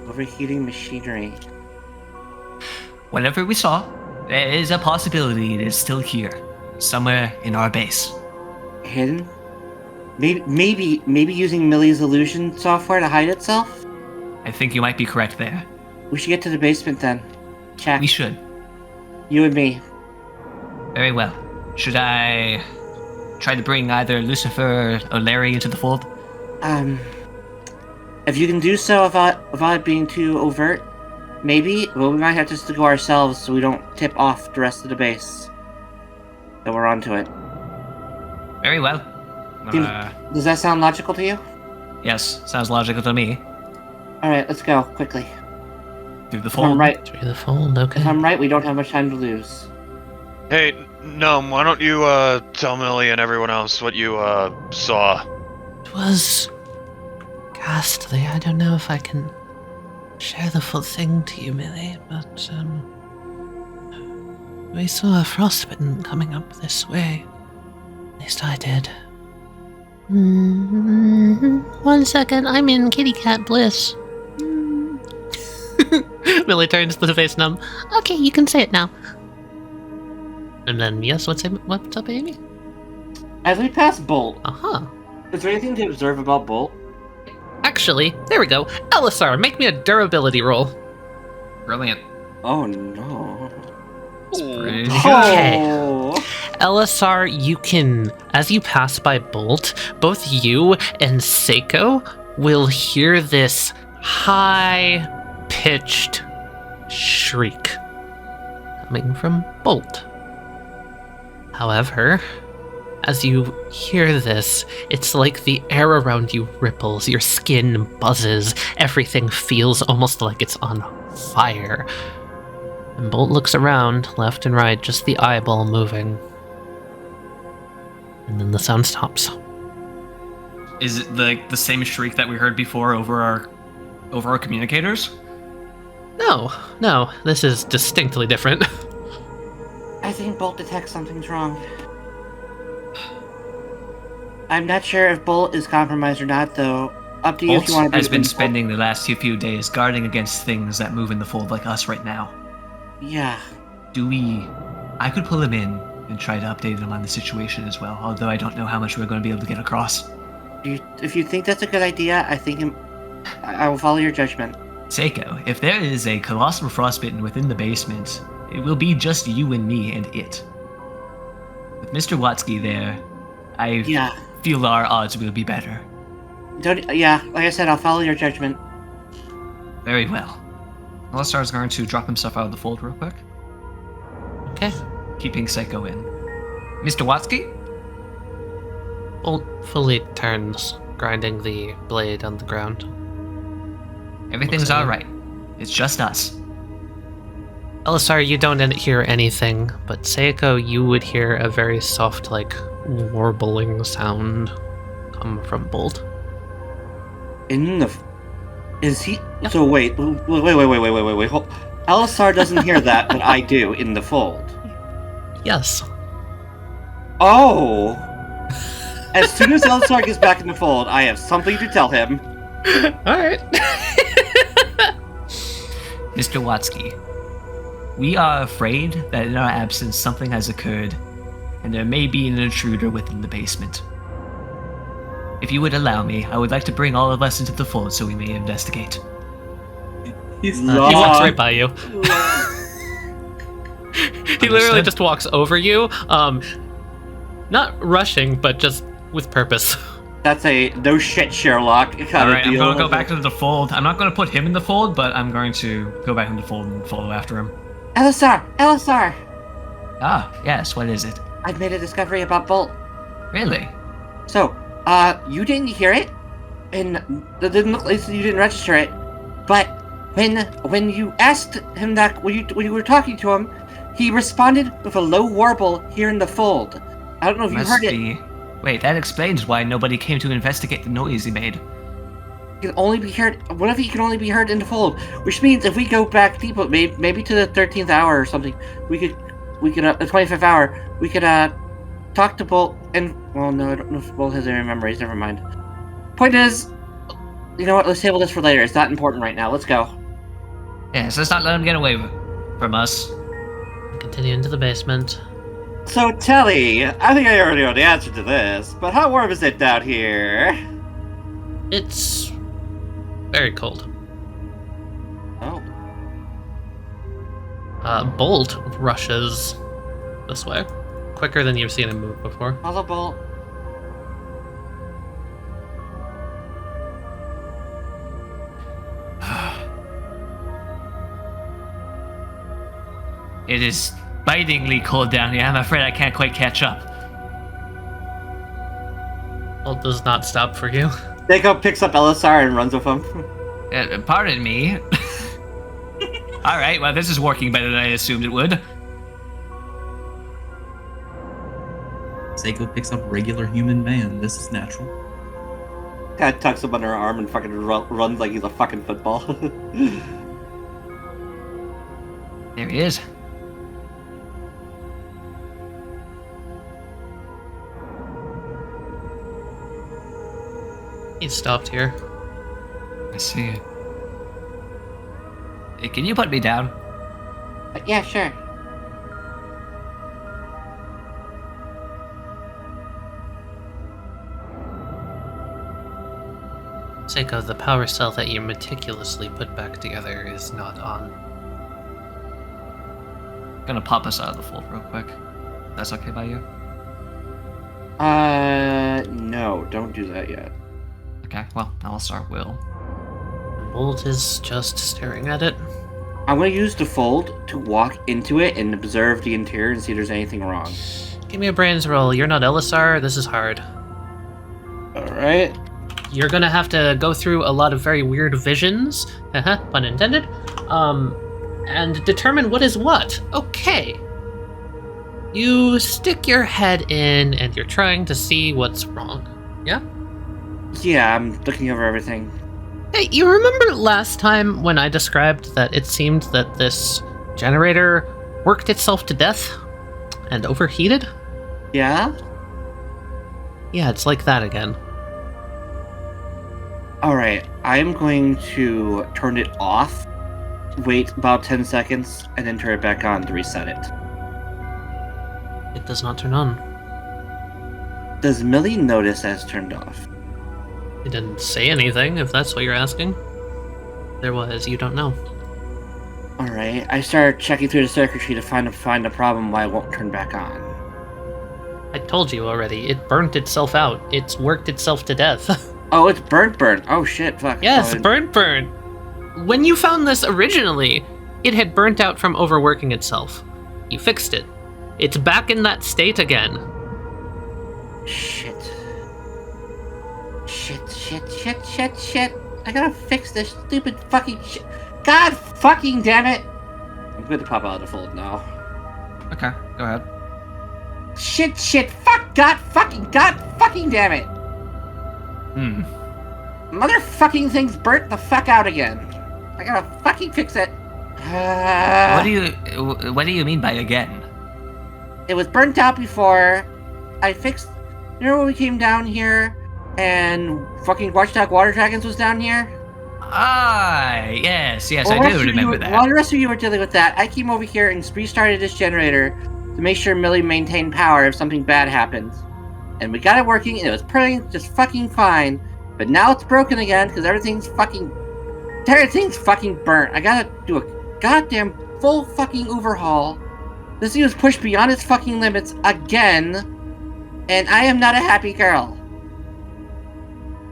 Overheating machinery. whatever we saw, there is a possibility it is still here, somewhere in our base. Hidden? Maybe using Millie's illusion software to hide itself? I think you might be correct there. We should get to the basement then. Check. We should. You and me. Very well. Should I try to bring either Lucifer or Larry into the fold? If you can do so without being too overt, maybe. Well, we might have just to go ourselves so we don't tip off the rest of the base. That we're onto it. Very well. Does that sound logical to you? Yes, sounds logical to me. Alright, let's go, quickly. Through the If I'm fold. right, Through the fold, okay. if I'm right, we don't have much time to lose. Hey, Gnome, why don't you tell Millie and everyone else what you saw? It was ghastly. I don't know if I can share the full thing to you, Millie, but we saw a frostbitten coming up this way. At least I did. 1 second, I'm in kitty cat bliss. Millie turns to the face numb. Okay, you can say it now. And then, yes, what's up, Amy? As we pass Bolt, Uh-huh. is there anything to observe about Bolt? Actually, there we go. Elisar, make me a durability roll. Brilliant. Oh no. Pretty Okay. Oh. Elisar, you can, as you pass by Bolt, both you and Seiko will hear this high-pitched shriek coming from Bolt. However, as you hear this, it's like the air around you ripples, your skin buzzes, everything feels almost like it's on fire. And Bolt looks around, left and right, just the eyeball moving. And then the sound stops. Is it the same shriek that we heard before over our communicators? No, this is distinctly different. I think Bolt detects something's wrong. I'm not sure if Bolt is compromised or not, though. Up to you if you want Bolt to. has been spending the last few days guarding against things that move in the fold like us right now. Yeah. I could pull him in and try to update him on the situation as well, although I don't know how much we're going to be able to get across. If you think that's a good idea, I will follow your judgment. Seiko, if there is a colossal frostbitten within the basement, it will be just you and me and it. With Mr. Watsky there, I feel our odds will be better. Like I said, I'll follow your judgment. Very well. Alistar is going to drop himself out of the fold real quick, Okay. keeping Seiko in. Mr. Watsky? Bolt fully turns, grinding the blade on the ground. Everything's Looks at alright. It's just us. Elisar, you don't hear anything, but Seiko, you would hear a very soft, warbling sound come from Bolt. Is he? Yep. So wait. Hold. Elisar doesn't hear that, but I do in the fold. Yes. Oh! As soon as Elisar gets back in the fold, I have something to tell him. Alright. Mr. Watsky, we are afraid that in our absence something has occurred, and there may be an intruder within the basement. If you would allow me, I would like to bring all of us into the fold so we may investigate. He's He walks right by you. He literally just walks over you, not rushing, but just with purpose. That's a no shit Sherlock. Alright, I'm going to go back into the fold. I'm not going to put him in the fold, but I'm going to go back into the fold and follow after him. Elisar! Ah, yes, what is it? I've made a discovery about Bolt. Really? So, you didn't hear it, and it didn't look like you didn't register it, but when you asked him that, when you were talking to him, he responded with a low warble here in the fold. I don't know if you heard it. Wait, that explains why nobody came to investigate the noise he made. It can only be heard. What if he can only be heard in the fold? Which means if we go back deep, maybe to the 13th hour or something, we could the 25th hour, we could talk to Bolt and well, no, I don't know if Bolt has any memories. Never mind. Point is, you know what? Let's table this for later. It's not important right now. Let's go. Yes, let's not let him get away with it. from us. Continue into the basement. So, Tali, I think I already know the answer to this, but how warm is it down here? It's very cold. Oh. Bolt rushes this way, quicker than you've seen him move before. Hello, Bolt. It is bitingly cold down here. I'm afraid I can't quite catch up. Bolt does not stop for you. Jacob picks up Elisar and runs with him. Pardon me. Alright, well, this is working better than I assumed it would. Seiko picks up regular human man. This is natural. Kind of tucks him under her arm and fucking runs like he's a fucking football. There he is. He stopped here. I see. Hey, can you put me down? Yeah, sure. Seiko, the power cell that you meticulously put back together is not on. Gonna pop us out of the fold real quick. That's okay by you? No, don't do that yet. Okay, well, I'll start Will. Bolt is just staring at it. I'm gonna use the fold to walk into it and observe the interior and see if there's anything wrong. Give me a brains roll. You're not Elisar. This is hard. Alright. You're gonna have to go through a lot of very weird visions, pun intended, and determine what is what. Okay. You stick your head in and you're trying to see what's wrong. Yeah? Yeah, I'm looking over everything. Hey, you remember last time when I described that it seemed that this generator worked itself to death and overheated? Yeah? Yeah, it's like that again. Alright, I'm going to turn it off, wait about 10 seconds, and then turn it back on to reset it. It does not turn on. Does Millie notice that it's turned off? It didn't say anything, if that's what you're asking. There was, you don't know. Alright, I started checking through the circuitry to find a problem why it won't turn back on. I told you already, it burnt itself out. It's worked itself to death. Oh, it's burnt. Oh shit, fuck. Yes, Oh, burnt. When you found this originally, it had burnt out from overworking itself. You fixed it. It's back in that state again. Shit. I gotta fix this stupid fucking shit. God fucking damn it! I'm going to pop out of the fold now. Okay, go ahead. Shit, fuck, God fucking damn it! Motherfucking thing's burnt the fuck out again. I gotta fucking fix it. What do you mean by again? It was burnt out before. I fixed... You know when we came down here and fucking Watchdog Water Dragons was down here? Ah, yes, I do remember that. While the rest of you were dealing with that, I came over here and restarted this generator to make sure Millie maintained power if something bad happens. And we got it working, and it was pretty just fucking fine. But now it's broken again because everything's fucking burnt. I gotta do a goddamn full fucking overhaul. This thing was pushed beyond its fucking limits again, and I am not a happy girl.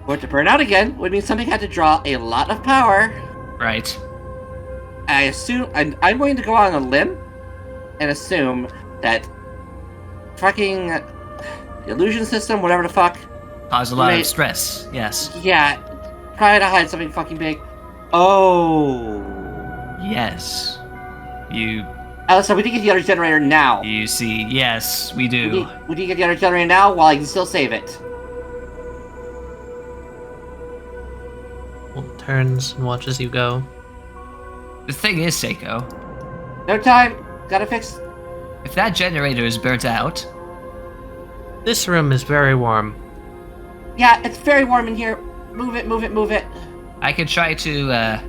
For it to burn out again would mean something had to draw a lot of power. Right. I assume I'm going to go on a limb and assume that fucking illusion system, whatever the fuck, Cause a lot of stress. Yes. Yeah, try to hide something fucking big. Oh. Yes. So we need to get the other generator now. You see, yes, we do. We need to get the other generator now while I can still save it. Bolt turns and watches you go. The thing is, Seiko, No time. Gotta fix. if that generator is burnt out, This room is very warm. Yeah, it's very warm in here. Move it. I could try to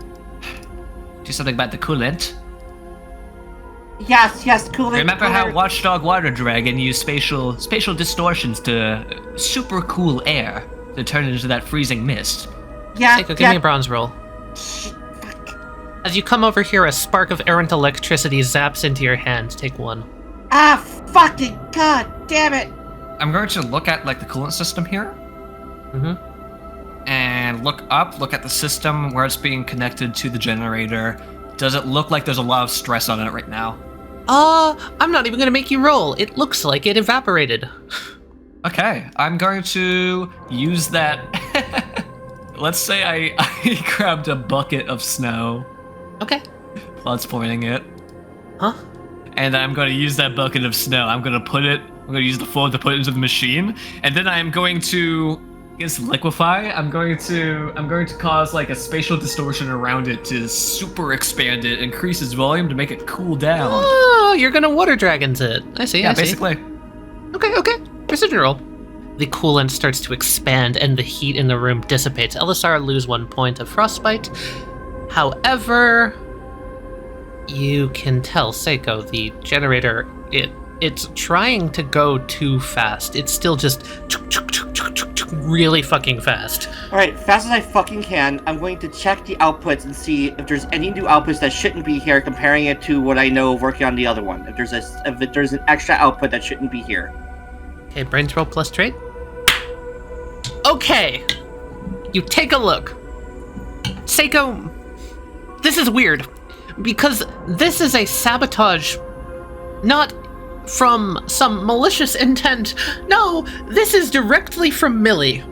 do something about the coolant. Yes, cooler. Remember how Watchdog Water Dragon used spatial distortions to super cool air to turn it into that freezing mist? Yeah. Seiko, give me a bronze roll. As you come over here, a spark of errant electricity zaps into your hand. Take 1. Ah, fucking god damn it! I'm going to look at like the coolant system here. And look at the system where it's being connected to the generator. Does it look like there's a lot of stress on it right now? I'm not even gonna make you roll. It looks like it evaporated. Okay, I'm going to use that. Let's say I grabbed a bucket of snow. Okay. Blood's pointing it. Huh? And I'm going to use that bucket of snow. I'm going to use the float to put it into the machine. And then I'm going to liquefy. I'm going to cause like a spatial distortion around it to super expand it, increase its volume to make it cool down. Oh, you're gonna water dragons it. I see. Yeah, basically. Okay. Precision roll. The coolant starts to expand and the heat in the room dissipates. Elisar lose 1 point of frostbite. However, you can tell, Seiko, the generator, it's trying to go too fast. It's still just really fucking fast. Alright, fast as I fucking can, I'm going to check the outputs and see if there's any new outputs that shouldn't be here, comparing it to what I know working on the other one. If there's an extra output that shouldn't be here. Okay, brains roll plus trait. Okay, you take a look. Seiko, this is weird, because this is a sabotage, not from some malicious intent. No, this is directly from Millie.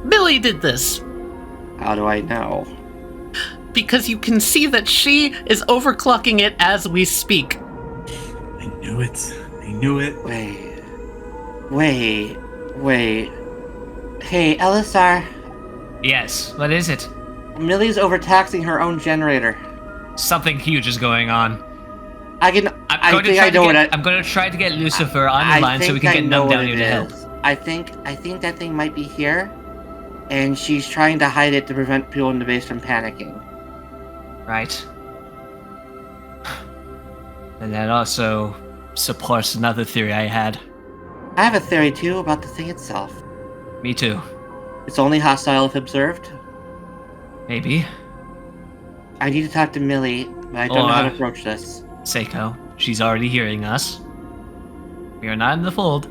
Millie did this. How do I know? Because you can see that she is overclocking it as we speak. I knew it. Wait. Hey, Elisar. Yes, what is it? Millie's overtaxing her own generator. Something huge is going on. I'm going to try to get Lucifer on the line so we can get Numb down here to help. I think that thing might be here, and she's trying to hide it to prevent people in the base from panicking. Right. And that also supports another theory I had. I have a theory too about the thing itself. Me too. It's only hostile if observed. Maybe. I need to talk to Millie, but I don't know how to approach this. Seiko, she's already hearing us. We are not in the fold.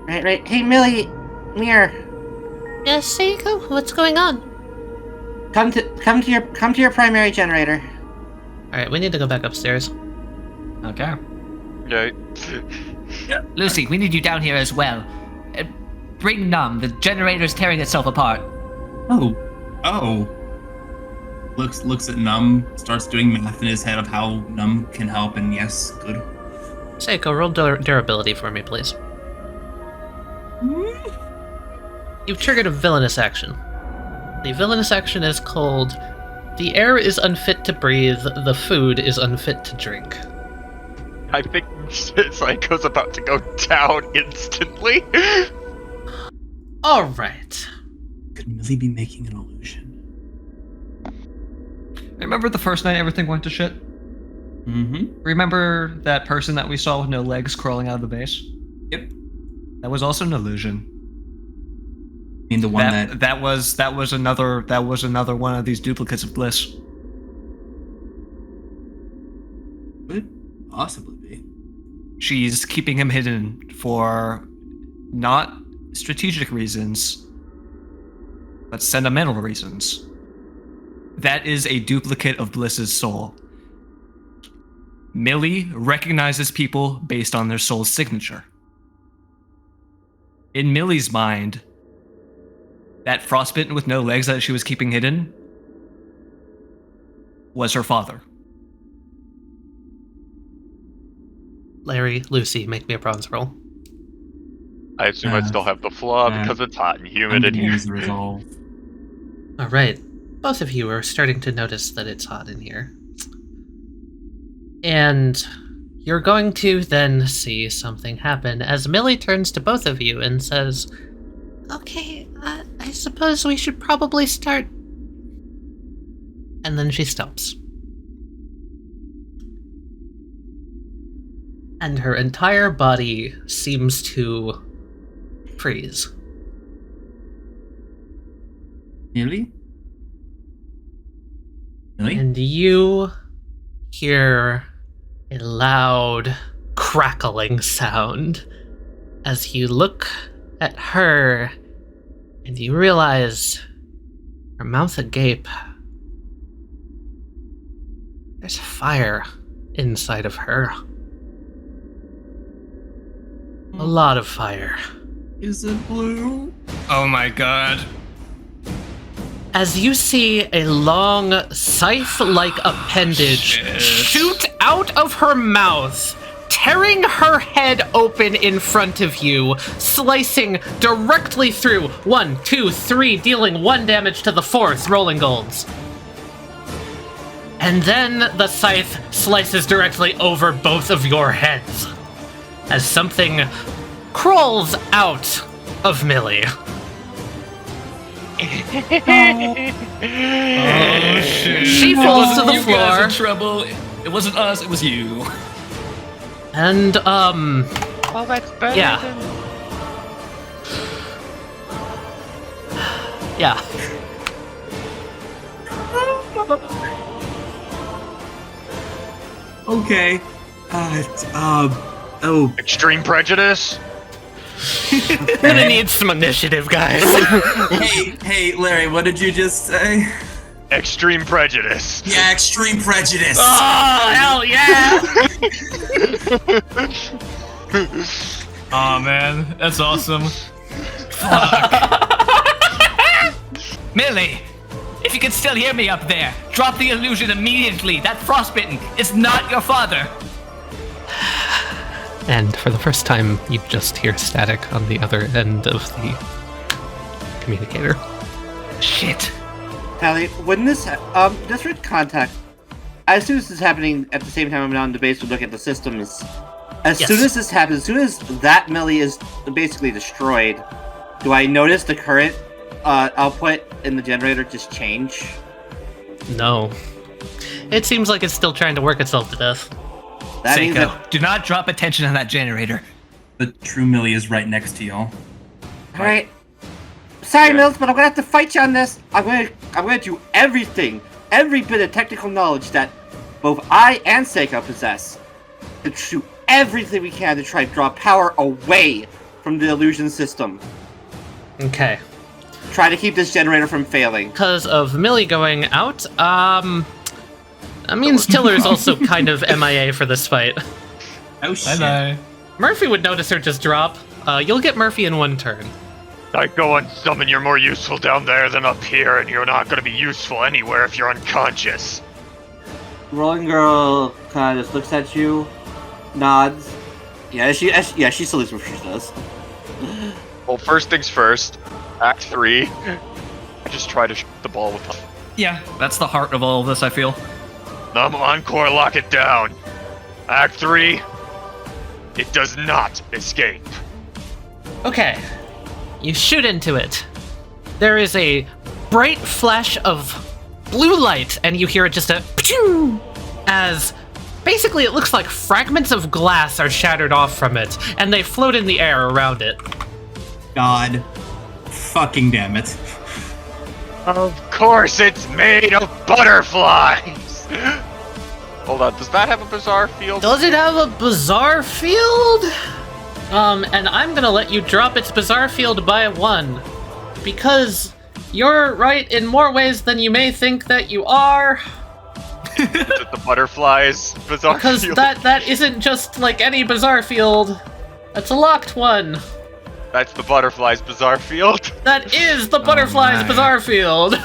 Right. Hey, Millie, Mir. Yes, Seiko, what's going on? Come to your primary generator. All right, we need to go back upstairs. Okay. Okay. Lucy, we need you down here as well. Bring Numb. The generator's tearing itself apart. Oh. Looks at Numb, starts doing math in his head of how Numb can help, and yes, good. Seiko, roll durability for me, please. You've triggered a villainous action. The villainous action is called The air is unfit to breathe, the food is unfit to drink. I think Psycho's about to go down instantly. Alright. Could Millie be making an illusion? Remember the first night everything went to shit? Mm-hmm. Remember that person that we saw with no legs crawling out of the base? Yep. That was also an illusion. I mean the one that was another one of these duplicates of bliss. could possibly be. She's keeping him hidden for not strategic reasons, but sentimental reasons. That is a duplicate of Bliss's soul. Millie recognizes people based on their soul's signature. In Millie's mind, that frostbitten with no legs that she was keeping hidden was her father. Larry, Lucy, make me a bronze roll. I assume I'd still have the flaw because it's hot and humid in here. Use resolve. Alright. Both of you are starting to notice that it's hot in here. And you're going to then see something happen as Millie turns to both of you and says, Okay, I suppose we should probably start. and then she stops. and her entire body seems to freeze. Really? Really? And you hear a loud crackling sound as you look at her and you realize her mouth agape. There's fire inside of her. A lot of fire. Is it blue? Oh my god. As you see a long, scythe-like appendage shoot out of her mouth, tearing her head open in front of you, slicing directly through 1, 2, 3, dealing 1 damage to the 4th, rolling golds. And then the scythe slices directly over both of your heads, as something crawls out of Millie. Oh shit. She falls to the You floor. guys in trouble. It wasn't us, it was you. And, Well, that's better Yeah. than... yeah. Okay. Extreme prejudice? Gonna need some initiative, guys. Hey, Larry, what did you just say? Extreme prejudice. Yeah, extreme prejudice. Oh, hell yeah! Aw, man, that's awesome. Millie, if you can still hear me up there, drop the illusion immediately. That frostbitten is not your father. And for the first time, you just hear static on the other end of the communicator. Shit. Tali, when this, just for contact, I assume this is happening at the same time I'm down in the base to look at the systems. As Yes. soon as this happens, as soon as that Millie is basically destroyed, do I notice the current output in the generator just change? No. It seems like it's still trying to work itself to death. That means Seiko, that... do not drop attention on that generator. The true Millie is right next to y'all. Alright. Sorry, Mills, but I'm gonna have to fight you on this. I'm gonna do everything, every bit of technical knowledge that both I and Seiko possess, to do everything we can to try to draw power away from the illusion system. Okay. Try to keep this generator from failing. Because of Millie going out, that means Tiller's also kind of MIA for this fight. Oh shit. Bye-bye. Murphy would notice her just drop. You'll get Murphy in 1 turn. I go and summon you're more useful down there than up here, and you're not gonna be useful anywhere if you're unconscious. Rolling Girl kind of just looks at you, nods. Yeah, she still is what she does. Well, first things first, Act 3, I just try to shoot the ball with Yeah, that's the heart of all of this, I feel. Encore, lock it down. Act 3, it does not escape. Okay. You shoot into it. There is a bright flash of blue light, and you hear it just a pachoo, as basically it looks like fragments of glass are shattered off from it, and they float in the air around it. God. Fucking damn it. Of course it's made of butterflies! Hold on, does that have a bizarre field? Does it have a bizarre field? And I'm gonna let you drop its bizarre field by 1. Because you're right in more ways than you may think that you are. Is it the butterflies bizarre Because field? that isn't just like any bizarre field. That's a locked one. That's the butterflies bizarre field? That is the butterflies my. bizarre field.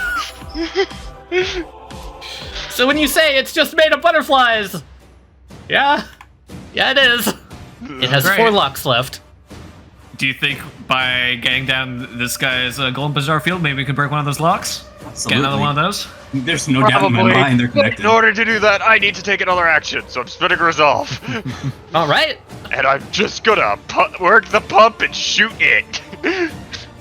So when you say it's just made of butterflies, yeah, it is. It has Great. 4 locks left. Do you think by getting down this guy's golden bizarre field, maybe we could break one of those locks? Absolutely. Get another one of those? There's no doubt in my mind they're connected. In order to do that, I need to take another action, so I'm spinning resolve. All right. And I'm just gonna work the pump and shoot it.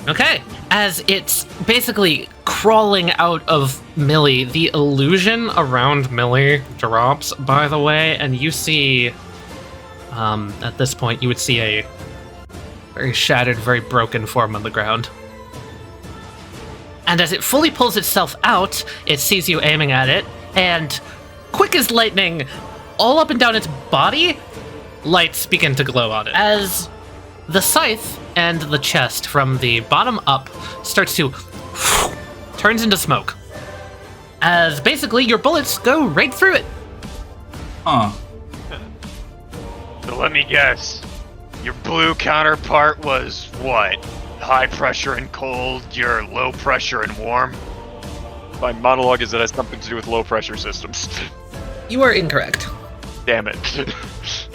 Okay. As it's basically crawling out of Millie, the illusion around Millie drops, by the way, and you see At this point, you would see a very shattered, very broken form on the ground. And as it fully pulls itself out, it sees you aiming at it, and quick as lightning, all up and down its body, lights begin to glow on it. As the scythe and the chest from the bottom up starts to turns into smoke. As basically your bullets go right through it. Huh. So let me guess. Your blue counterpart was what? High pressure and cold, your low pressure and warm? My monologue is that it has something to do with low pressure systems. You are incorrect. Damn it.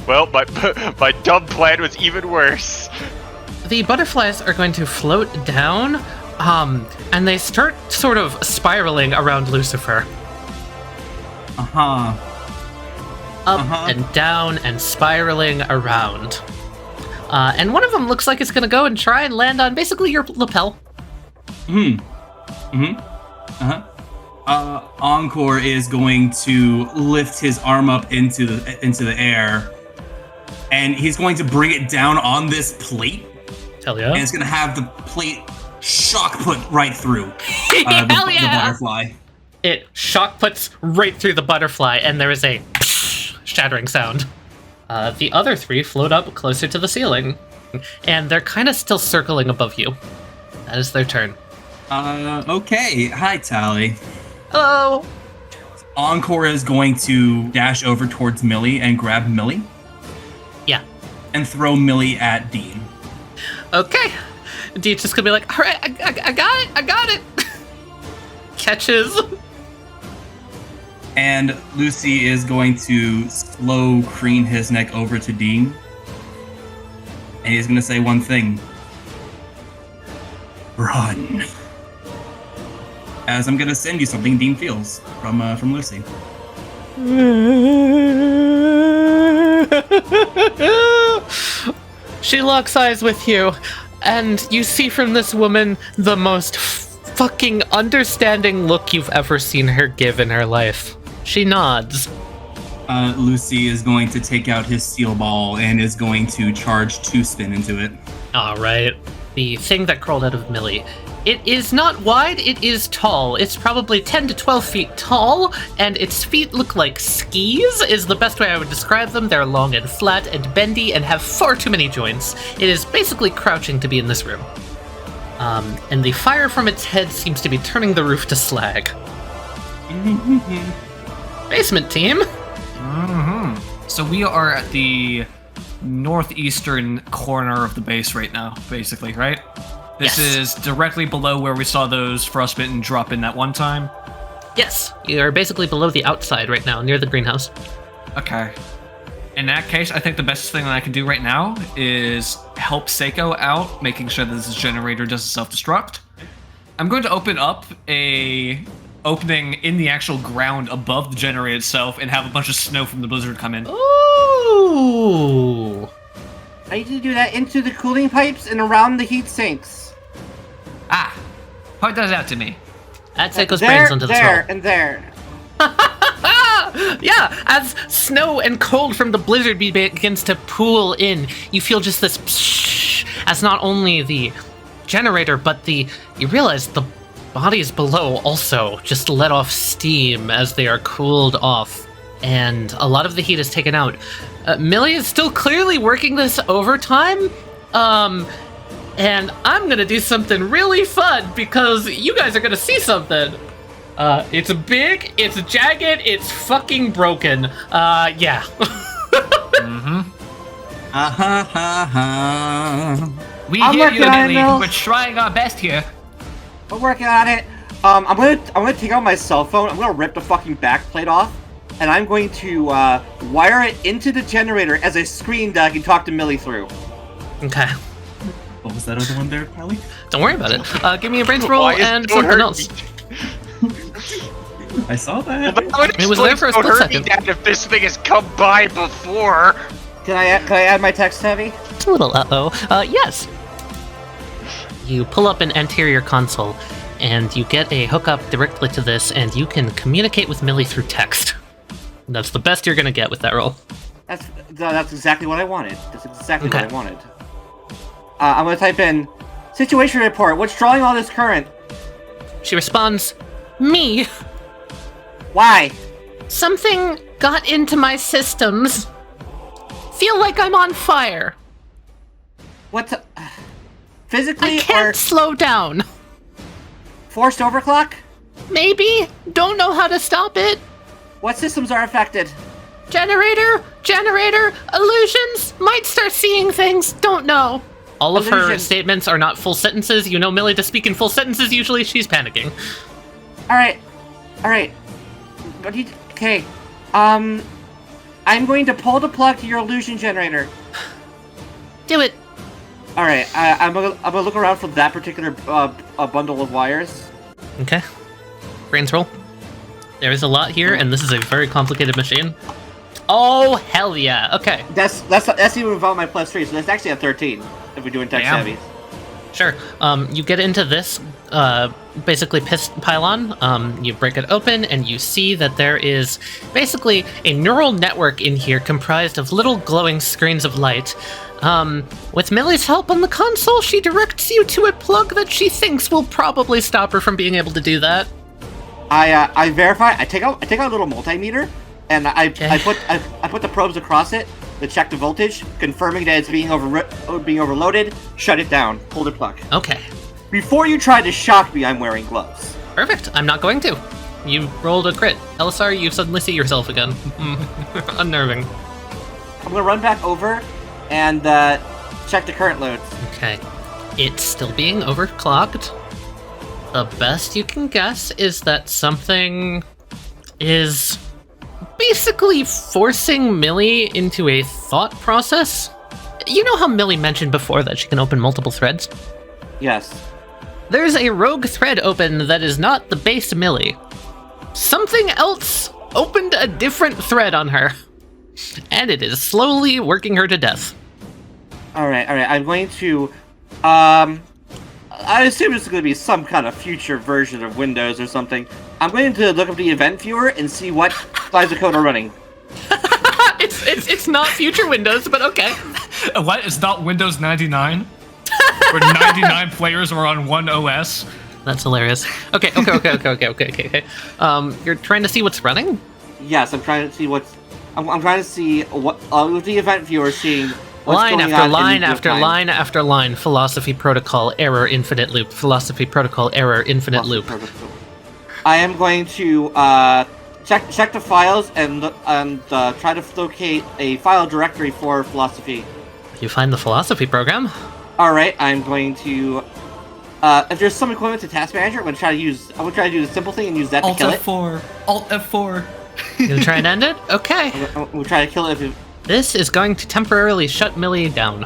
Well, my dumb plan was even worse. The butterflies are going to float down, and they start sort of spiraling around Lucifer. Uh-huh. Up and down and spiraling around. And one of them looks like it's going to go and try and land on basically your lapel. Encore is going to lift his arm up into the air, and he's going to bring it down on this plate. Taliyah. And it's going to have the plate shock put right through Hell the yeah! butterfly. It shock puts right through the butterfly, and there is a shattering sound. The other three float up closer to the ceiling, and they're kind of still circling above you. That is their turn. Okay. Hi, Tali. Hello! Encore is going to dash over towards Millie and grab Millie. Yeah. And throw Millie at Dean. Okay. Dean's just gonna be like, alright, I got it! Catches. And Lucy is going to slow crane his neck over to Dean. And he's going to say one thing. Run. As I'm going to send you something Dean feels from Lucy. She locks eyes with you, and you see from this woman the most fucking understanding look you've ever seen her give in her life. She nods. Lucy is going to take out his steel ball and is going to charge 2-spin into it. Alright. The thing that crawled out of Millie. It is not wide, it is tall. It's probably 10 to 12 feet tall, and its feet look like skis, is the best way I would describe them. They're long and flat and bendy and have far too many joints. It is basically crouching to be in this room. And the fire from its head seems to be turning the roof to slag. Basement team. So we are at the northeastern corner of the base right now, basically, right? This is directly below where we saw those frostbitten drop in that one time? Yes, you're basically below the outside right now, near the greenhouse. Okay. In that case, I think the best thing that I can do right now is help Seiko out, making sure that this generator doesn't self-destruct. I'm going to open up a opening in the actual ground above the generator itself and have a bunch of snow from the blizzard come in. Ooh! I need to do that into the cooling pipes and around the heat sinks. Ah! Point those out to me. Add Seiko's brains onto the there, skull. and there. Yeah, as snow and cold from the blizzard begins to pool in, you feel just this psh, as not only the generator, but you realize the bodies below also just let off steam as they are cooled off, and a lot of the heat is taken out. Millie is still clearly working this overtime, and I'm gonna do something really fun because you guys are gonna see something. It's big, it's jagged, it's fucking broken. Yeah. We I'm hear you, working on it, Millie. Mills. We're trying our best here. We're working on it. I'm gonna take out my cell phone. I'm gonna rip the fucking backplate off, and I'm going to wire it into the generator as a screen that I can talk to Millie through. Okay. What was that other one there, Tali? Don't worry about it. Give me a brains roll Why is and Don't something Hurt else. Me? I saw that. It was there for a Don't split hurt me, second. Dad, if this thing has come by before. Can I add my text heavy? It's a little yes. You pull up an anterior console, and you get a hookup directly to this, and you can communicate with Millie through text. That's the best you're gonna get with that roll. That's exactly what I wanted. That's exactly what I wanted. I'm gonna type in situation report. What's drawing all this current? She responds, "Me. Why? Something got into my systems. Feel like I'm on fire. What? Physically I can't or slow down. forced overclock? Maybe. Don't know how to stop it. What systems are affected? Generator, illusions. Might start seeing things. Don't know. All of her Illusion. statements are not full sentences. You know Millie to speak in full sentences, usually she's panicking. All right. Okay. I'm going to pull the plug to your illusion generator. Do it. All right. I'm gonna look around for that particular bundle of wires. Okay. Brains roll. There is a lot here, and this is a very complicated machine. Oh, hell yeah. Okay. That's even without my +3, so that's actually a 13 if we're doing tech savvy. Sure. You get into this, basically pylon. You break it open, and you see that there is basically a neural network in here comprised of little glowing screens of light. With Millie's help on the console, she directs you to a plug that she thinks will probably stop her from being able to do that. I verify. I take out a little multimeter, and I put the probes across it to check the voltage, confirming that it's being overloaded. Shut it down. Pull the plug. Okay. Before you try to shock me, I'm wearing gloves. Perfect. I'm not going to. You rolled a crit. LSR, you suddenly see yourself again. Unnerving. I'm gonna run back over and check the current loads. Okay. It's still being overclocked. The best you can guess is that something is basically forcing Millie into a thought process. You know how Millie mentioned before that she can open multiple threads? Yes. There's a rogue thread open that is not the base Millie. Something else opened a different thread on her, and it is slowly working her to death. All right. I'm going to, I assume this is going to be some kind of future version of Windows or something. I'm going to look up the event viewer and see what lines of code are running. It's not future Windows, but okay. What? It's not Windows 99? Where 99 players are on one OS? That's hilarious. Okay. You're trying to see what's running? Yes, I'm trying to see what's. I'm trying to see what with the event viewer seeing. What's Line going after on line in real after time. line after line. Philosophy protocol error infinite loop. Philosophy protocol error infinite loop. I am going to check the files and try to locate a file directory for philosophy. You find the philosophy program. All right, I'm going to. If there's some equivalent to Task Manager, I'm gonna try to do the simple thing and use that to kill it. Alt F4. You gonna try and end it? Okay. We'll try to kill it. This is going to temporarily shut Millie down.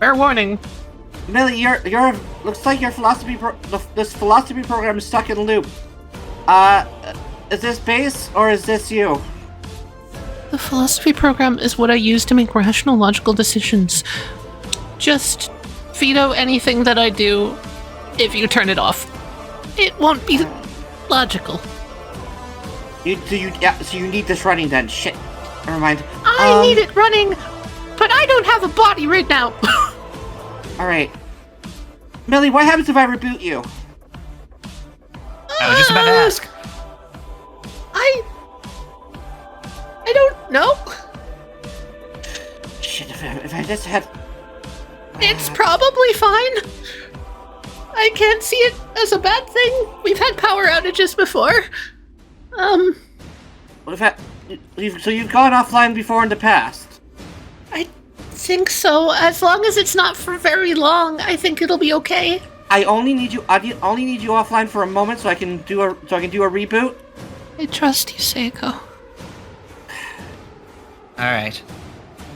Fair warning. Millie, you're looks like your this philosophy program is stuck in a loop. Is this base or is this you? The philosophy program is what I use to make rational, logical decisions. Just veto anything that I do if you turn it off. It won't be logical. So you need this running then. Shit. Never mind. I need it running, but I don't have a body right now. All right. Millie, what happens if I reboot you? I was just about to ask. I don't know. Shit, if I just had... It's probably fine. I can't see it as a bad thing. We've had power outages before. What if you've gone offline before in the past? I think so. As long as it's not for very long, I think it'll be okay. I only need you offline for a moment so I can do a reboot. I trust you, Seiko. Alright.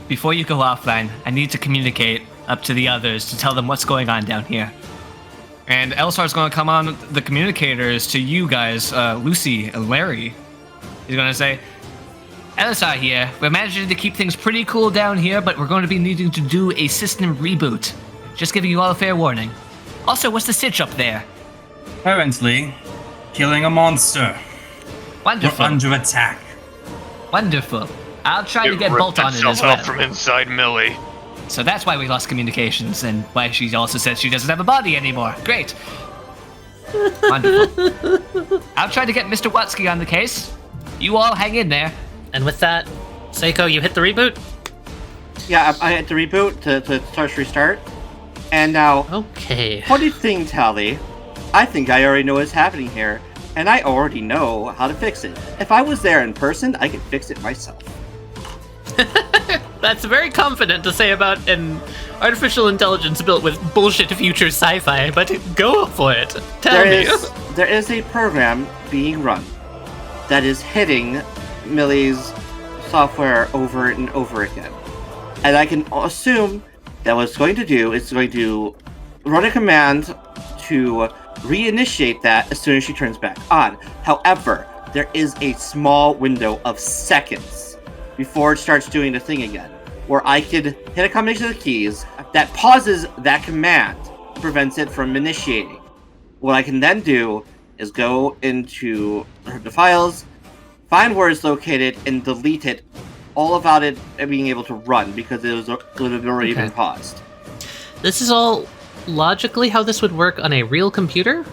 Before you go offline, I need to communicate up to the others to tell them what's going on down here. And Elsar's going to come on the communicators to you guys, Lucy and Larry. He's going to say, Elsar here. We're managing to keep things pretty cool down here, but we're going to be needing to do a system reboot. Just giving you all a fair warning. Also, what's the stitch up there? Currently, killing a monster. Wonderful. We're under attack. Wonderful. I'll try to get ripped Bolt on it itself as out well. from inside Millie. So that's why we lost communications, and why she also says she doesn't have a body anymore. Great. Wonderful. I'll try to get Mr. Watsky on the case. You all hang in there. And with that, Seiko, you hit the reboot? Yeah, I had to reboot to start restart. And now, Okay. funny thing, Tali, I think I already know what's happening here, and I already know how to fix it. If I was there in person, I could fix it myself. That's very confident to say about an artificial intelligence built with bullshit future sci-fi, but go for it. Tell me. There is a program being run that is hitting Millie's software over and over again. And I can assume that what it's going to do is going to run a command to reinitiate that as soon as she turns back on. However, there is a small window of seconds before it starts doing the thing again, where I could hit a combination of the keys that pauses that command, prevents it from initiating. What I can then do is go into the files, find where it's located, and delete it, all about it being able to run, because it would have already been paused. This is all logically how this would work on a real computer.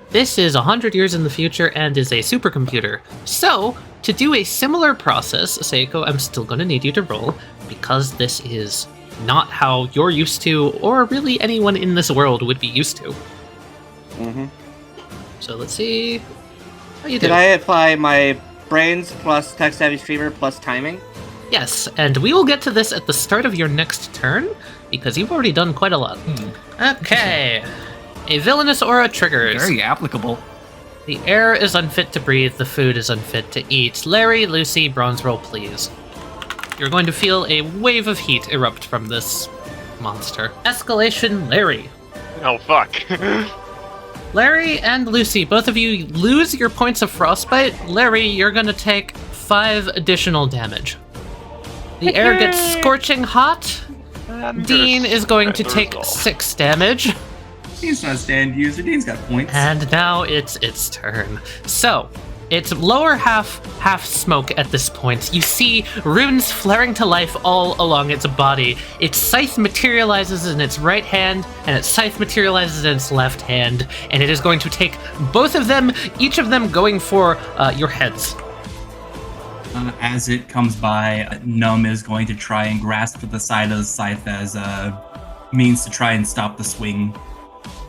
This is 100 years in the future and is a supercomputer. So, to do a similar process, Seiko, I'm still going to need you to roll, because this is not how you're used to, or really anyone in this world would be used to. Mm-hmm. So let's see how you do. Did I apply my brains plus tech-savvy streamer plus timing? Yes, and we will get to this at the start of your next turn, because you've already done quite a lot. Okay. A villainous aura triggers. Very applicable. The air is unfit to breathe, the food is unfit to eat. Larry, Lucy, bronze roll, please. You're going to feel a wave of heat erupt from this monster. Escalation, Larry. Oh, fuck. Larry and Lucy, both of you lose your points of frostbite. Larry, you're going to take 5 additional damage. The air gets scorching hot. Dean is going to take 6 damage. Dean's not a stand user. Dean's got points. And now it's its turn. So, its lower half smoke at this point. You see runes flaring to life all along its body. Its scythe materializes in its right hand, and its scythe materializes in its left hand, and it is going to take both of them, each of them going for your heads. As it comes by, Num is going to try and grasp the side of the scythe as a means to try and stop the swing.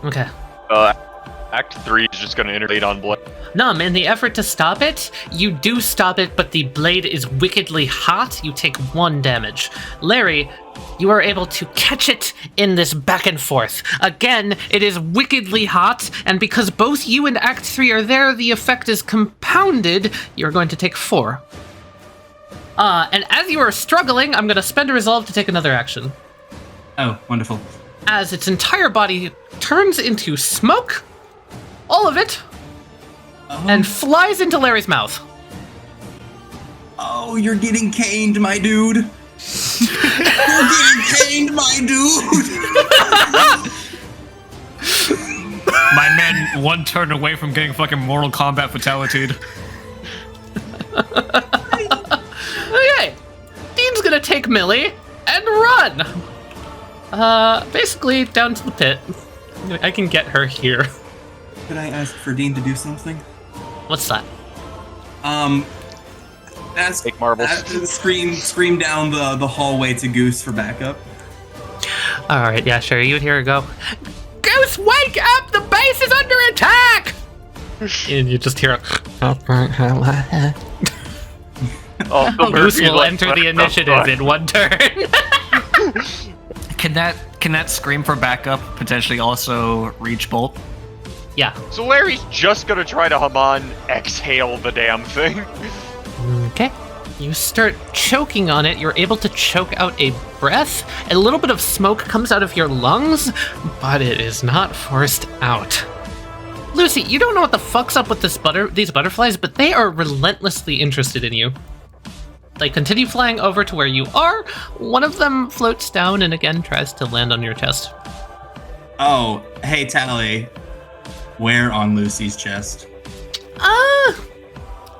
Okay. Act 3 is just going to intervene on Blade. Num, in the effort to stop it, you do stop it, but the blade is wickedly hot. You take 1 damage. Larry, you are able to catch it in this back and forth. Again, it is wickedly hot, and because both you and Act 3 are there, the effect is compounded. You're going to take 4. And as you are struggling, I'm going to spend a resolve to take another action. Oh, wonderful. As its entire body turns into smoke, all of it, and flies into Larry's mouth. Oh, you're getting caned, my dude. You're getting caned, my dude. My man, 1 turn away from getting fucking Mortal Kombat fatality. Okay, Dean's gonna take Millie and run. Basically down to the pit. I can get her here. Could I ask for Dean to do something? What's that? Take marbles. Scream down the hallway to Goose for backup. All right, yeah, sure. You would hear her go, "Goose, wake up! The base is under attack!" And you just hear her. Goose will enter the initiative in 1 turn. Can that scream for backup potentially also reach Bolt? Yeah. So Larry's just going to try to Haman exhale the damn thing. Okay. You start choking on it. You're able to choke out a breath. A little bit of smoke comes out of your lungs, but it is not forced out. Lucy, you don't know what the fuck's up with these butterflies, but they are relentlessly interested in you. They continue flying over to where you are. One of them floats down and again tries to land on your chest. Oh, hey, Tali. Where on Lucy's chest?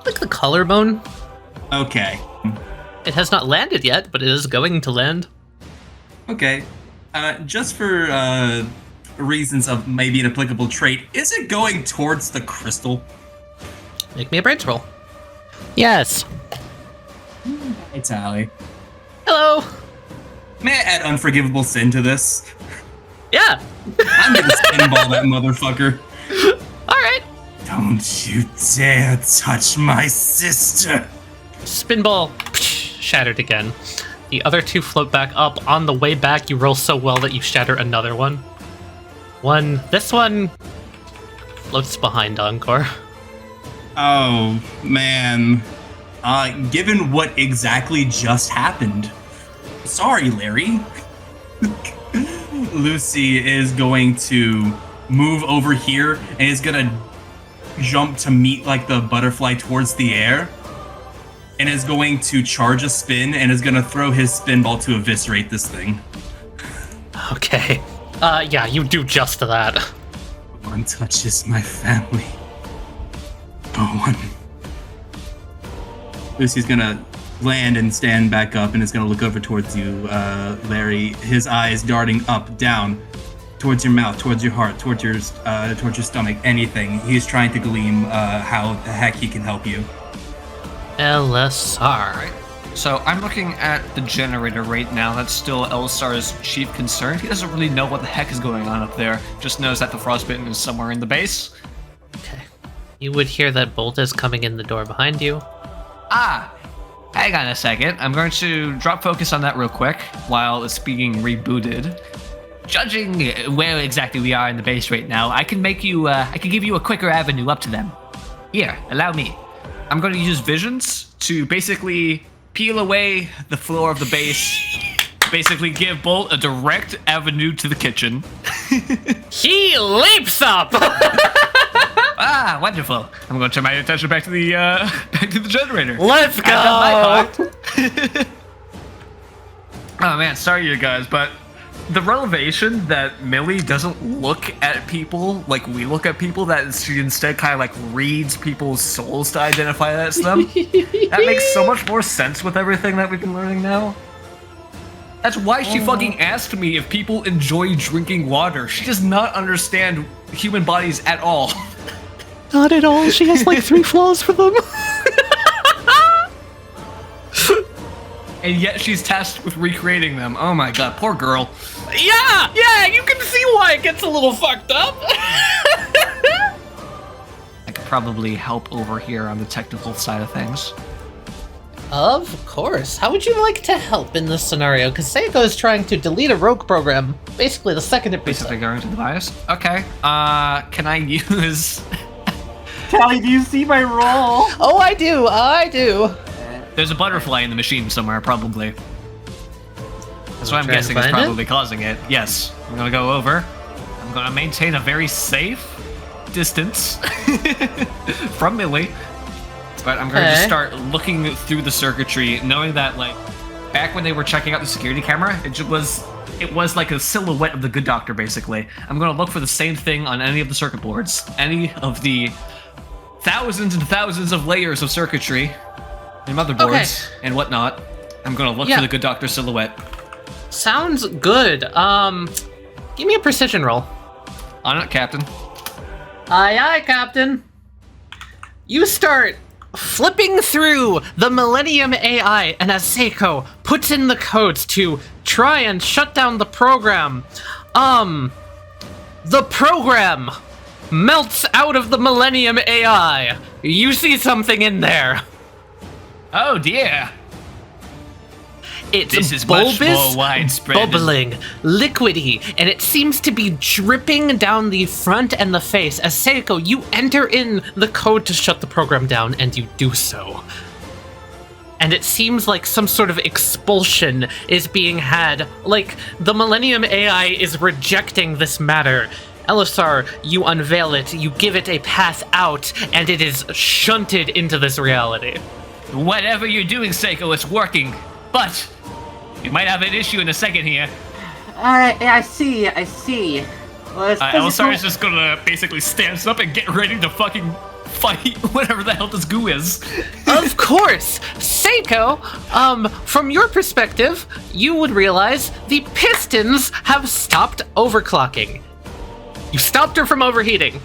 Like the collarbone. Okay. It has not landed yet, but it is going to land. Okay. Just for reasons of maybe an applicable trait, is it going towards the crystal? Make me a brains roll. Yes. Hey, Tali. Hello. May I add unforgivable sin to this? Yeah. I'm gonna spinball that motherfucker. All right. Don't you dare touch my sister. Spinball shattered again. The other two float back up. On the way back, you roll so well that you shatter another one. This one floats behind Encore. Oh, man. Given what exactly just happened, sorry, Larry. Lucy is going to move over here and is gonna jump to meet like the butterfly towards the air, and is going to charge a spin and is gonna throw his spinball to eviscerate this thing. Okay. Yeah, you do just that. No one touches my family. No one. Lucy's gonna land and stand back up and is gonna look over towards you, Larry. His eyes darting up, down, towards your mouth, towards your heart, towards your stomach, anything. He's trying to glean how the heck he can help you. LSR. So I'm looking at the generator right now. That's still Elsar's chief concern. He doesn't really know what the heck is going on up there. Just knows that the frostbitten is somewhere in the base. Okay. You would hear that Bolt is coming in the door behind you. Hang on a second. I'm going to drop focus on that real quick while it's being rebooted. Judging where exactly we are in the base right now, I can make you, I can give you a quicker avenue up to them. Here, allow me. I'm going to use visions to basically peel away the floor of the base, basically give Bolt a direct avenue to the kitchen. He leaps up! Wonderful. I'm going to turn my attention back to the generator. Let's go! I've done my part. Oh man, sorry you guys, but the revelation that Millie doesn't look at people like we look at people, that she instead kind of like reads people's souls to identify that as them, that makes so much more sense with everything that we've been learning now. That's why she fucking asked me if people enjoy drinking water. She does not understand human bodies at all. Not at all. She has like 3 flaws for them. And yet she's tasked with recreating them. Oh my god, poor girl. Yeah, you can see why it gets a little fucked up. I could probably help over here on the technical side of things. Of course. How would you like to help in this scenario? Because Seiko is trying to delete a rogue program basically the second it boots Basically up. going to the bias. Okay. Can I use... Tali, do you see my roll? Oh, I do. There's a butterfly in the machine somewhere, probably. That's what I'm Try and guessing is find it? probably causing it. Yes. I'm gonna go over. I'm gonna maintain a very safe distance from Millie. But I'm going to just start looking through the circuitry, knowing that, like, back when they were checking out the security camera, it was like a silhouette of the good doctor, basically. I'm going to look for the same thing on any of the circuit boards, any of the thousands and thousands of layers of circuitry and motherboards and whatnot. I'm going to look for the good doctor silhouette. Sounds good. Give me a precision roll. On it, Captain. Aye, Captain. You start flipping through the Millennium AI, and as Seiko puts in the codes to try and shut down the program, the program melts out of the Millennium AI. You see something in there. Oh dear. It's This is bulbous, much more widespread. bubbling, liquidy, and it seems to be dripping down the front and the face. As Seiko, you enter in the code to shut the program down, and you do so. And it seems like some sort of expulsion is being had, like the Millennium AI is rejecting this matter. Elisar, you unveil it, you give it a path out, and it is shunted into this reality. Whatever you're doing, Seiko, it's working. But you might have an issue in a second here. Alright, I see. Well, it's Elisar is just gonna basically stand up and get ready to fucking fight whatever the hell this goo is. Of course! Seiko, from your perspective, you would realize the pistons have stopped overclocking. You stopped her from overheating.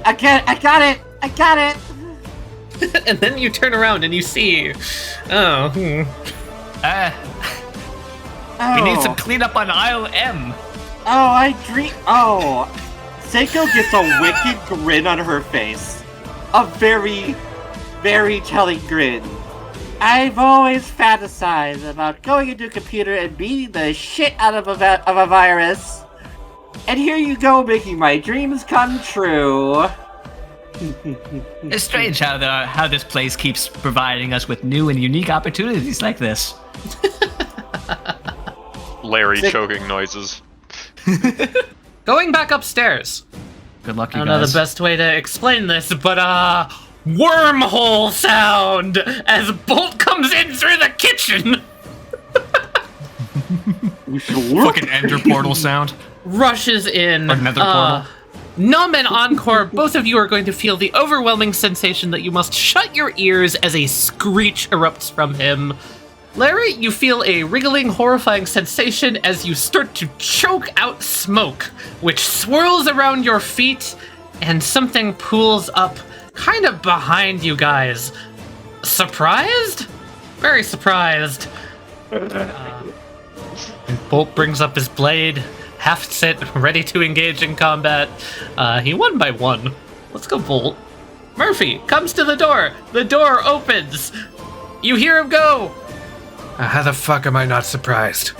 I got it! And then you turn around and you see... We need some cleanup on aisle M. Seiko gets a wicked grin on her face. A very, very telling grin. I've always fantasized about going into a computer and beating the shit out of a virus. And here you go, making my dreams come true. It's strange how this place keeps providing us with new and unique opportunities like this. Larry choking noises. Going back upstairs. Good luck, you I guys. don't know the best way to explain this, but wormhole sound as Bolt comes in through the kitchen. Fucking ender portal sound. Rushes in. Or nether portal. Num and Encore, both of you are going to feel the overwhelming sensation that you must shut your ears as a screech erupts from him. Larry, you feel a wriggling, horrifying sensation as you start to choke out smoke, which swirls around your feet, and something pools up kind of behind you guys. Surprised? Very surprised. Bolt brings up his blade, hefts it, ready to engage in combat. He won by 1. Let's go, Bolt. Murphy comes to the door. The door opens. You hear him go. How the fuck am I not surprised?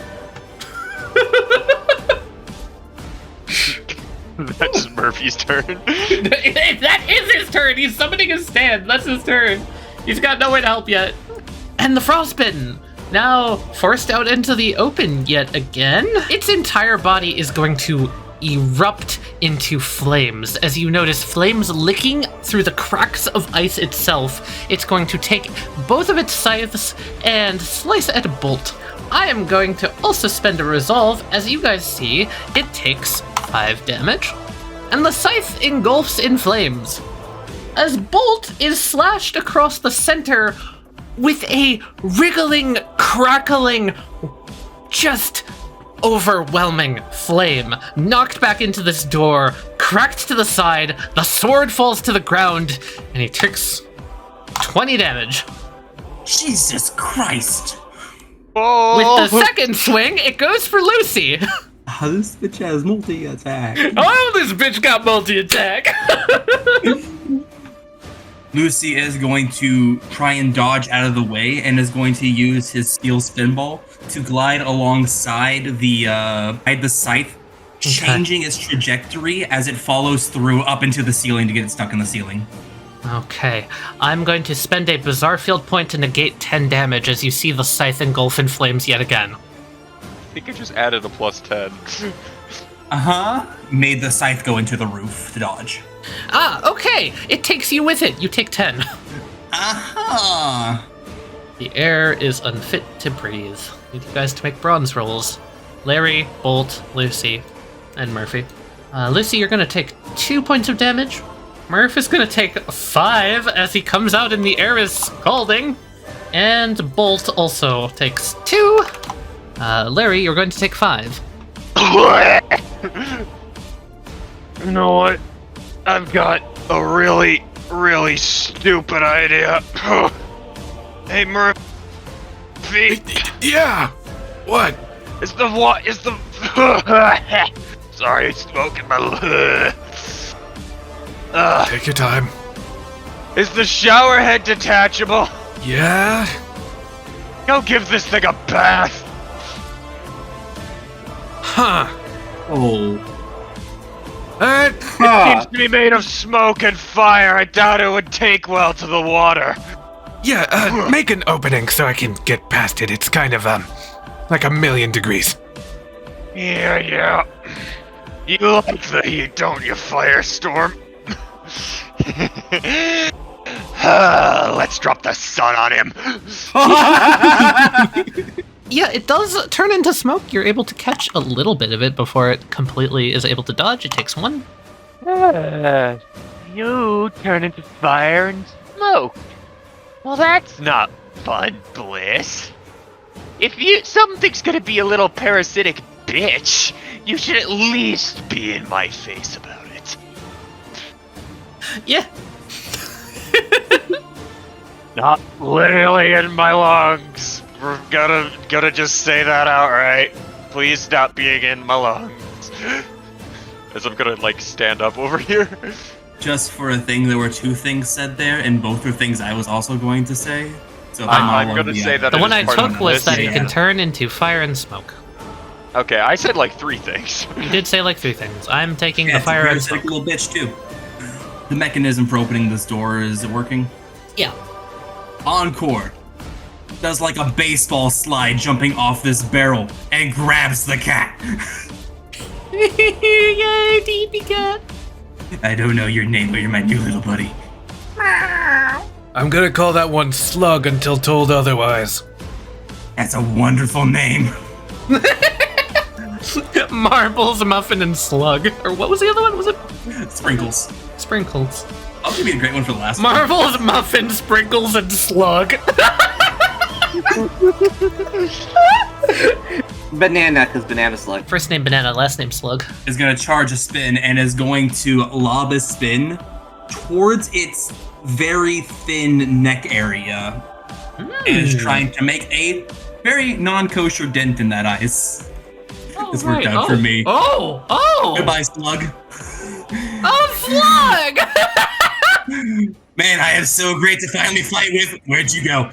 That's Murphy's turn. That is his turn. He's summoning his stand. That's his turn. He's got no way to help yet. And the Frostbitten, now forced out into the open yet again. Its entire body is going to erupt into flames. As you notice flames licking through the cracks of ice itself, it's going to take both of its scythes and slice at a Bolt. I am going to also spend a resolve. As you guys see, it takes 5 damage, and the scythe engulfs in flames. As Bolt is slashed across the center with a wriggling, crackling, just overwhelming flame, knocked back into this door, cracked to the side, the sword falls to the ground, and he takes 20 damage. Jesus Christ! With the second swing, it goes for Lucy. Oh, this bitch has multi-attack. Oh, this bitch got multi-attack. Lucy is going to try and dodge out of the way and is going to use his steel spinball to glide alongside the scythe, changing its trajectory as it follows through up into the ceiling to get it stuck in the ceiling. Okay, I'm going to spend a Bizarre Field point to negate 10 damage as you see the scythe engulf in flames yet again. I think I just added a plus 10. Made the scythe go into the roof to dodge. Ah, okay, it takes you with it. You take 10. The air is unfit to breathe. Need you guys to make bronze rolls. Larry, Bolt, Lucy, and Murphy. Lucy, you're going to take 2 points of damage. Murph is going to take 5 as he comes out and the air is scalding. And Bolt also takes 2. Larry, you're going to take 5. You know what? I've got a really, really stupid idea. Hey, Murphy. Yeah. What? It's the Sorry, smoke in my. Take your time. Is the shower head detachable? Yeah. Go give this thing a bath. Huh. Oh. It seems to be made of smoke and fire. I doubt it would take well to the water. Yeah, make an opening so I can get past it. It's kind of, like 1,000,000 degrees. Yeah. You like the heat, don't you, Firestorm? Let's drop the sun on him. Yeah, it does turn into smoke. You're able to catch a little bit of it before it completely is able to dodge. It takes one You turn into fire and smoke. Well, that's not fun, Bliss. If something's gonna be a little parasitic bitch, you should at least be in my face about it. Yeah. Not literally in my lungs. We're gonna just say that outright. Please stop being in my lungs. As I'm gonna like stand up over here. Just for a thing, there were two things said there, and both are things I was also going to say. So if I'm gonna say that The it one is I part of took was this. that it can turn into fire and smoke. Okay, I said like 3 things. You did say like 3 things. I'm taking Yeah, the it's fire a and parasitic smoke. little bitch too. The mechanism for opening this door, is it working? Yeah. Encore does like a baseball slide jumping off this barrel and grabs the cat. Yay, DP cat. I don't know your name, but you're my new little buddy. I'm gonna call that one Slug until told otherwise. That's a wonderful name. Marbles, Muffin, and Slug. Or what was the other one? Was it Sprinkles. Sprinkles? I'll give you a great one for the last one. Marbles, Muffin, Sprinkles, and Slug. Banana, because banana slug. First name Banana, last name Slug. Is going to charge a spin and is going to lob a spin towards its very thin neck area. And is trying to make a very non-kosher dent in that ice. This worked out for me. Oh! Goodbye, Slug. Oh, Slug! Man, I am so great to finally fight with. Where'd you go?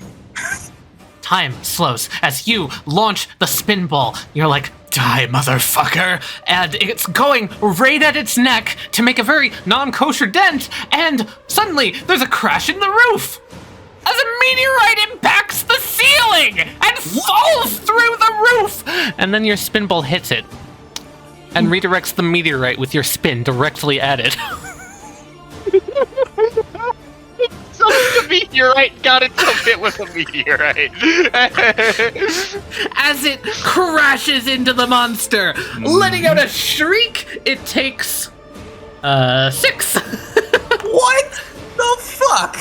Time slows as you launch the spin ball. You're like, die, motherfucker! And it's going right at its neck to make a very non-kosher dent, and suddenly there's a crash in the roof! As a meteorite impacts the ceiling and falls through the roof! And then your spin ball hits it and redirects the meteorite with your spin directly at it. The meteorite got itself hit with a meteorite. As it crashes into the monster, letting out a shriek, it takes 6. What the fuck?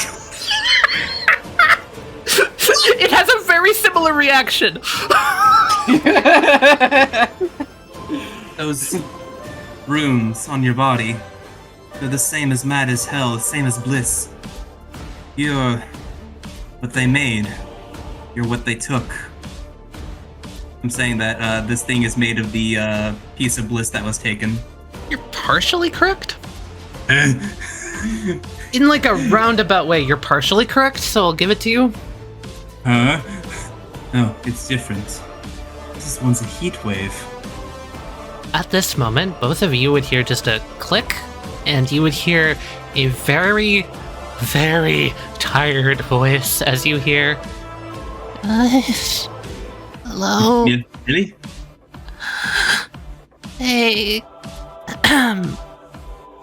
It has a very similar reaction. Those runes on your body, they're the same as mad as hell, the same as bliss. You're what they made. You're what they took. I'm saying that this thing is made of the piece of bliss that was taken. You're partially correct. In like a roundabout way, you're partially correct, so I'll give it to you. Huh? No, it's different. This one's a heat wave. At this moment, both of you would hear just a click, and you would hear a very, very tired voice as you hear, Guys. Hello? Yeah, really? Hey.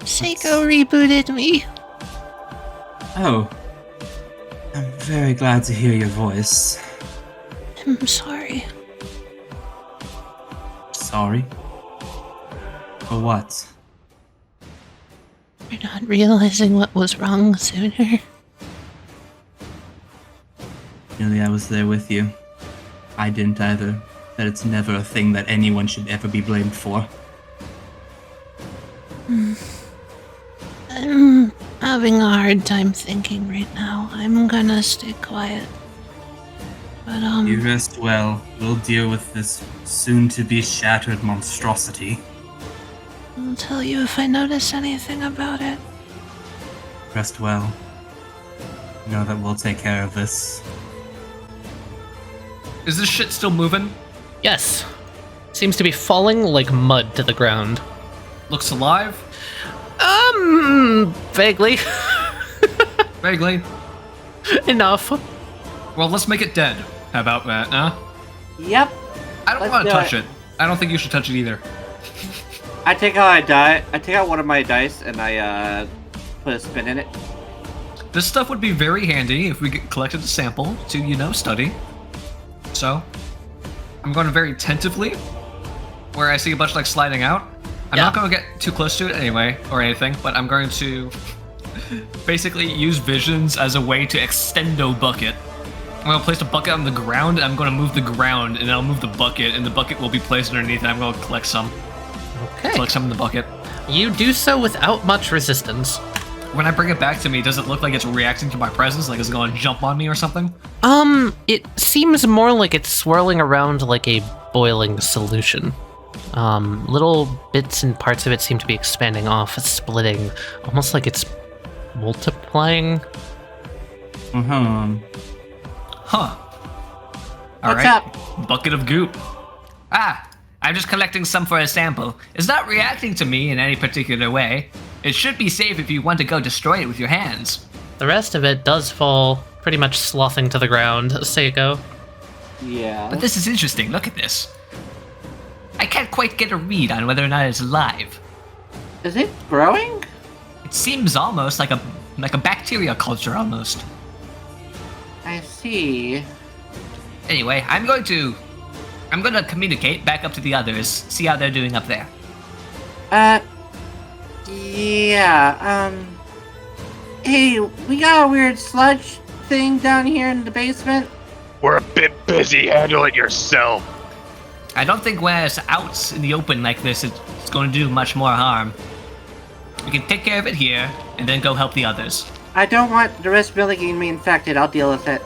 Seiko rebooted me. Oh. I'm very glad to hear your voice. I'm sorry. Sorry? For what? For not realizing what was wrong sooner. Really, I was there with you. I didn't either. That it's never a thing that anyone should ever be blamed for. I'm having a hard time thinking right now. I'm gonna stay quiet. But, You rest well. We'll deal with this soon-to-be shattered monstrosity. I'll tell you if I notice anything about it. Rest well. Know that we'll take care of this. Is this shit still moving? yes, seems to be falling like mud to the ground. Looks alive? Vaguely. Vaguely. Enough. Well, let's make it dead. How about that, huh? Yep. I don't Let's want to do touch it. it. I don't think you should touch it either. I take out one of my dice and I put a spin in it. This stuff would be very handy if we collected a sample to, study. So, I'm going to very tentatively, where I see a bunch like sliding out, I'm not going to get too close to it anyway, or anything, but I'm going to basically use visions as a way to extendo bucket. I'm going to place the bucket on the ground, and I'm going to move the ground, and I'll move the bucket, and the bucket will be placed underneath, and I'm going to collect some. Okay. Collect some in the bucket. You do so without much resistance. When I bring it back to me, does it look like it's reacting to my presence? Like, is it going to jump on me or something? It seems more like it's swirling around like a boiling solution. Little bits and parts of it seem to be expanding off, splitting, almost like it's multiplying. Uh-huh. Huh. What's Alright. up? Bucket of goop. I'm just collecting some for a sample. It's not reacting to me in any particular way. It should be safe if you want to go destroy it with your hands. The rest of it does fall pretty much slothing to the ground, Seiko. Yeah. But this is interesting. Look at this. I can't quite get a read on whether or not it's alive. Is it growing? It seems almost like a bacteria culture almost. I see. Anyway, I'm going to communicate back up to the others, see how they're doing up there. Yeah, hey, we got a weird sludge thing down here in the basement. We're a bit busy. Handle it yourself. I don't think when it's out in the open like this, it's going to do much more harm. We can take care of it here, and then go help the others. I don't want the risk of getting me infected. I'll deal with it.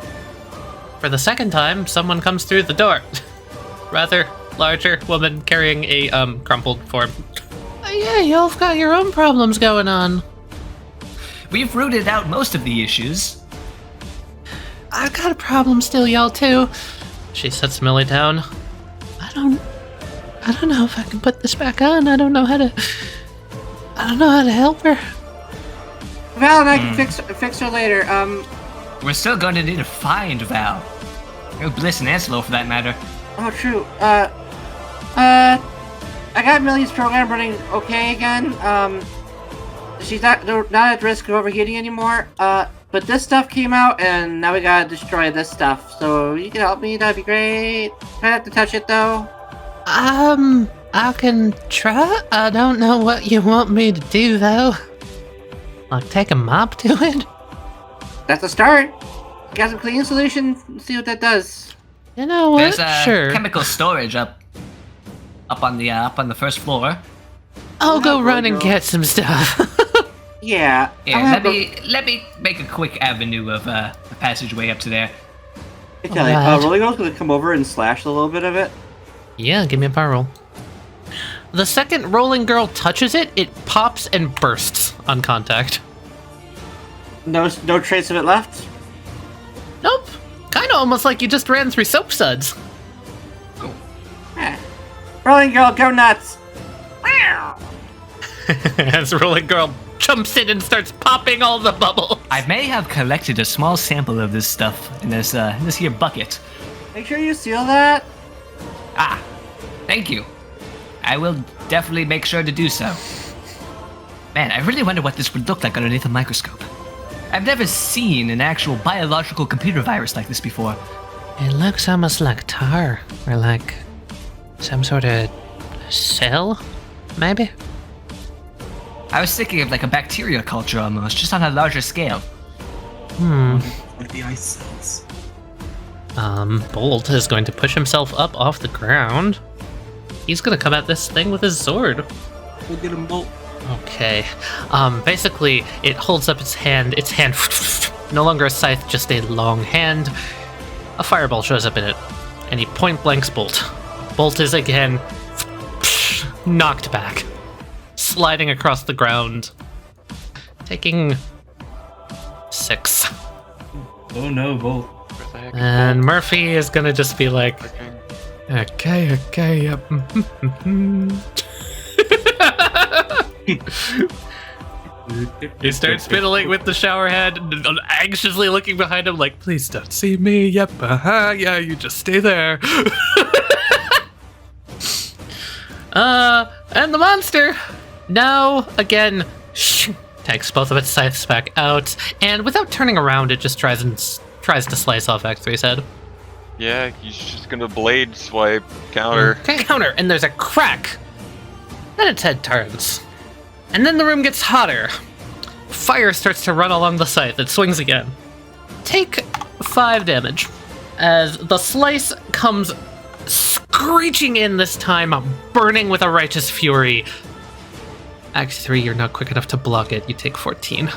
For the second time, someone comes through the door. Rather larger woman carrying a crumpled form. Yeah, y'all got your own problems going on. We've rooted out most of the issues. I got a problem still, y'all, too. She sets Millie down. I don't know if I can put this back on. I don't know how to help her. Val and I can fix her later. We're still going to need to find Val. Or Bliss and Anselo, for that matter. Oh, true. I got Millie's program running okay again. She's not at risk of overheating anymore. But this stuff came out, and now we gotta destroy this stuff. So you can help me, that'd be great. Try not to touch it, though. I can try. I don't know what you want me to do, though. Like, take a mop to it? That's a start. Got some cleaning solution. Let's see what that does. You know what? There's Sure. chemical storage up on the first floor. I'll go run and get some stuff. Yeah. Yeah, let me make a quick avenue of a passageway up to there. Hey, Tali, Alright. Rolling Girl's gonna come over and slash a little bit of it. Yeah, give me a power roll. The second Rolling Girl touches it, it pops and bursts on contact. No trace of it left. Nope. Kinda almost like you just ran through soap suds. Rolling Girl, go nuts! As Rolling Girl jumps in and starts popping all the bubbles. I may have collected a small sample of this stuff in this here bucket. Make sure you seal that. Thank you. I will definitely make sure to do so. Man, I really wonder what this would look like underneath a microscope. I've never seen an actual biological computer virus like this before. It looks almost like tar, or like some sort of cell, maybe? I was thinking of like a bacteria culture almost, just on a larger scale. Like the ice cells. Bolt is going to push himself up off the ground. He's gonna come at this thing with his sword. Go get him, Bolt. Okay. Basically, it holds up its hand, no longer a scythe, just a long hand. A fireball shows up in it, and he point blanks Bolt. Bolt is again knocked back, sliding across the ground, taking 6. Oh no, Bolt. Where the heck is And Murphy is gonna just be like, Bolt? Okay, yep. he starts fiddling with the shower head, anxiously looking behind him like, Please don't see me. Yep, yeah, you just stay there. and the monster now again takes both of its scythes back out, and without turning around, it just tries to slice off X3's head. Yeah, he's just gonna blade swipe counter. Okay, counter, and there's a crack Then its head turns. And then the room gets hotter. Fire starts to run along the scythe. It swings again. Take 5 damage as the slice comes screeching in this time, burning with a righteous fury. Act 3, you're not quick enough to block it. You take 14.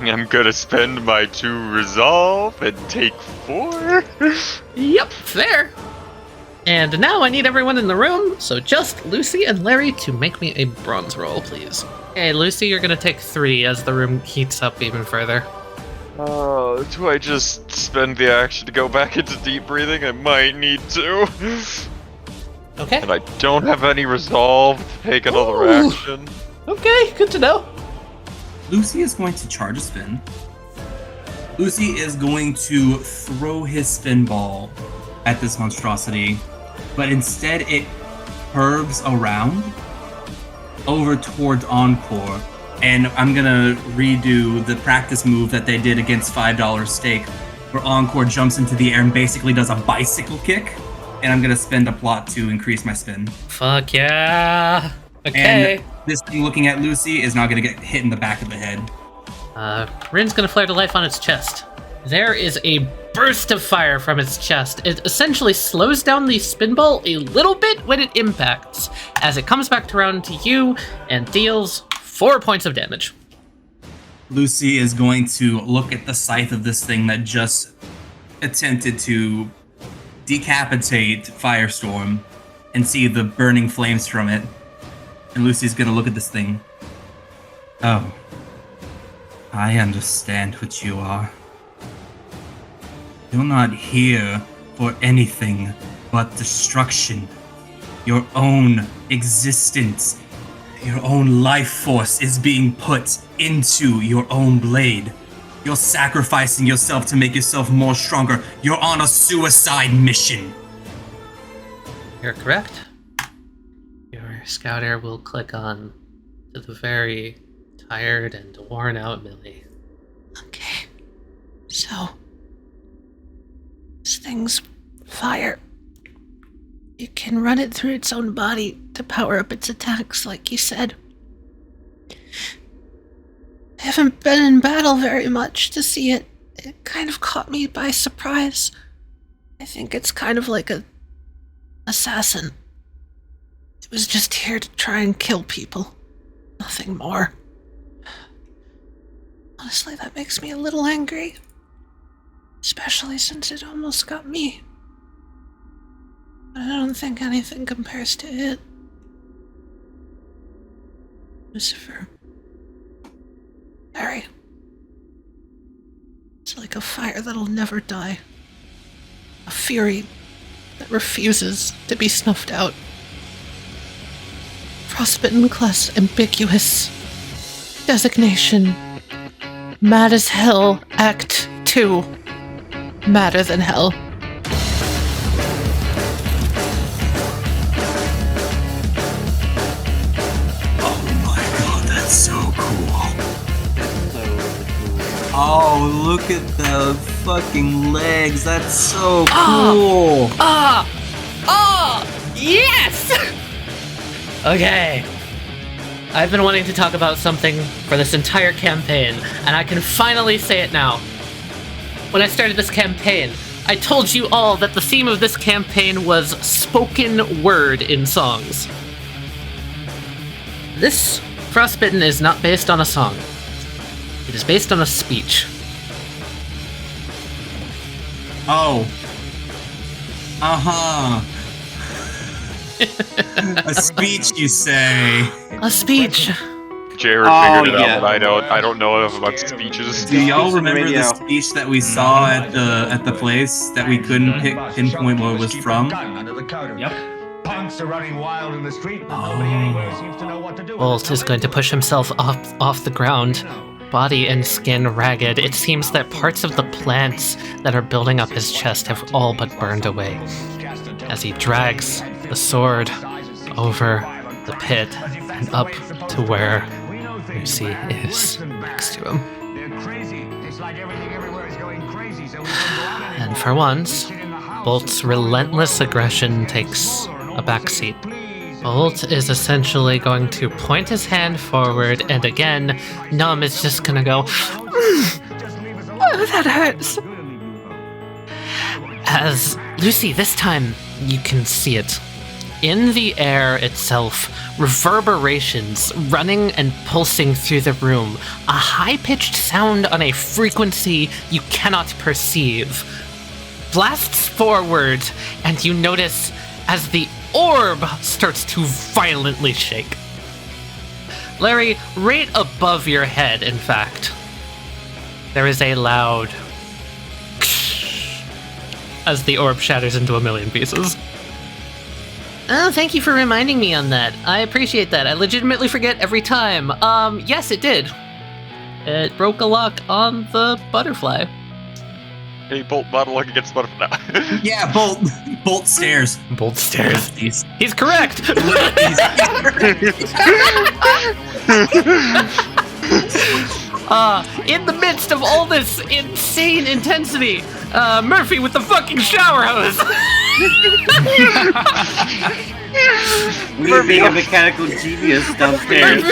I'm gonna spend my 2 resolve and take 4. Yep, fair. And now I need everyone in the room, so just Lucy and Larry to make me a bronze roll, please. Okay, Lucy, you're gonna take 3 as the room heats up even further. Do I just spend the action to go back into deep breathing? I might need to. Okay. And I don't have any resolve to take another action. Okay, good to know. Lucy is going to charge a spin. Lucy is going to throw his spin ball at this monstrosity, but instead it curves around over towards Encore. And I'm gonna redo the practice move that they did against $5 Stake, where Encore jumps into the air and basically does a bicycle kick. And I'm gonna spend a plot to increase my spin. Fuck yeah. Okay. And this thing looking at Lucy is not gonna get hit in the back of the head. Rin's gonna flare to life on its chest. There is a burst of fire from its chest. It essentially slows down the spinball a little bit when it impacts, as it comes back around to you and deals 4 points of damage. Lucy is going to look at the scythe of this thing that just attempted to decapitate Firestorm and see the burning flames from it. And Lucy's gonna look at this thing. Oh, I understand what you are. You're not here for anything but destruction. Your own existence, your own life force is being put into your own blade. You're sacrificing yourself to make yourself more stronger. You're on a suicide mission. You're correct. Your scouter will click on to the very tired and worn out Millie. Okay. So, this thing's fire. You can run it through its own body to power up its attacks, like you said. I haven't been in battle very much to see it. It kind of caught me by surprise. I think it's kind of like a assassin. It was just here to try and kill people. Nothing more. Honestly, that makes me a little angry. Especially since it almost got me. But I don't think anything compares to it. Lucifer. Harry. It's like a fire that'll never die. A fury that refuses to be snuffed out. Frostbitten class ambiguous. Designation. Mad as Hell, Act 2. Madder than hell. Oh my god, that's so cool. Oh, look at the fucking legs. That's so cool. Yes! Okay. I've been wanting to talk about something for this entire campaign, and I can finally say it now. When I started this campaign, I told you all that the theme of this campaign was spoken word in songs. This Frostbitten is not based on a song. It is based on a speech. Oh. Uh-huh. A speech, you say? A speech. Jared figured it out, but I don't know enough about speeches. Do y'all remember the speech that we saw at the place that we couldn't pinpoint what it was from? Yep. Punks are running wild in the street, but nobody anywhere seems to know what to do. Bolt is going to push himself off the ground, body and skin ragged. It seems that parts of the plants that are building up his chest have all but burned away as he drags the sword over the pit and up to where Lucy is next to him. And for once, Bolt's relentless aggression takes a backseat. Bolt is essentially going to point his hand forward, and again, Numb is just gonna go, Oh, that hurts. as Lucy, this time you can see it. In the air itself, reverberations running and pulsing through the room, a high-pitched sound on a frequency you cannot perceive, blasts forward, and you notice as the orb starts to violently shake. Larry, right above your head, in fact, there is a loud as the orb shatters into a million pieces. Oh, thank you for reminding me on that. I appreciate that. I legitimately forget every time. Yes, it did. It broke a lock on the butterfly. Hey, Bolt, not a luck against butterfly now. Yeah, Bolt stairs. Bolt stairs. He's He's correct! In the midst of all this insane intensity, Murphy with the fucking shower hose! We being a mechanical genius downstairs.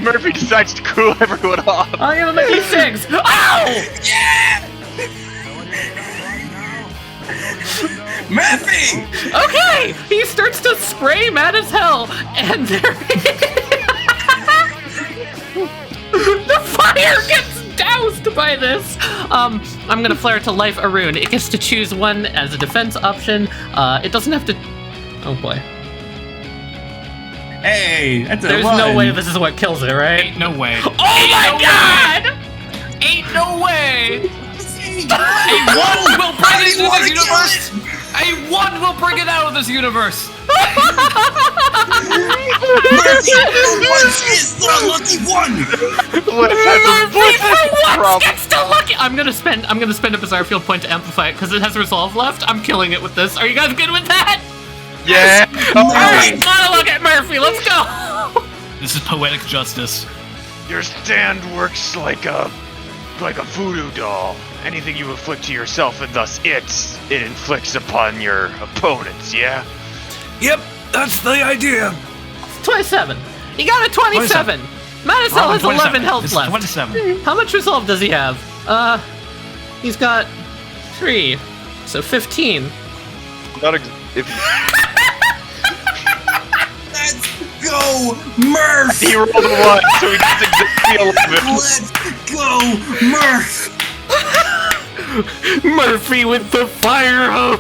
Murphy decides to cool everyone off. I'll give him a D6! Ow! Murphy! Okay! He starts to spray mad as hell, and there the fire gets doused by this! I'm gonna flare to life Arun. It gets to choose one as a defense option. It doesn't have to... Oh boy. Hey, that's a There's one. no way this is what kills it, right? Ain't no way. Oh my god! Ain't no way! A 1 will bring it into this universe! A 1 will bring it out of this universe! Murphy once is the lucky one! Gets to lucky. I'm gonna spend a bizarre field point to amplify it because it has resolve left. I'm killing it with this. Are you guys good with that? Yeah! Alright, monologue at Murphy, let's go! This is poetic justice. Your stand works like a voodoo doll. Anything you inflict to yourself and thus it inflicts upon your opponents, yeah? Yep, that's the idea. 27. He got a 27. Matisel has 11 health left. 27. How much resolve does he have? He's got 3. So 15. Let's go, Murph! He rolled a 1, so he gets exactly 11. Let's go, Murph! Murphy with the fire hose!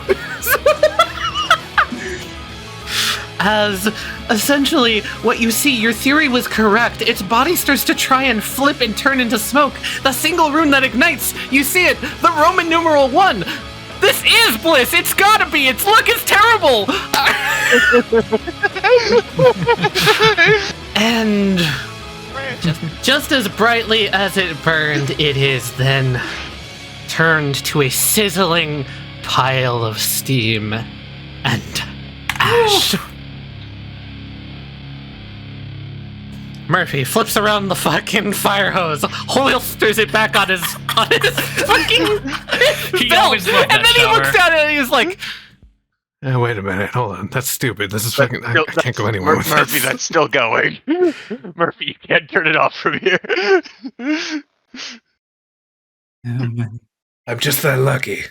As essentially what you see, your theory was correct. Its body starts to try and flip and turn into smoke. The single rune that ignites, you see it, the Roman numeral 1. This is bliss. It's gotta be. Its look is terrible. And just as brightly as it burned, it is then turned to a sizzling pile of steam and ash. Murphy flips around the fucking fire hose, holsters it back on his fucking He belt, always loved that and then he shower. looks at it and he's like, Wait a minute, hold on. That's stupid. This is fucking. I can't go anywhere with Murphy, this. that's still going. Murphy, you can't turn it off from here. I'm just that lucky.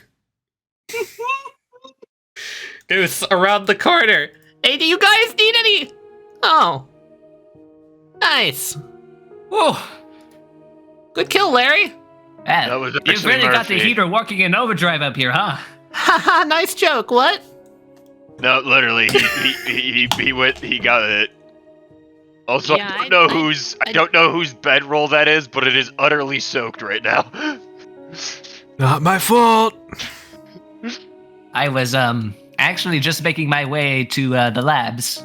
Goose around the corner. Hey, do you guys need any? Oh. Nice. Whoa. Good kill, Larry. That was You've actually really got the Murphy. heater working in overdrive up here, huh? Haha, nice joke, what? No, literally, he went, he got it. Also, Yeah, I don't know whose bedroll that is, but it is utterly soaked right now. Not my fault. I was actually just making my way to the labs.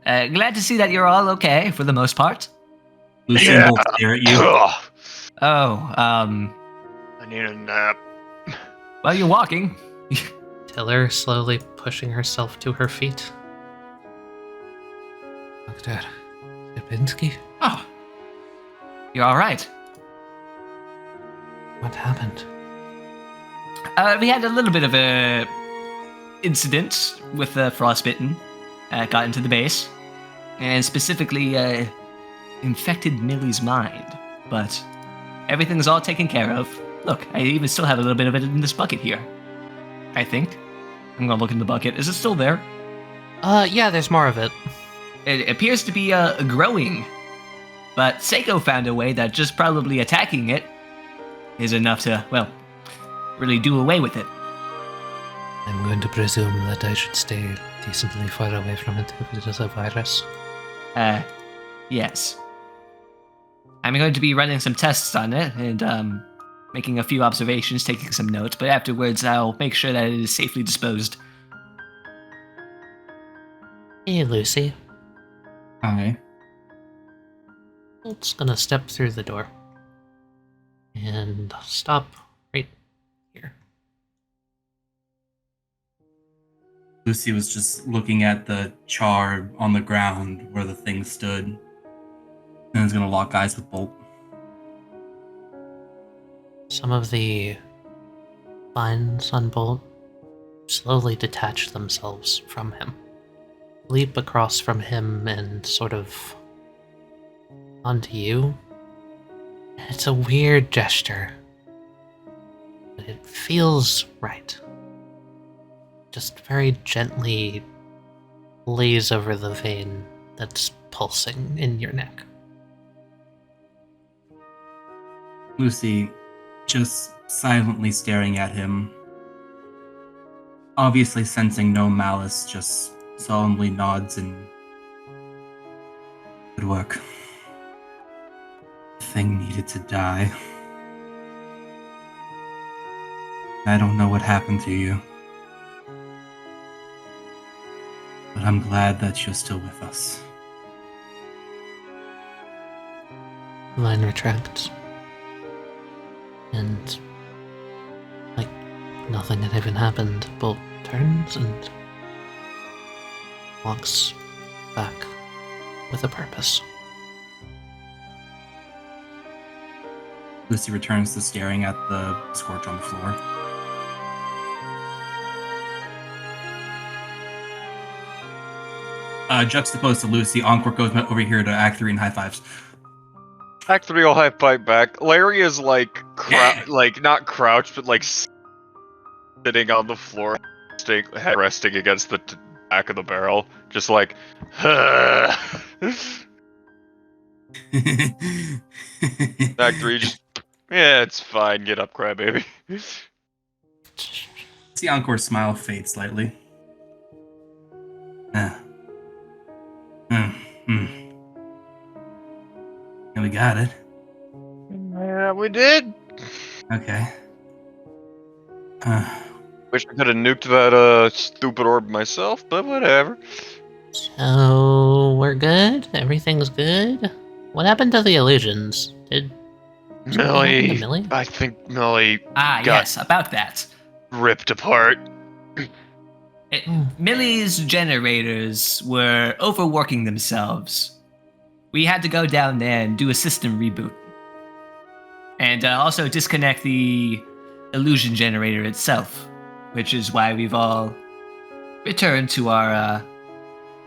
Glad to see that you're all okay for the most part. Lucy Yeah. will stare at you. Ugh, Oh, I need a nap. well, you're walking. Tiller slowly pushing herself to her feet. Dr. Sibinski? Oh, you're all right. What happened? We had a little bit of a incident with Frostbitten. Got into the base, and specifically infected Millie's mind. But everything's all taken care of. Look, I even still have a little bit of it in this bucket here. I think. I'm gonna look in the bucket. Is it still there? Yeah, there's more of it. It appears to be growing. But Seiko found a way that just probably attacking it is enough to, well, really do away with it. I'm going to presume that I should stay decently far away from it if it is a virus. Yes. I'm going to be running some tests on it and making a few observations, taking some notes, but afterwards I'll make sure that it is safely disposed. Hey, Lucy. Hi. Bolt's gonna step through the door. And stop right here. Lucy was just looking at the char on the ground where the thing stood. And is gonna lock eyes with Bolt. Some of the vines on Bolt slowly detach themselves from him. Leap across from him and sort of onto you. It's a weird gesture, but it feels right. Just very gently lays over the vein that's pulsing in your neck. Lucy just silently staring at him, obviously sensing no malice, just solemnly nods and good work. The thing needed to die. I don't know what happened to you, but I'm glad that you're still with us. The line retracts. And, like nothing had even happened, Bolt turns and walks back with a purpose. Lucy returns to staring at the scorch on the floor. Juxtaposed to Lucy, Encore goes over here to Act 3 and high fives. Act 3 will high five back. Larry is like, like not crouched, but like sitting on the floor, head resting against the back of the barrel, just like. Act 3 just. Yeah, it's fine. Get up, crybaby. See Encore's smile fade slightly. Yeah, we got it. Yeah, we did. Okay. Wish I could have nuked that stupid orb myself, but whatever. So, we're good? Everything's good? What happened to the illusions? Did Millie? I think Millie got yes, about that. Ripped apart. Millie's generators were overworking themselves. We had to go down there and do a system reboot. And also disconnect the illusion generator itself, which is why we've all returned to our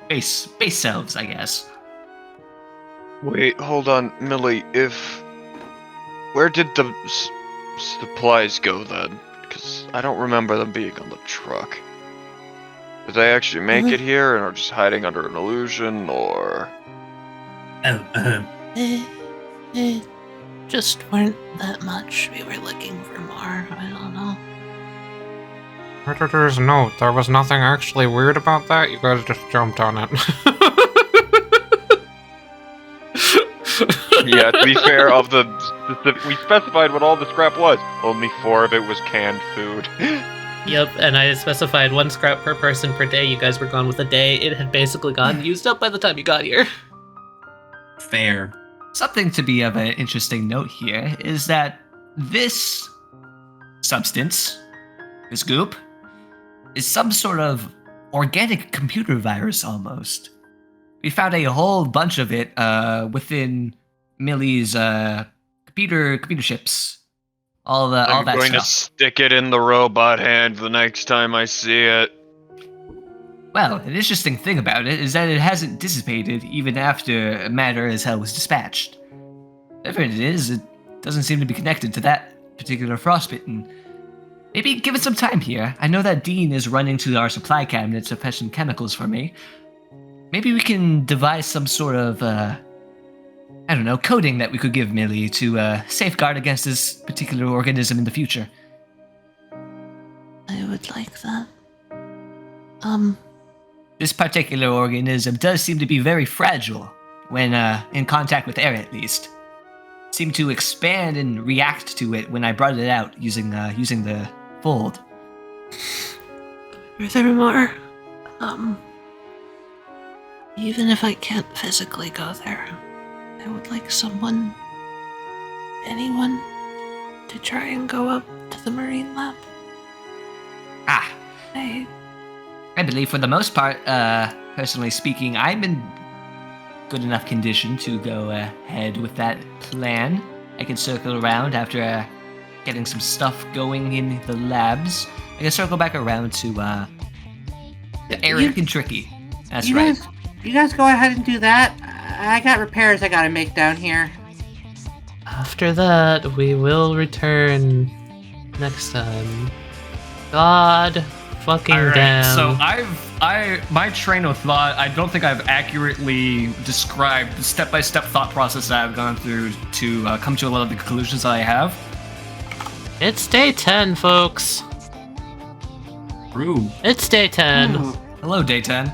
base selves, I guess. Wait, hold on, Millie, where did the supplies go then? Because I don't remember them being on the truck. Did they actually make it here and are just hiding under an illusion, or...? Just weren't that much. We were looking for more. I don't know. Editor's note, there was nothing actually weird about that. You guys just jumped on it. Yeah, to be fair, we specified what all the scrap was. Only 4 of it was canned food. Yep, and I specified 1 scrap per person per day. You guys were gone with a day. It had basically gotten used up by the time you got here. Fair. Something to be of an interesting note here is that this substance, this goop, is some sort of organic computer virus almost. We found a whole bunch of it within Millie's computer chips. all that I'm going to stuff. stick it in the robot hand the next time I see it. Well, an interesting thing about it is that it hasn't dissipated even after a matter as hell was dispatched. Whatever it is, it doesn't seem to be connected to that particular frostbitten. Maybe give it some time here. I know that Dean is running to our supply cabinet to fetch some chemicals for me. Maybe we can devise some sort of, coating that we could give Millie to safeguard against this particular organism in the future. I would like that. This particular organism does seem to be very fragile when in contact with air, at least. Seemed to expand and react to it when I brought it out using the fold. Furthermore, even if I can't physically go there, I would like anyone, to try and go up to the marine lab. I believe for the most part, personally speaking, I'm in good enough condition to go ahead with that plan. I can circle around after getting some stuff going in the labs. I can circle back around to Eric and Tricky. That's right. You guys go ahead and do that. I got repairs I gotta make down here. After that, we will return next time. God fucking All right, damn. so my train of thought, I don't think I've accurately described the step-by-step thought process that I've gone through to come to a lot of the conclusions that I have. It's day 10, folks. True. It's day 10. Hello, Day 10.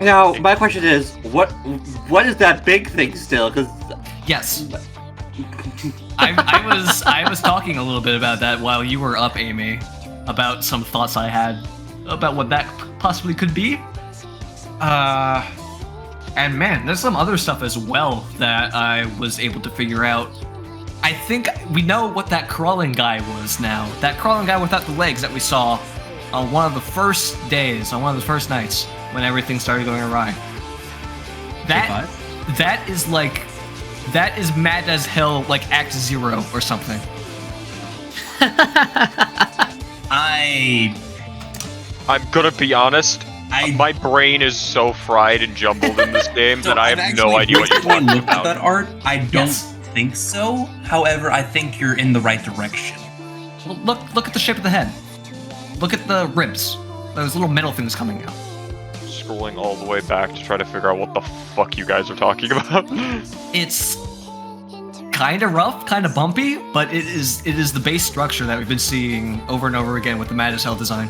Now, my question is, what is that big thing still? Because Yes. I was talking a little bit about that while you were up, Amy, about some thoughts I had about what that possibly could be. And man, there's some other stuff as well that I was able to figure out. I think we know what that crawling guy was now. That crawling guy without the legs that we saw on one of the first days, on one of the first nights when everything started going awry. That is mad as hell, like Act 0 or something. I'm gonna be honest. My brain is so fried and jumbled in this game that I have no idea what you're talking looked about. at that art. I don't think so. However, I think you're in the right direction. Well, look at the shape of the head. Look at the ribs. Those little metal things coming out. Scrolling all the way back to try to figure out what the fuck you guys are talking about. It's kind of rough, kind of bumpy, but it is the base structure that we've been seeing over and over again with the Mad as Hell design.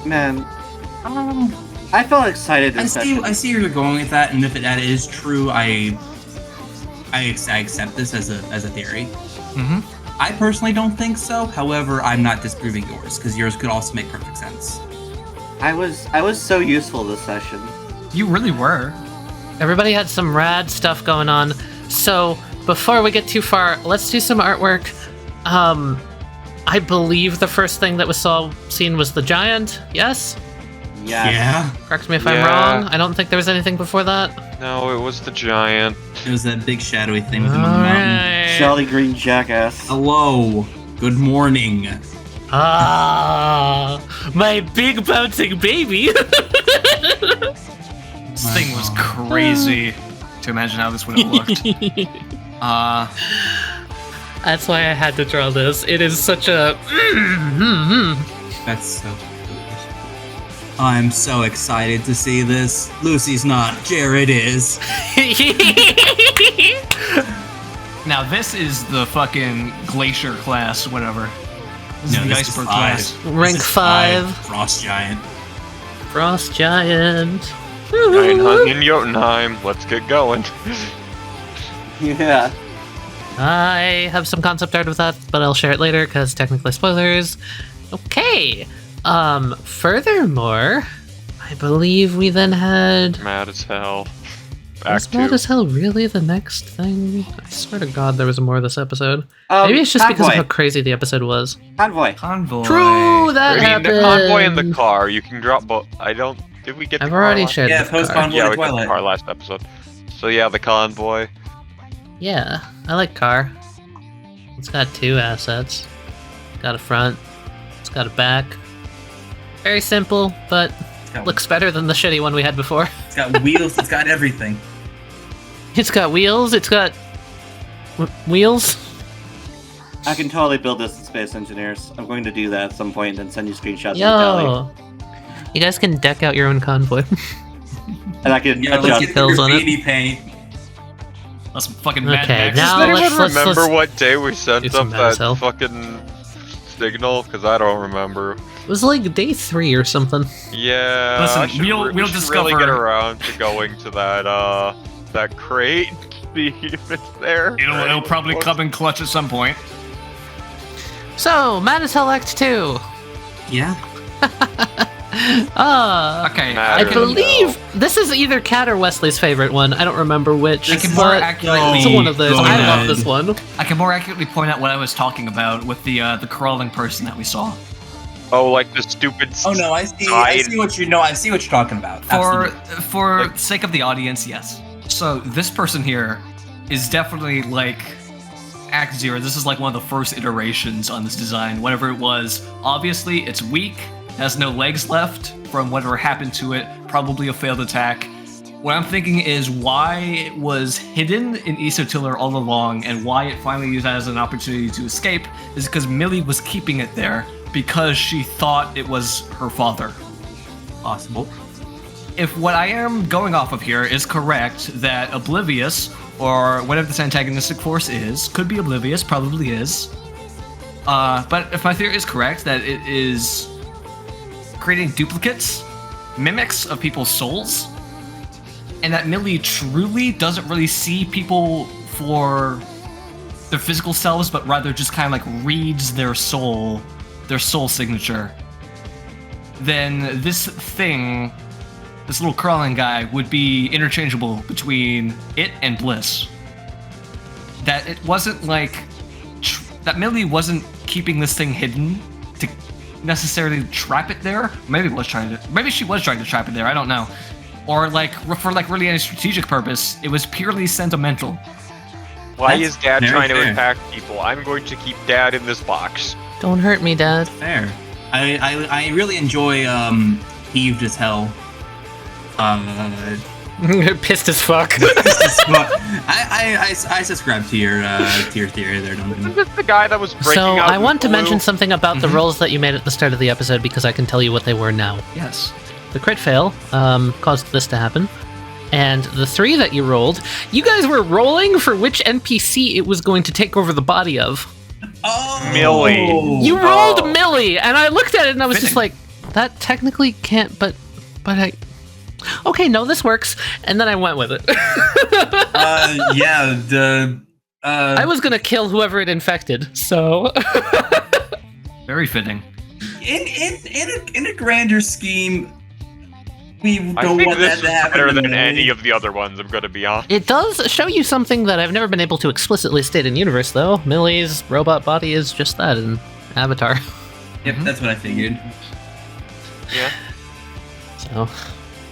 man, I felt excited. I see where you're going with that, and if that is true, I accept this as a theory. Mm-hmm. I personally don't think so. However, I'm not disproving yours because yours could also make perfect sense. I was so useful this session. You really were. Everybody had some rad stuff going on. So before we get too far, let's do some artwork. I believe the first thing that was seen was the giant. Yes? Yeah. Correct me if I'm wrong. I don't think there was anything before that. No, it was the giant. It was that big shadowy thing with him on the mountain. Jolly green jackass. Hello. Good morning. Ah, my big bouncing baby. This thing was crazy to imagine how this would have looked. That's why I had to draw this. It is such a. That's so good. I'm so excited to see this. Lucy's not. Jared is. Now this is the fucking glacier class, whatever. This is the this iceberg is 5. class. Rank 5. Frost giant. Frost giant. Giant hunt in Jotunheim. Let's get going. Yeah. I have some concept art with that, but I'll share it later because technically spoilers. Okay. Furthermore, I believe we then had. Mad as hell. Was Mad as Hell really the next thing? I swear to God there was more of this episode. Maybe Maybe it's just because of how crazy the episode was. Convoy. True, that happened. The convoy in the car. You can drop both. Did we get the I've car already last- shared Yeah, the post car. convoy Yeah, to we got the Twilight. car last episode. So yeah, the convoy. Yeah, I like car. It's got 2 assets. It's got a front. It's got a back. Very simple, but looks better than the shitty one we had before. It's got wheels. It's got everything. It's got wheels. It's got wheels. I can totally build this in Space Engineers. I'm going to do that at some point and then send you screenshots of Tali. Yo, you guys can deck out your own convoy. And I can Let's get pills on it. baby paint. That's fucking Mad Okay, Max. now Does anyone let's remember what day we do sent some up Mad that Cell. fucking signal? Because I don't remember. It was like day 3 or something. Yeah, Listen, I should we'll we should discover- really get around to going to that crate. See if it's there. It'll probably come in clutch at some point. So, Madison Act 2. Yeah. Okay, I Matter believe this is either Kat or Wesley's favorite one. I don't remember which. I can more but accurately. it's one of those. I love this one. I can more accurately point out what I was talking about with the crawling person that we saw. Oh, like the stupid. Oh no, I see what you know. I see what you're talking about. Absolutely. For sake of the audience, yes. So this person here is definitely like Act 0. This is like one of the first iterations on this design, whatever it was. Obviously, it's weak, has no legs left from whatever happened to it, probably a failed attack. What I'm thinking is why it was hidden in Isotiller all along and why it finally used that as an opportunity to escape is because Millie was keeping it there because she thought it was her father. Possible. If what I am going off of here is correct, that Oblivious, or whatever this antagonistic force is, could be Oblivious, probably is. But if my theory is correct, that it is creating duplicates, mimics of people's souls, and that Millie truly doesn't really see people for their physical selves, but rather just kind of like reads their soul signature, then this thing, this little crawling guy, would be interchangeable between it and Bliss. That it wasn't like that Millie wasn't keeping this thing hidden to necessarily trap it there. Maybe she was trying to trap it there. I don't know. Or like for like really any strategic purpose. It was purely sentimental. Why That's is Dad very trying to fair. attack people? I'm going to keep Dad in this box. Don't hurt me, Dad. Fair. I really enjoy Heaved as Hell. Pissed as fuck. I subscribe to your theory there, Duncan. Isn't this the guy that was breaking So out I want to blue? mention something about the rolls that you made at the start of the episode because I can tell you what they were now. Yes. The crit fail caused this to happen. And the 3 that you rolled, you guys were rolling for which NPC it was going to take over the body of. Oh, Millie. You rolled Oh. Millie, and I looked at it and I was just like, that technically can't, but I... Okay, no, this works. And then I went with it. I was gonna kill whoever it infected, so... Very fitting. In a grander scheme, we I don't think want this that is to happen. better to than Millie. any of the other ones, I'm gonna be honest. It does show you something that I've never been able to explicitly state in universe, though. Millie's robot body is just that in Avatar. Yep, that's what I figured. Yeah. So,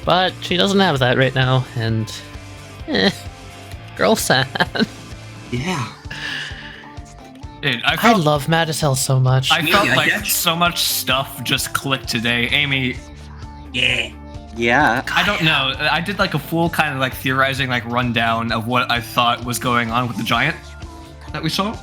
but she doesn't have that right now, and girl sad. Yeah. Dude, I love Madicel so much. I felt I like guess. so much stuff just clicked today. Amy, Yeah. Yeah. I don't know. I did like a full kind of like theorizing like rundown of what I thought was going on with the giant that we saw.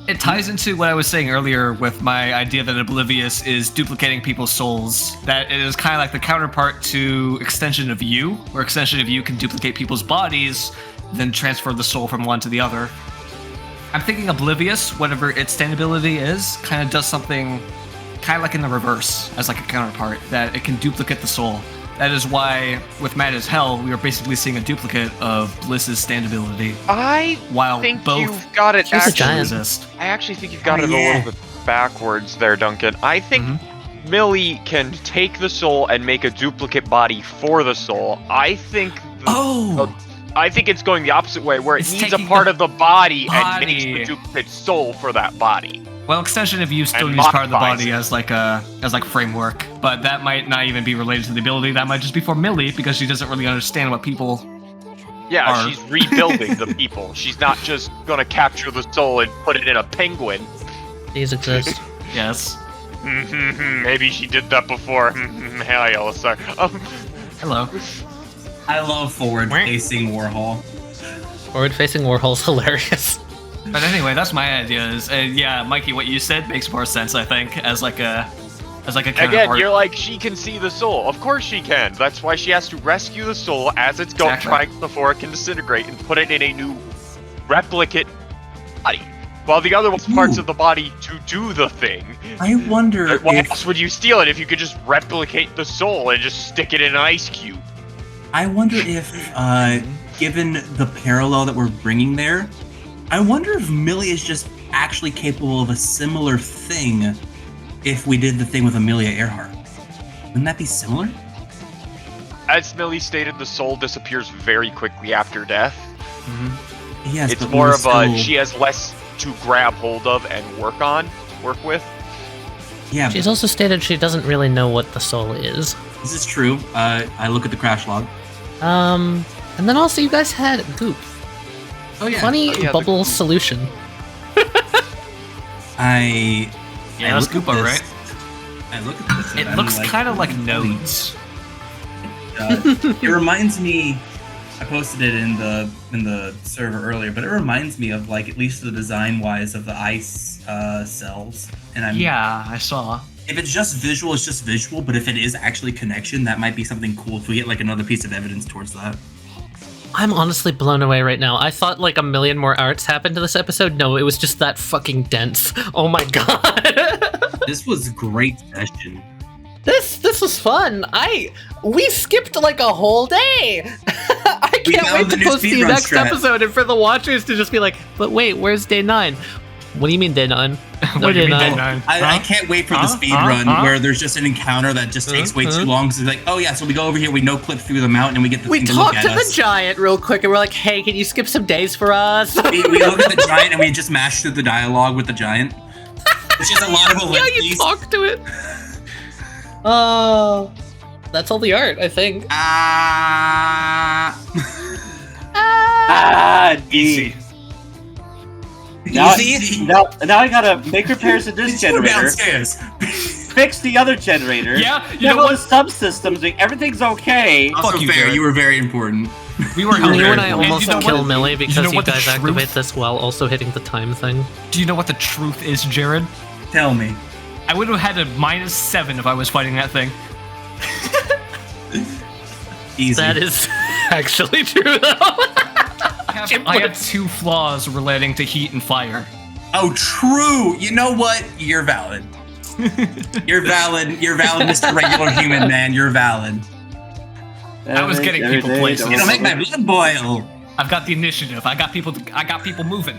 It ties into what I was saying earlier with my idea that Oblivious is duplicating people's souls. That it is kind of like the counterpart to Extension of You, where Extension of You can duplicate people's bodies, then transfer the soul from one to the other. I'm thinking Oblivious, whatever its stand ability is, kind of does something kind of like in the reverse, as like a counterpart, that it can duplicate the soul. That is why, with Mad as Hell, we are basically seeing a duplicate of Bliss's stand ability, I while think both you've got it She's a actually. giant. exist. I actually think you've got it yeah. a little bit backwards there, Duncan. I think Millie can take the soul and make a duplicate body for the soul. I think I think it's going the opposite way, where it It's needs a taking part the of the body and body. makes the duplicate soul for that body. Well, Extension of You still And needs part of the modifies body it. as like framework, but that might not even be related to the ability. That might just be for Millie because she doesn't really understand what people Yeah, Are. she's rebuilding the people. She's not just gonna capture the soul and put it in a penguin. These exist. Yes. Maybe she did that before. Hell yeah, let's start. Hello. I love forward-facing Warhol. Forward-facing Warhol's hilarious. But anyway, that's my idea. Is yeah, Mikey, what you said makes more sense. I think as like a counterpart. Again, you're like, she can see the soul. Of course she can. That's why she has to rescue the soul as it's going, before it can disintegrate and put it in a new replicate body. While the other parts of the body to do the thing. I wonder why else would you steal it if you could just replicate the soul and just stick it in an ice cube? I wonder if, given the parallel that we're bringing there, I wonder if Millie is just actually capable of a similar thing if we did the thing with Amelia Earhart. Wouldn't that be similar? As Millie stated, the soul disappears very quickly after death. Yes, it's but more we're of still... she has less to grab hold of and work with. Yeah. She's also stated she doesn't really know what the soul is. This is true. I look at the crash log. And then also you guys had goop. Oh yeah. Funny bubble solution. Yeah, that's Goopa, right? I look at this. It looks kind of like nodes. It reminds me. I posted it in the server earlier, but it reminds me of like at least the design wise of the ice cells. And yeah, I saw. If it's just visual, it's just visual. But if it is actually connection, that might be something cool if we get like another piece of evidence towards that. I'm honestly blown away right now. I thought like a million more arts happened to this episode. No, it was just that fucking dense. Oh my god. This was a great session. This was fun. We skipped like a whole day. I can't wait to post the next episode and for the watchers to just be like, but wait, where's day 9? What do you mean day 9? What do you mean day 9? I can't wait for the speed run where there's just an encounter that just takes way too long. So it's like, oh yeah, so we go over here, we no clip through the mountain, and we get the thing to look at us. We talk to the giant real quick, and we're like, hey, can you skip some days for us? we look at the giant, and we just mash through the dialogue with the giant. It's just a lot of ellipses. Yeah, you talk to it. Oh, that's all the art, I think. Easy. Now I gotta make repairs to this generator. Downstairs. Fix the other generator. Yeah, you know what? what? Subsystems, like, everything's okay. Also you, fair, Jared. you were very important. We were You and I almost you know kill what- Millie because you know you what the guys truth- activate this while also hitting the time thing. Do you know what the truth is, Jared? Tell me. I would have had a -7 if I was fighting that thing. Easy. That is actually true, though. I have 2 flaws relating to heat and fire. Oh, true. You know what? You're valid. You're valid. You're valid, Mr. Regular Human Man. You're valid. I was getting people places. It'll make my blood boil. I've got the initiative. I got people moving.